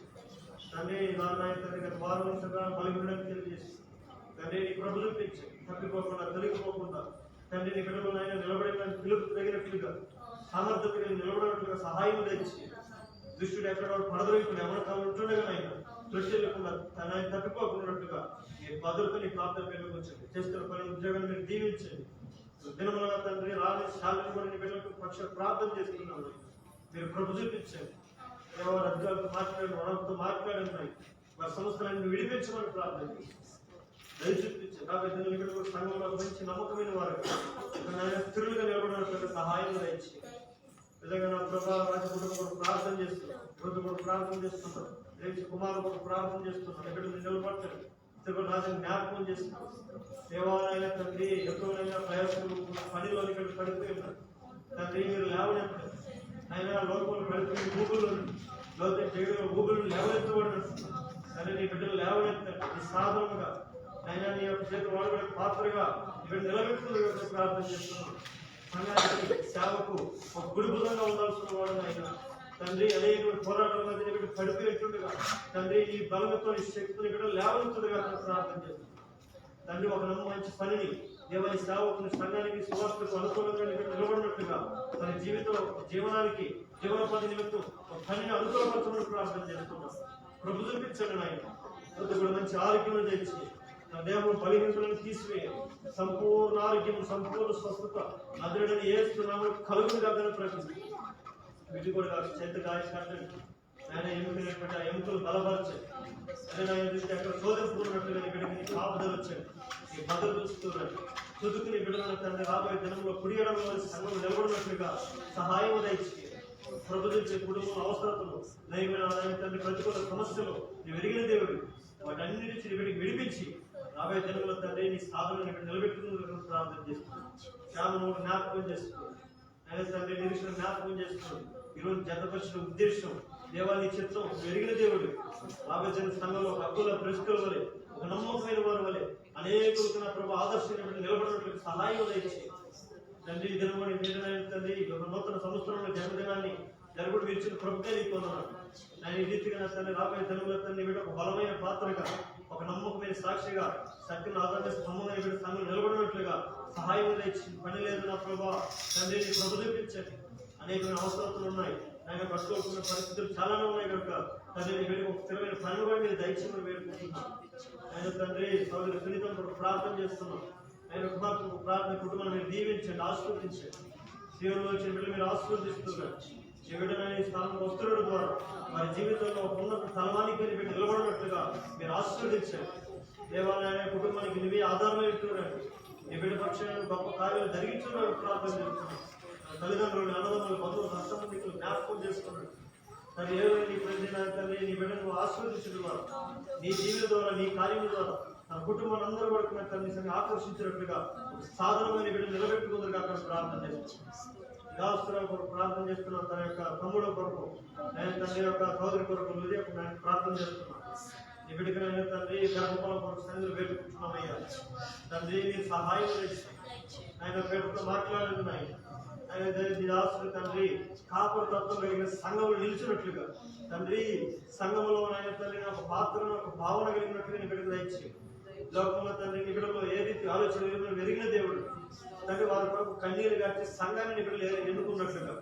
తండ్రి నాన్న తండ్రి గత వారవలసగా బలిపడడానికి తెలియజేసి తండ్రి నీ ప్రభు చూపించి తప్పిపోకుండా తొలగిపోకుండా తండ్రి నీ బిడ్డలు ఆయన నిలబడేటువంటి పిలుపు తగినట్లుగా సామర్థ్యత నిలబడినట్లుగా సహాయం తెచ్చి దుష్టుడు ఎక్కడ పడదొరికుండా ఎవరు తాను ఉంటుండగా ఆయన దృష్టిలేకుండా తన ఆయన తప్పిపోకున్నట్టుగా ఈ భద్రత నీ ప్రార్థన పెరుగుతుంది. చేస్తున్న పని ఉద్యోగాన్ని మీరు దీవించండి. దినములుగా తండ్రి రాని శాలని కూడా నీ బిడ్డలకు పక్ష ప్రార్థన చేస్తున్నాను. మీరు ప్రభు చూపించండి. ఎవరు అధికారులతో మాట్లాడండి, వరంతో మాట్లాడండి. వారి సంస్థలను విడిపించమని ప్రార్థన దయ చూపించండి. కాబట్టి బిడ్డలు సంఘంలో మంచి నమ్మకమైన వారు స్థిరులుగా నిలబడినట్లుగా సహాయం దయచి విధంగా నా ప్రభావ రాజ కుటుంబం ప్రార్థన చేస్తున్నాం, కుటుంబం ప్రార్థన చేస్తున్నాం, దేశ కుమారు ప్రార్థన చేస్తున్నాం. ఎక్కడ నిలబడతాడు తిరుపతి రాజుని జ్ఞాపకం చేస్తున్నాం. దేవాలయ తండ్రి ఎక్కువైనా ప్రయాసం పనిలో ఇక్కడ పడిపోయి ఉన్నారు తండ్రి. మీరు లేవనెత్తారు ఆయన లోపల పడిపోయి గూగుల్ లోతే చేయడం గూగుల్ లేవనెత్తబడినట్టు తండ్రి నీ బిడ్డలు లేవనెత్తారు. నీ సాధనగా ఆయన నీ యొక్క చేతి వాడబడే పాత్రగా ఇక్కడ నిలబెట్టుకుని ప్రార్థన చేస్తున్నాం. సంఘానికి సేవకు ఒక గుడిబుధంగా ఉండాల్సిన వాడు ఆయన తండ్రి. అనేక పోరాటం మధ్య ఇక్కడ పడిపోయేట్టుగా తండ్రి ఈ బలంతో ఈ శక్తిని ఇక్కడ లేవనెత్తుడుగా ప్రార్థన చేస్తున్నాం తండ్రి. ఒక మంచి పనిని దేవాని సేవకుని సంఘానికి సువార్తకు అనుకూలంగా నిలబడినట్టుగా తన జీవనానికి జీవనోపాధి నిమిత్తం ఒక పనిని అనుకూలపరచమని ప్రార్థన చేస్తున్నాం. ప్రభు చూపించండి నాయన. కూడా మంచి ఆరోగ్యం తెచ్చి నా దేహం బలహీనతలను తీసివేయాలి. సంపూర్ణ ఆరోగ్యం, సంపూర్ణ స్వస్థత అదృఢని ఏస్తున్నాము కలుగుని కాదని ప్రకృతి వీటి కూడా చేత గాయకండి ఆయన ఎముకైనటువంటి ఆ ఎముకలు బలపరచండి. అదే ఆయన దృష్టి అక్కడ శోధించుకున్నట్టుగా ఇక్కడికి కాపుదలు వచ్చండి. ఈ భద్రత చూస్తున్నాడు చుదుకుని బిడ్డలను తండ్రి రాబోయే దినంలో కుడియడంలో సంఘం నిలబడినట్లుగా సహాయం దయచి ప్రభుత్వ కుటుంబం అవసరతలు దైవమైన ఆదాయం తండ్రి ప్రతికూల సమస్యలు నీ వెలిగిన దేవుడు వాటన్నిటి నుంచి నీ బిడ్డకి విడిపించి రాబోయే దినంలో తండ్రి నీ సాధనని నిలబెట్టుకుని ప్రార్థన చేస్తున్నాను. శ్యామను జ్ఞాపకం చేస్తున్నాను ఆయన తండ్రి నిరీక్షణ జ్ఞాపకం చేస్తున్నాడు. ఈరోజు జతపరిచిన ఉద్దేశం దేవాన్ని చిత్తం వెలిగిన దేవుడు రాబోయే సంఘంలో ఒక హక్కుల ప్రశ్నల వలె ఒక నమ్మకమైన వారి వలె అనేకులకు నా ప్రభు ఆదర్శంగా నిలబడినట్టు సహాయం దయచేసి తండ్రి ఈ దినమని తండ్రి ఒక నూతన సంవత్సరంలో జన్మదినాన్ని జరుగుడు విరిచిన ప్రభుత్వం నీకున్నాను. ఆయన ఈ రీతిగా నా తండ్రి రాబోయే దినంలో తండ్రి వీడు ఒక బలమైన పాత్రగా ఒక నమ్మకమైన సాక్షిగా సత్యం ఆధార స్తంభంగా వీడు సంఘం నిలబడినట్లుగా సహాయం తెచ్చి పని లేదు నా ప్రభా తండ్రి నీ ప్రభు చూపించండి. అనేకమైన అవసరాలు ఉన్నాయి ఆయన పట్టుకోవాల్సిన పరిస్థితులు చాలానే ఉన్నాయి కనుక తండ్రి నీ వీడికి ఒక స్థిరమైన పనులు కూడా మీరు దయచేసి వేడుకుంటున్నాం. ఆయన తండ్రి సోదరి సునీతం ప్రార్థన చేస్తున్నాం. ఆయన ప్రార్థన కుటుంబాన్ని మీరు దీవించండి, ఆశీర్వదించండి. దేవుడు వచ్చిన బిడ్డలు మీరు ఆశీర్వదిస్తున్నారు. ఈ బిడ్డలని ఈ స్థానం వస్తువుల ద్వారా వారి జీవితంలో ఒక ఉన్నత స్థానానికి పెట్టి నిలబడినట్లుగా మీరు ఆశీర్వదించండి. దేవాలయ కుటుంబానికి నువ్వే ఆధారమై ఉంటున్నాడు. ఈ బిడ్డ పక్షాలను గొప్ప కార్యాలు జరిగించున్నాడు ప్రార్థన చేస్తున్నాడు. తల్లిదండ్రులు అన్నదమ్ములు బంధువులు సంబంధికులు జ్ఞాపకం చేసుకున్నాడు. మరి ఏ నీ ప్రజలు నీ బిడ్డను ఆశీర్వదించడం ద్వారా నీ జీవితం ద్వారా నీ కార్యం ద్వారా తన కుటుంబాన్ని అందరూ కూడా తన ఆకర్షించినట్లుగా సాధనమైన బిడ్డను నిలబెట్టుకుందరుగా అక్కడ ప్రార్థన చేస్తున్నాం. దాస్తురావు కొరకు ప్రార్థన చేస్తున్నాం. తన యొక్క తమ్ముడు కొరకు నేను తండ్రి యొక్క సోదరి కొరకు నేను ప్రార్థన చేస్తున్నాను. నీ బిడ్డకైనా తండ్రి గర్భఫలం కొరకు సందులు వేడుకుంటున్నామయ్యా. తండ్రి నీ సహాయం చేసి ఆయన పేరుతో మాట్లాడుతున్నాయి. ఆయన దాస్తులు తండ్రి కాపుర తత్వం కలిగిన సంఘములు నిలిచినట్లుగా తండ్రి సంఘములో ఆయన తండ్రి ఒక పాత్రను ఒక భావన కలిగినట్లుగా నీ బిడ్డకు దయచేసి లోకంలో తండ్రి నీ బిడ్డలో ఏ రీతి ఆలోచన వెలిగిన దేవుడు తండ్రి వారి కొరకు కన్నీరు గార్చి సంఘాన్ని బిడ్డలు ఎన్నుకున్నట్లుగా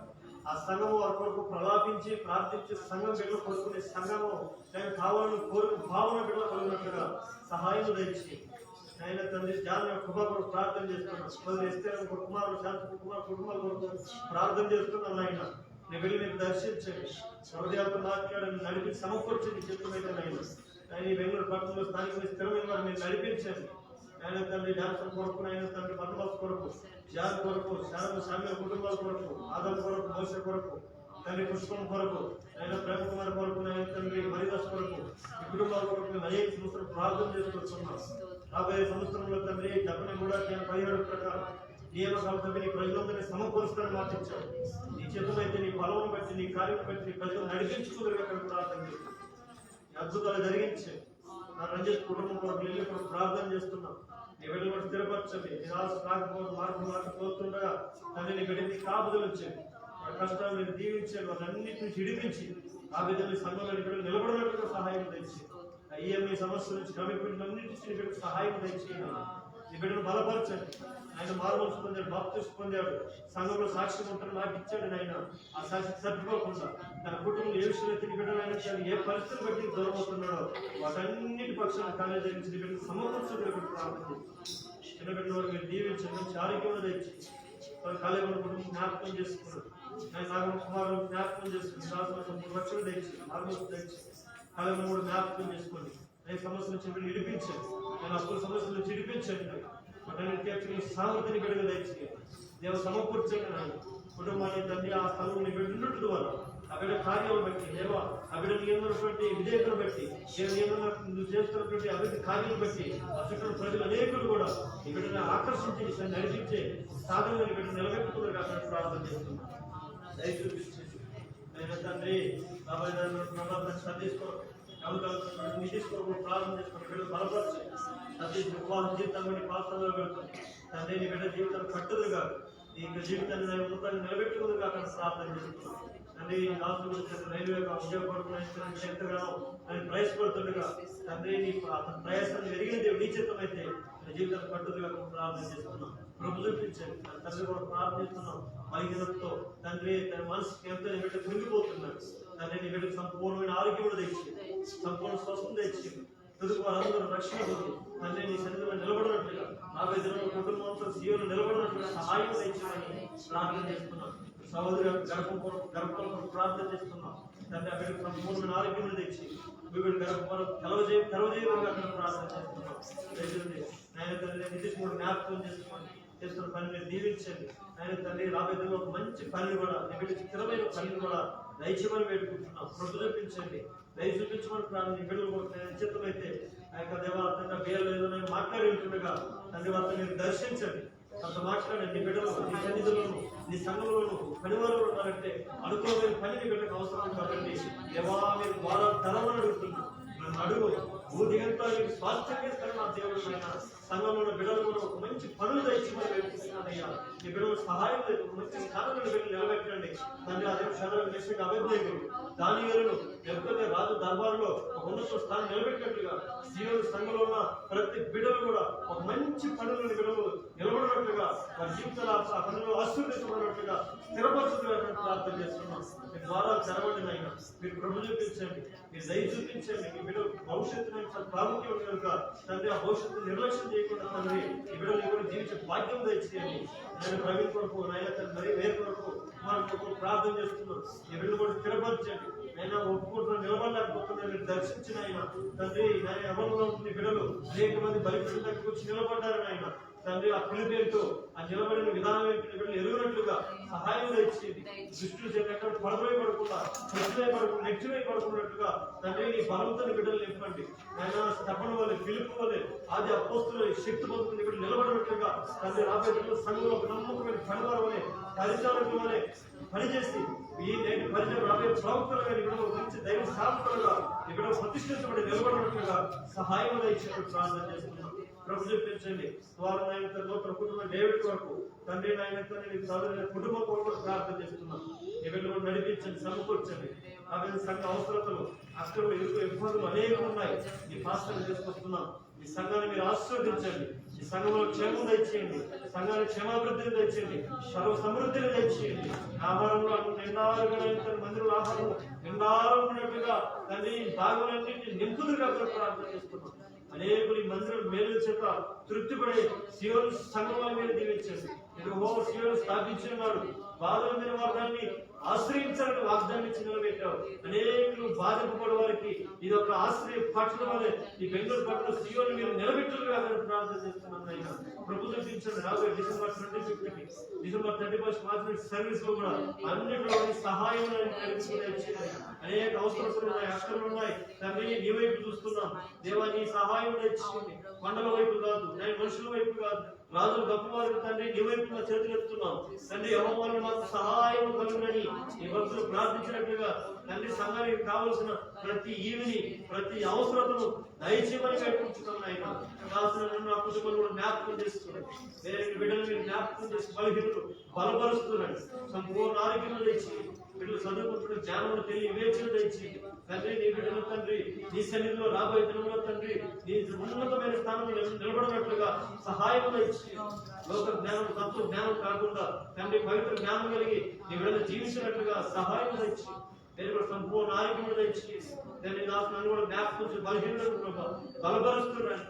ఆ సంఘము వారి కొరకు ప్రలాపించి ప్రార్థించి సంఘం బిడ్డలు కొనుక్కునే సంఘము నేను కావాలని కోరిక భావన బిడ్డలు కలిగినట్లుగా సహాయం దయచేసి ఆయన తండ్రి జాన్ కృప కొరకు ప్రార్థన చేస్తున్నాను. ఇస్తే కుమారుడు శాంతి కుటుంబాల కొరకు ప్రార్థన చేస్తున్నాను. ఆయన నీ వెళ్ళి మీరు దర్శించండి, హృదయాలతో మాట్లాడండి, నడిపి సమకూర్చండి. చెప్పునైతే ఆయన ఈ బెంగళూరు పట్టణంలో స్థానిక స్థిరమైన వారు మీరు నడిపించండి. ఆయన తండ్రి జాన్సన్ కొరకు ఆయన తండ్రి బంధుబాబు కొరకు జాన్ కొరకు శామ్య కుటుంబాల కొరకు ఆదం కొరకు మోస కొరకు తండ్రి పుష్పం కొరకు ఆయన ప్రేమ కుమార్ కొరకు ఆయన తండ్రి మరిదాస్ కొరకు ఈ కుటుంబాల కొరకు మేము అనేక సంవత్సరాలు ప్రార్థన చేసుకొస్తున్నాం. రాబోయే సంవత్సరంలో తండ్రి 17 ప్రకారం నియమకాల నీ ప్రజలందరినీ సమకూరుస్తారని మాటించావు. నీ చేతులైతే నీ బలం బట్టి నీ కార్యం బట్టి నీ ప్రజలు నడిపించుకోగలిగే అక్కడ ప్రార్థన చేస్తున్నాం. అద్భుతాలు జరిగించే నా రంజిత్ కుటుంబం కొరకు ఇల్లు కొరకు ప్రార్థన చేస్తున్నాం. నీ బిడ్డలు కూడా స్థిరపరచండి. రాకపోవడం మార్పు పోతుండగా తండ్రి నీ బిడ్డని కాపుదలు వచ్చేది వాళ్ళ కష్టాలు మీరు దీవించండి. వాళ్ళన్నింటినీ చిడిపించి ఆ విధంగా సంఘంలో బిడ్డలు నిలబడినట్టుగా సహాయం తెచ్చి ఈఎంఐ సమస్య నుంచి కమిట్మెంట్లన్నింటి బిడ్డకు సహాయం తెచ్చేయండి. ఈ బిడ్డను బలపరచండి. ఆయన మారుమనసు పొందాడు, బాప్తిస్మం పొందాడు, సంఘంలో సాక్షి ఉంటాడు నాకు ఇచ్చాడు. ఆయన ఆ సాక్షి తట్టుకోకుండా తన కుటుంబం ఏ విషయంలో తిరిగి బిడ్డలైనా ఏ పరిస్థితులు బట్టి దూరం అవుతున్నాడో వాటన్నిటి పక్షాన్ని కాలేజీ నుంచి బిడ్డకు సమకూర్చుకుని ప్రార్థన చిన్న బిడ్డల వారు మీరు దీవించండి, మంచి ఆరోగ్యంలో తెచ్చి వారి కాలేజీ కుటుంబం జ్ఞాపకం చేసుకున్నాడు. ఆయన నాగమ కుమారులు జ్ఞాపకం చేసుకుని రక్షణ తెచ్చి మార్గం తెచ్చి కాలేజీ కూడా జ్ఞాపకం చేసుకోండి. ఆయన సమస్య నుంచి మీరు విడిపించండి. ఆయన అప్పుల సమస్య నుంచి విడిపించండి. సామర్థ్యాన్ని బిడ్డగా దయచేయండి. దేవ సమకూర్చండి. నాయన కుటుంబాన్ని తండ్రి ఆ స్థలంలో బిడ్డ ద్వారా ఆ బిడ్డ కార్యాలను బట్టి దేవ ఆ బిడ్డ నియమనటువంటి విధేయతను బట్టి నువ్వు చేస్తున్నటువంటి అభివృద్ధి కార్యాలను బట్టి ఆ చుట్టూ ప్రజలు అనేకులు కూడా ఈ బిడ్డని ఆకర్షించి నడిపించే సాధనలో బిడ్డ నిలబెట్టుకున్నారు కాబట్టి ప్రార్థన చేస్తున్నాం. దయ చూపించేసి ఆయన తండ్రి సతీసుకో తీసుకోవడం ప్రారంభం చేసుకుని బిడ్డలు బలపరిచి వివాహ జీవితాన్ని పాత్రలో పెడుతుంది. తండ్రి నీ బిడ్డ జీవితాన్ని కట్టుదు కాదు నీ జీవితాన్ని ఉన్నతాన్ని నిలబెట్టుకుంది కాక ప్రార్థన చేస్తున్నాం. తండ్రి రైల్వే ఉద్యోగపడుతున్న ఎంతగానో ఆయన ప్రయాసపడుతుండగా తండ్రి నీ అతని ప్రయాసాన్ని ఎరిగిన దేవుడు నీ చిత్తమైతే నీ జీవితాన్ని కట్టుదు కాక ప్రార్థన చేస్తున్నాం. ప్రభు చూపించండి. తన తండ్రి కూడా ప్రార్థిస్తున్నాం. బలహీనతతో తండ్రి తన మనసుకి ఎంతో నీ బిడ్డ కృంగిపోతున్నాడు. తండ్రి నీ బిడ్డకు సంపూర్ణమైన ఆరోగ్యం కూడా తెచ్చి సంపూర్ణ స్వస్థం తెచ్చి తుదుకు వారందరూ రక్షణ పొంది తండ్రి నీ సన్నిధిలో నిలబడినట్లుగా 40 దినాల కుటుంబంతో జీవనం నిలబడినట్లుగా సహాయం తెచ్చామని ప్రార్థన చేస్తున్నాం. సహోదరి గర్భం కొరకు ప్రార్థన చేస్తున్నాం. తండ్రి ఆ బిడ్డకు సంపూర్ణమైన ఆరోగ్యం తెచ్చి వీడు గర్భం తెరవజేయగా అక్కడ ప్రార్థన చేస్తున్నాం. నేను తండ్రి నితీష్ కూడా జ్ఞాపకం చేసుకోండి. చేస్తున్న పనిని దీవించండి. ఆయన తండ్రి రాబోయే ఒక మంచి పనిని కూడా నీ బిడ్డ స్థిరమైన పనిని కూడా దయచేయమని వేడుకుంటున్నాం. కృప చూపించండి, దయ చూపించమని ప్రాణం నీ బిడ్డలు నిశ్చితమైతే ఆ యొక్క దేవాలయంగా వేరే ఏదైనా మాట్లాడి ఉంటుండగా తండ్రి వారితో మీరు దర్శించండి. అంత మాట్లాడండి. నీ బిడ్డలు నీ సన్నిధిలోను నీ సంఘంలోను పనివారు ఉన్నారంటే అనుకోలేని పని నీ బిడ్డకు అవసరం కాబట్టి దేవా మీరు ద్వారా తరమని అడుగుతున్నాం. నన్ను అడుగు ఊదిగంతా మీకు స్వాస్థ్యం చేస్తాను నా దేవుడు. ఆయన సంఘంలో ఉన్న బిడ్డలు కూడా ఒక మంచి పనులు తెచ్చి మరి వేడుకుంటున్నానయ్యా. నీ బిడ్డలు సహాయం లేదు, మంచి స్థానంలో బిడ్డలు నిలబెట్టండి తండ్రి. అదే విషయంగా అభివృద్ధి దానియేలును లేకపోతే రాజు దర్బారులో ఒక ఉన్నత స్థానం నిలబెట్టినట్లుగా సీయోను సంఘంలో ఉన్న ప్రతి బిడ్డలు కూడా ఒక మంచి పనులను బిడ్డలు నిలబడినట్లుగా వారి జీవితాలు ఆ పనులు ఆశీర్వదించబడినట్లుగా స్థిరపరచుగా ప్రార్థన చేస్తున్నాం. మీ ద్వారా తెరవండి నాయన, మీరు కృప చూపించండి, మీరు దయ చూపించండి. మీ బిడ్డలు భవిష్యత్తు ప్రాముఖ్యం కనుక తండ్రి ఆ భవిష్యత్తు నిర్లక్ష్యం చేయకుండా తండ్రి ఈ బిడ్డలు కూడా జీవించే భాగ్యం దయచేయండి. నేను ప్రవీణ్ కొరకు నాయన మరి వేరు కొరకు కుమారు కొరకు ప్రార్థన చేస్తున్నాను. ఈ బిడ్డలు కూడా స్థిరపరచండి. ఆయన ఒప్పుకుంటున్న నిలబడలేకపోతున్నా మీరు దర్శించిన ఆయన తండ్రి. ఆయన ఎవరిలో ఉంటుంది బిడ్డలు అనేక మంది బలిపీఠం దగ్గరికి వచ్చి నిలబడ్డారని ఆయన తండ్రి. ఆ పిలిపేంటో ఆ నిలబడిన విధానం ఏంటో ఎరుగునట్లుగా సహాయం ఇచ్చింది. దృష్టిలు ఎక్కడ పడవై పడకుండా ప్రతివై పడకుండా నెచ్చివై పడుకున్నట్లుగా తండ్రి నీ బలంతో బిడ్డలు నింపండి. ఆయన స్తపన వలె పిలుపు వలె ఆది అపోస్తుల శక్తి పొందుకుని ఇక్కడ నిలబడినట్లుగా తండ్రి రాబోయే సంఘంలో నమ్మకమైన పనివారు వలె పరిచారకుల వలె పనిచేసి ఈ నేటి పరిచయం రాబోయే ప్రవక్తలుగా ఇక్కడ మంచి దైవ సాధకులుగా ఇక్కడ ప్రతిష్ఠించబడి నిలబడినట్లుగా సహాయం ఇచ్చినట్టు ప్రార్థన చేస్తున్నాం. ప్రభు చూపించండి. వారు నాయన నూతన కుటుంబం డేవిడ్ వరకు తండ్రి నాయనతో కుటుంబం కొరకు ప్రార్థన చేస్తున్నాం. ఎవరిలో నడిపించండి, సమకూర్చండి. కాబట్టి సంఘ అవసరతలు అక్కడ ఇబ్బందులు అనేకం ఉన్నాయి. ఈ పాస్టర్లు తీసుకొస్తున్నాం. ఈ సంఘాన్ని మీరు ఆశీర్వదించండి. ఈ సంఘంలో క్షేమం తెచ్చేయండి, సంఘానికి క్షేమాభివృద్ధిని తెచ్చేయండి, సర్వ సమృద్ధిని తెచ్చేయండి. ఆహారంలో నిండారుగా మందిరంలో ఆహారం నిండారున్నట్టుగా తండ్రి భాగములన్నింటినీ నింపుదుగా ప్రార్థన చేస్తున్నాం. అనేకులు ఈ మందిరం మేలు చేత తృప్తిపడే సీయోను సంఘంలో మీరు దీవించండి. మీరు సీయోను స్థాపించినాడు. బాధల మీద వారిని ఆశ్రయించాలని వాగ్దానం ఇచ్చి నిలబెట్టావు. అనేకులు బాధింపబడే వారికి ఇది ఒక ఆశ్రయ పట్టణం వలె ఈ బెంగళూరు పట్టణం సీయోను మీరు నిలబెట్టుగా ప్రార్థన చేస్తున్నాను. అయినా ప్రభు చూపించండి. రాబోయే డిసెంబర్ 25కి డిసెంబర్ 31st మార్చి సర్వీస్ లో కూడా అన్నింటిలో సహాయం అనేక అవసరాలు ఉన్నాయి, అక్కలు ఉన్నాయి. తండ్రి నీ వైపు చూస్తున్నాం. దేవా నీ సహాయం తెచ్చింది. కొండల వైపు కాదు, నేను మనుషుల వైపు కాదు, రాజులు గొప్పవారు తండ్రి నీ వైపు చేతులు ఎత్తున్నాం. తండ్రి యెహోవా మాకు సహాయం కలుగునని ఈ భక్తులు ప్రార్థించినట్లుగా తండ్రి సంఘానికి కావలసిన ప్రతి ఈవిని ప్రతి అవసరతను దయచేయమని పెట్టుకుంటున్నాం. ఆయన కావాల్సిన కుటుంబం కూడా జ్ఞాపకం చేస్తున్నాడు. వేరే బిడ్డలు మీరు జ్ఞాపకం చేసి బలహీనలు బలపరుస్తున్నాడు. సంపూర్ణ ఆరోగ్యం తెచ్చి బిడ్డలు చదువుకుంటున్న జ్ఞానం తెలియ వివేచన తెచ్చి తండ్రి నీ బిడ్డలు తండ్రి నీ సన్నిధిలో రాబోయే దినంలో తండ్రి నీ ఉన్నతమైన స్థానంలో నిలబడినట్లుగా సహాయం ఇచ్చి లోక జ్ఞానం తత్వ జ్ఞానం కాకుండా తండ్రి పవిత్ర జ్ఞానం కలిగి నీ బిడ్డలు జీవించినట్లుగా సహాయం ఇచ్చి నేను కూడా సంపూర్ణ ఆరోగ్యం తెచ్చి నేను నన్ను కూడా జ్ఞాపకం బలహీనతను బలపరుస్తున్నాను.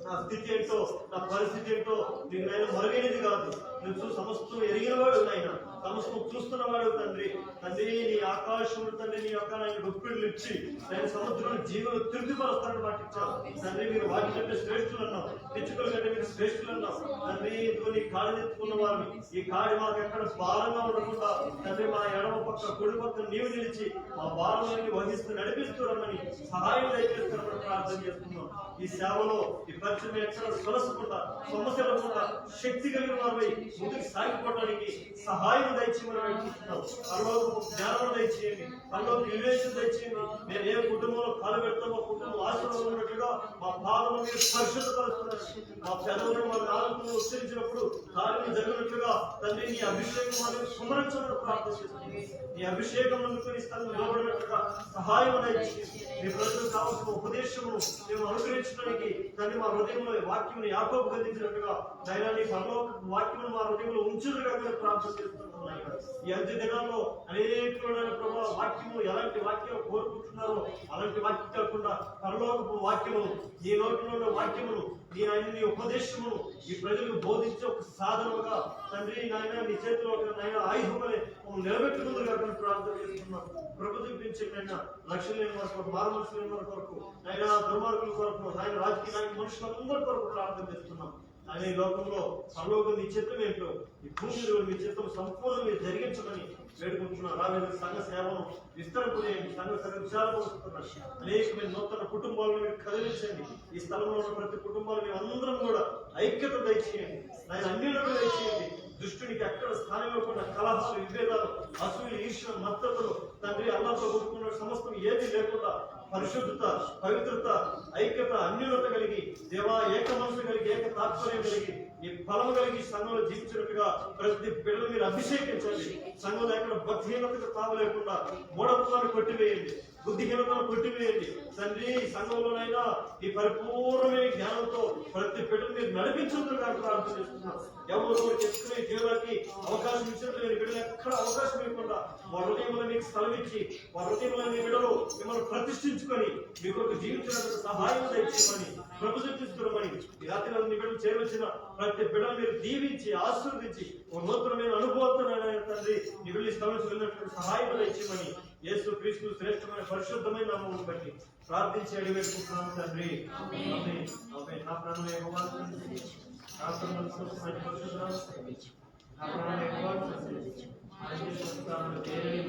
నా స్థితి ఏంటో నా పరిస్థితి ఏంటో నీకు నేను మరుగైనది కాదు. నువ్వు సమస్తం ఎరిగిన వాడు నాయన, సమస్తం చూస్తున్నవాడు తండ్రి. తండ్రి నీ ఆకాశముడు తండ్రి నీ యొక్క ఆయన గుప్పిళ్ళు ఇచ్చి నేను సముద్రం జీవులు తృప్తిపరుస్తానని మాటిచ్చావు. తండ్రి మీరు వాటి కంటే శ్రేష్ఠులు అన్నావు, పిచ్చుకల కంటే మీరు శ్రేష్ఠులు అన్నావు. తండ్రి ఇందులో నీ కాడి ఎత్తుకున్న వారిని ఈ కాడి మాకు ఎక్కడ భారంగా ఉండకుండా తండ్రి మా ఎడమ పక్క కుడి పక్క నీవు నిలిచి మా భారాన్ని వహిస్తూ నడిపిస్తూ రమ్మని సహాయం దయచేస్తున్నప్పుడు ప్రార్థన చేస్తున్నాం. ఈ సేవలో ఈ పరిచయం ఎక్కడ సొలసకుండా సమస్యలకుండా శక్తి కలిగిన వారిపై ముందుకు సాగిపోవడానికి సహాయం దయచేయమని వేడుకుంటున్నాం. పరలోకపు జ్ఞానం దయచేయండి, పరలోక వివేచన దయచేయండి. మేము ఏ కుటుంబంలో కాలు పెడతామో కుటుంబం ఆశ్రమంలో ఉన్నట్టుగా మా పాదము మీరు పరిశుద్ధపరుస్తున్నారు. మా పెదవులను మా నాలుగు ఉచ్చరించినప్పుడు కార్యం జరిగినట్లుగా తండ్రి నీ అభిషేకం అనేది స్మరించమని ప్రార్థన చేస్తుంది. నీ అభిషేకం అందుకుని స్థలం నిలబడినట్లుగా సహాయం దయచేయండి. మీ ప్రజలకు కావాల్సిన ఉపదేశమును మేము అనుగ్రహించడానికి తండ్రి మా హృదయంలో వాక్యం యాకోబు గందించినట్టుగా నైనా నీ పరలోక వాక్యం మా హృదయంలో ఉంచులుగా ప్రార్థన చేస్తున్నాం. ఈ అంత్య దినాల్లో అనేకమైన ప్రభావ వాక్యము ఎలాంటి వాక్యాలు కోరుకుంటున్నారో అలాంటి వాక్యం కాకుండా పరలోకపు వాక్యమును నీ నోటిలో ఉన్న వాక్యమును నీ ఆయన నీ ఉపదేశమును ఈ ప్రజలకు బోధించే ఒక సాధనముగా తండ్రి నాయన నీ చేతిలో నాయన ఆయుధమని నిలబెట్టుకుందుగా ప్రార్థన చేస్తున్నాం. ప్రభు చూపించండి ఆయన లక్ష్యం లేని వారి కొరకు, మారు మనుషులు లేని వారి కొరకు, ఆయన దుర్మార్గుల కొరకు, ఆయన రాజకీయ నాయక మనుషులందరి కొరకు ప్రార్థన చేస్తున్నాం. ఆయన ఈ లోకంలో పరలోకం మీ చిత్తం ఏంటో ఈ భూమి మీద మీ చిత్తం సంపూర్ణ మీరు జరిగించమని వేడుకుంటున్నాను. రాబోయే సంఘ సేవను విస్తరింపజేయండి, సంఘ విశాలపరుస్తున్నారు. అనేకమైన నూతన కుటుంబాలను మీరు కదిలించండి. ఈ స్థలంలో ఉన్న ప్రతి కుటుంబాలు మేము అందరం కూడా ఐక్యత దయచేయండి, ఆయన అన్యులకు దయచేయండి. దుష్టునికి ఎక్కడ స్థానం ఇవ్వకుండా కలహాలు, విభేదాలు, అసూలు, ఈర్ష్య, మత్తతులు తండ్రి అల్లాతో కొట్టుకున్న సమస్తం ఏది లేకుండా పరిశుద్ధత, పవిత్రత, ఐక్యత, అన్యూనత కలిగి దేవా ఏక మనసు కలిగి ఏక తాత్పర్యం కలిగి ఈ ఫలము కలిగి సంఘంలో జీవించినట్టుగా ప్రతి బిడ్డలు మీరు అభిషేకించండి. సంఘంలో ఎక్కడ భక్తిహీనతకు తావు లేకుండా మూఢత్వాన్ని కొట్టివేయండి, బుద్ధిహీనతను కొట్టివేయండి తండ్రి. సంఘంలోనైనా ఈ పరిపూర్ణమైన జ్ఞానంతో ప్రతి బిడ్డలు మీరు నడిపించుకుంటుగా ప్రార్థన చేస్తున్నాం. ఎవరు చెప్పుకునే జీవనానికి అవకాశం ఇచ్చినట్టు నేను బిడ్డలు ఎక్కడ అవకాశం ఇవ్వకుండా వారి హృదయంలో మీకు స్థలం ఇచ్చి వారి హృదయంలో మీ బిడ్డలు మిమ్మల్ని ప్రతిష్ఠించుకొని మీకు ఒక జీవించడానికి సహాయం దయచేయమని ప్రభుత్విస్తున్నామని ఈ రాత్రి మీ బిడ్డలు చేరవచ్చిన ప్రతి బిడ్డలు మీరు దీవించి ఆశీర్వదించి ఒక నూతనమైన అనుభవంతో తండ్రి మీ బిడ్డలు స్థలం వెళ్ళినటువంటి సహాయం దయచేయమని యేసు క్రీస్తు శ్రేష్టమైన పరిశుద్ధమైన నామమును బట్టి ప్రార్థించి అడిగేసుకుంటున్నాము తండ్రి. ఆమేన్. ఆమేన్. నా ప్రాణం యెహోవాను స్తుతించు, నా ప్రాణం పరిశుద్ధ నామమును స్తుతించు, నా ప్రాణం యెహోవాను స్తుతించు, ఆయన స్తుతిస్తాను దేవుని